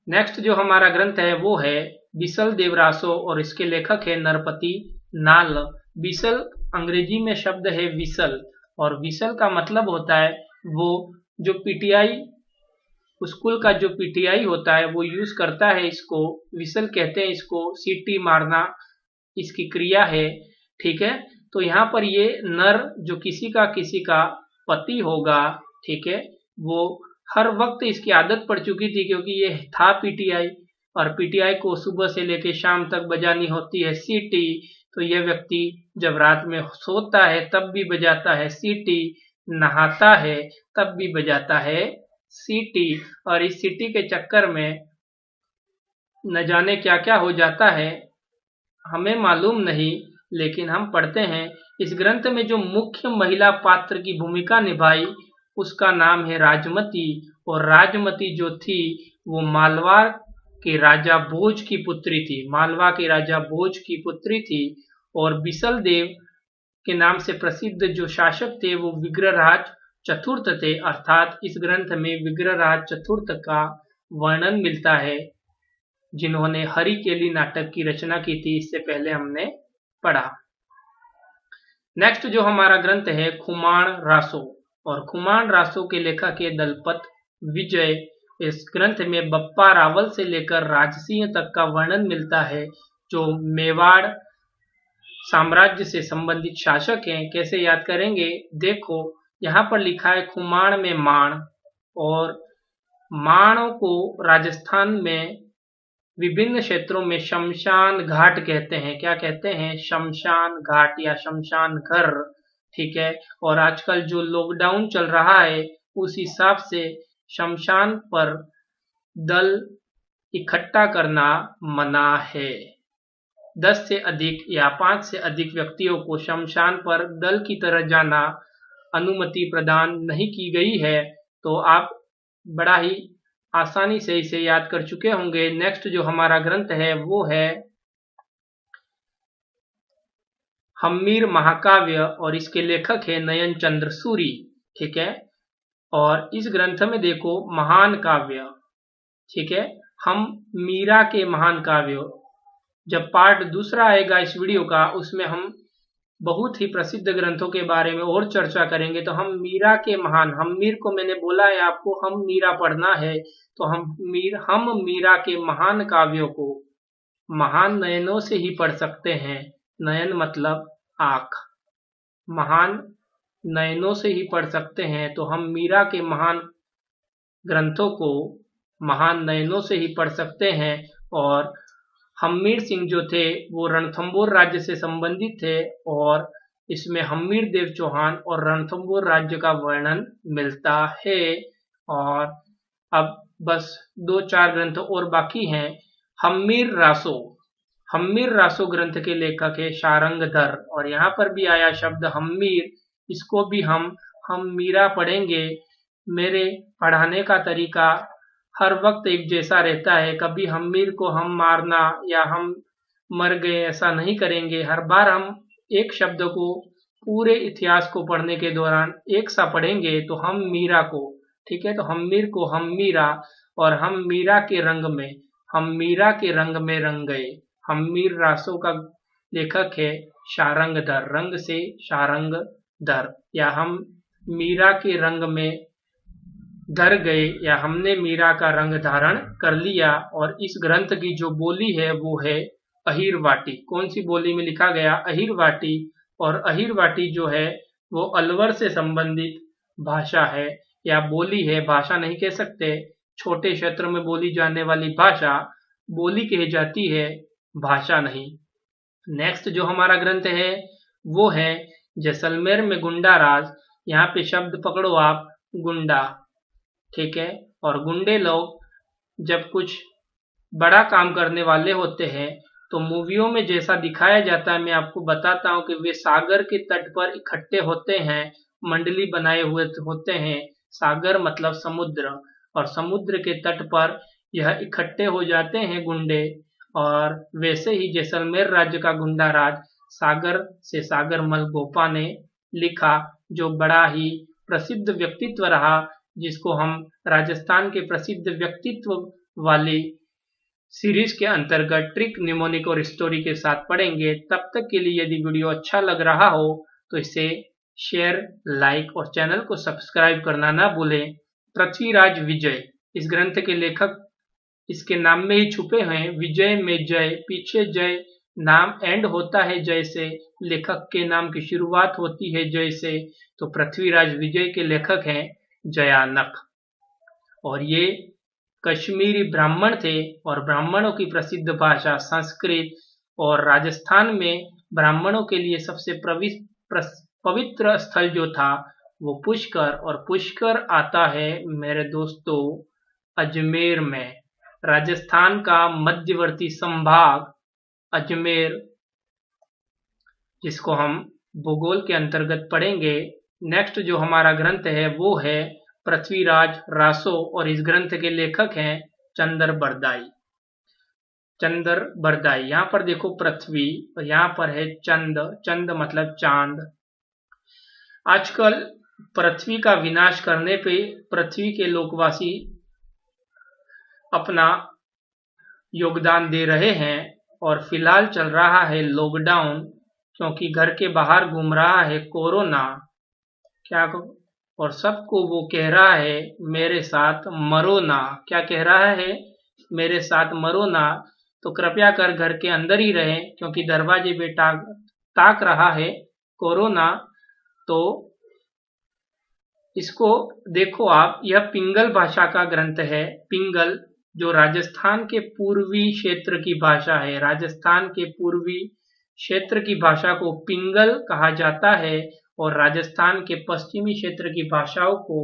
नेक्स्ट जो हमारा ग्रंथ है वो है बिसल देवरासो, और इसके लेखक है नरपति नाल। बिसल अंग्रेजी में शब्द है विसल, और विसल का मतलब होता है वो जो पीटीआई स्कूल का जो पीटीआई होता है वो यूज करता है इसको, विसल कहते हैं इसको। सीटी मारना इसकी क्रिया है, ठीक है। तो यहाँ पर ये नर जो किसी का पति होगा, ठीक है, वो हर वक्त इसकी आदत पड़ चुकी थी क्योंकि ये था पीटीआई, और पीटीआई को सुबह से लेकर शाम तक बजानी होती है सीटी। तो यह व्यक्ति जब रात में सोता है तब भी बजाता है सीटी, नहाता है तब भी बजाता है सीटी, और इस सीटी के चक्कर में न जाने क्या क्या हो जाता है हमें मालूम नहीं। लेकिन हम पढ़ते हैं इस ग्रंथ में जो मुख्य महिला पात्र की भूमिका निभाई उसका नाम है राजमती, और राजमती जो थी वो मालवा के राजा भोज की पुत्री थी। और बिसल देव के नाम से प्रसिद्ध जो शासक थे वो विग्रहराज चतुर्थ थे, अर्थात इस ग्रंथ में विग्रहराज चतुर्थ का वर्णन मिलता है, जिन्होंने हरि केली नाटक की रचना की थी। इससे पहले हमने पढ़ा। नेक्स्ट जो हमारा ग्रंथ है खुमान रासो, और खुमान रासो के लेखक है दलपत विजय। इस ग्रंथ में बप्पा रावल से लेकर राजसिंह तक का वर्णन मिलता है, जो मेवाड़ साम्राज्य से संबंधित शासक हैं। कैसे याद करेंगे? देखो यहाँ पर लिखा है खुमान में माण, और माणों को राजस्थान में विभिन्न क्षेत्रों में शमशान घाट कहते हैं। क्या कहते हैं? शमशान घाट या शमशान घर। ठीक है। और आजकल जो लॉकडाउन चल रहा है उस हिसाब से शमशान पर दल इकट्ठा करना मना है। 10 से अधिक या 5 से अधिक व्यक्तियों को शमशान पर दल की तरह जाना अनुमति प्रदान नहीं की गई है। तो आप बड़ा ही आसानी से इसे याद कर चुके होंगे। नेक्स्ट जो हमारा ग्रंथ है वो है हम्मीर महाकाव्य और इसके लेखक है नयन चंद्र सूरी। ठीक है। और इस ग्रंथ में देखो महान काव्य, ठीक है, हम मीरा के महान काव्य, जब पार्ट दूसरा आएगा इस वीडियो का उसमें हम बहुत ही प्रसिद्ध ग्रंथों के बारे में और चर्चा करेंगे। तो हम मीरा के महान, हम्मीर को मैंने बोला है आपको हम मीरा पढ़ना है, तो हम मीरा के महान काव्यों को महान नयनों से ही पढ़ सकते हैं। नयन मतलब आँख, महान नयनों से ही पढ़ सकते हैं। तो हम मीरा के महान ग्रंथों को महान नयनों से ही पढ़ सकते हैं। और हम्मीर सिंह जो थे वो रणथंभौर राज्य से संबंधित थे और इसमें हम्मीर देव चौहान और रणथंभौर राज्य का वर्णन मिलता है। और अब बस 2-4 ग्रंथ और बाकी हैं। हम्मीर रासो ग्रंथ के लेखक है शारंगधर। और यहाँ पर भी आया शब्द हम्मीर, इसको भी हम मीरा पढ़ेंगे। मेरे पढ़ाने का तरीका हर वक्त एक जैसा रहता है। कभी हम्मीर को हम मारना या हम मर गए ऐसा नहीं करेंगे। हर बार हम एक शब्द को पूरे इतिहास को पढ़ने के दौरान एक सा पढ़ेंगे। तो हम मीरा को, ठीक है, तो हम्मीर को हम मीरा, और हम मीरा के रंग में रंग गए। हम्मीर रासो का लेखक है शारंगधर, रंग से शारंगधर, या हम मीरा के रंग में धर गए या हमने मीरा का रंग धारण कर लिया। और इस ग्रंथ की जो बोली है वो है अहिरवाटी। कौन सी बोली में लिखा गया? अहिरवाटी। और अहिरवाटी जो है वो अलवर से संबंधित भाषा है या बोली है, भाषा नहीं कह सकते, छोटे क्षेत्र में बोली जाने वाली भाषा बोली कही जाती है, भाषा नहीं। नेक्स्ट जो हमारा ग्रंथ है वो है जैसलमेर में गुंडा राज। यहाँ पे शब्द पकड़ो आप, गुंडा, ठीक है। और गुंडे लोग जब कुछ बड़ा काम करने वाले होते हैं तो मूवियों में जैसा दिखाया जाता है, मैं आपको बताता हूँ कि वे सागर के तट पर इकट्ठे होते हैं, मंडली बनाए हुए होते हैं। सागर मतलब समुद्र, और समुद्र के तट पर यह इकट्ठे हो जाते हैं गुंडे। और वैसे ही जैसलमेर राज्य का गुंडा राज सागर से सागरमल गोपा ने लिखा, जो बड़ा ही प्रसिद्ध व्यक्तित्व रहा, जिसको हम राजस्थान के प्रसिद्ध व्यक्तित्व वाली सीरीज के अंतर्गत ट्रिक, निमोनिक और स्टोरी के साथ पढ़ेंगे। तब तक के लिए यदि वीडियो अच्छा लग रहा हो तो इसे शेयर, लाइक और चैनल को सब्सक्राइब करना ना भूलें। पृथ्वीराज विजय इस ग्रंथ के लेखक इसके नाम में ही छुपे हैं। विजय में जय, पीछे जय, नाम एंड होता है जय से, लेखक के नाम की शुरुआत होती है जय से। तो पृथ्वीराज विजय के लेखक हैं जयानक। और ये कश्मीरी ब्राह्मण थे और ब्राह्मणों की प्रसिद्ध भाषा संस्कृत। और राजस्थान में ब्राह्मणों के लिए सबसे पवित्र स्थल जो था वो पुष्कर, और पुष्कर आता है मेरे दोस्तों अजमेर में। राजस्थान का मध्यवर्ती संभाग अजमेर, जिसको हम भूगोल के अंतर्गत पढ़ेंगे। नेक्स्ट जो हमारा ग्रंथ है वो है पृथ्वीराज रासो, और इस ग्रंथ के लेखक हैं चंदर बरदाई। यहाँ पर देखो पृथ्वी और यहाँ पर है चंद मतलब चांद। आजकल पृथ्वी का विनाश करने पे पृथ्वी के लोकवासी अपना योगदान दे रहे हैं। और फिलहाल चल रहा है लॉकडाउन, क्योंकि घर के बाहर घूम रहा है कोरोना। क्या, और सबको वो कह रहा है मेरे साथ मरो ना। क्या कह रहा है? मेरे साथ मरो ना। तो कृपया कर घर के अंदर ही रहें, क्योंकि दरवाजे पे ताक रहा है कोरोना। तो इसको देखो आप, यह पिंगल भाषा का ग्रंथ है। पिंगल जो राजस्थान के पूर्वी क्षेत्र की भाषा है, राजस्थान के पूर्वी क्षेत्र की भाषा को पिंगल कहा जाता है और राजस्थान के पश्चिमी क्षेत्र की भाषाओं को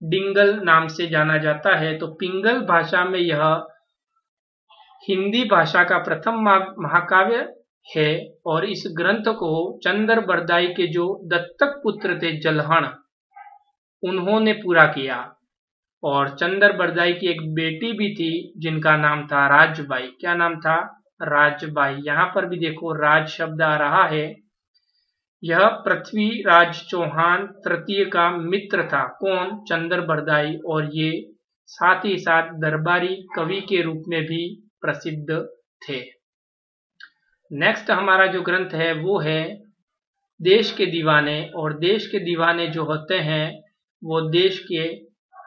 डिंगल नाम से जाना जाता है। तो पिंगल भाषा में यह हिंदी भाषा का प्रथम महाकाव्य है और इस ग्रंथ को चंदर बरदाई के जो दत्तक पुत्र थे जलहण, उन्होंने पूरा किया और चंदर बरदाई की एक बेटी भी थी जिनका नाम था राजबाई। क्या नाम था? राजबाई। यहां पर भी देखो राज शब्द आ रहा है। यह पृथ्वीराज चौहान तृतीय का मित्र था। कौन? चंदर बरदाई। और ये साथ ही साथ दरबारी कवि के रूप में भी प्रसिद्ध थे। नेक्स्ट हमारा जो ग्रंथ है वो है देश के दीवाने। और देश के दीवाने जो होते हैं वो देश के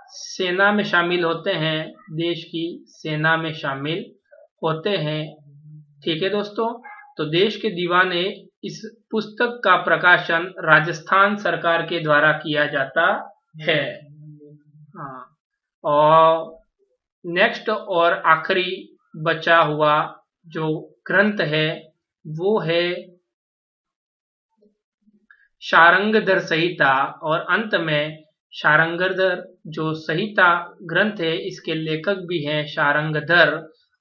सेना में शामिल होते हैं, देश की सेना में शामिल होते हैं। ठीक है दोस्तों, तो देश के दीवाने इस पुस्तक का प्रकाशन राजस्थान सरकार के द्वारा किया जाता है। हाँ, और नेक्स्ट और आखिरी बचा हुआ जो ग्रंथ है वो है शारंगधर संहिता। और अंत में शारंगधर जो संहिता ग्रंथ है इसके लेखक भी हैं शारंगधर।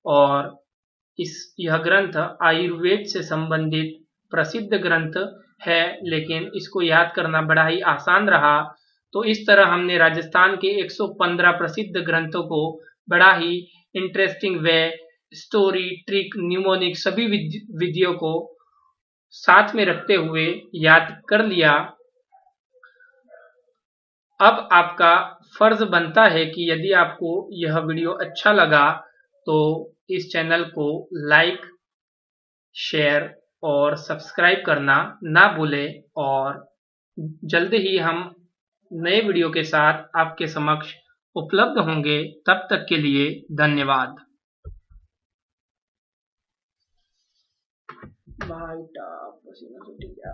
और यह ग्रंथ आयुर्वेद से संबंधित प्रसिद्ध ग्रंथ है, लेकिन इसको याद करना बड़ा ही आसान रहा। तो इस तरह हमने राजस्थान के 115 प्रसिद्ध ग्रंथों को बड़ा ही interesting way, story, trick, mnemonic सभी विधियों को साथ में रखते हुए याद कर लिया। अब आपका फर्ज बनता है कि यदि आपको यह वीडियो अच्छा लगा तो इस चैनल को लाइक, शेयर और सब्सक्राइब करना ना भूलें। और जल्द ही हम नए वीडियो के साथ आपके समक्ष उपलब्ध होंगे। तब तक के लिए धन्यवाद। भाई पसीना छूट गया।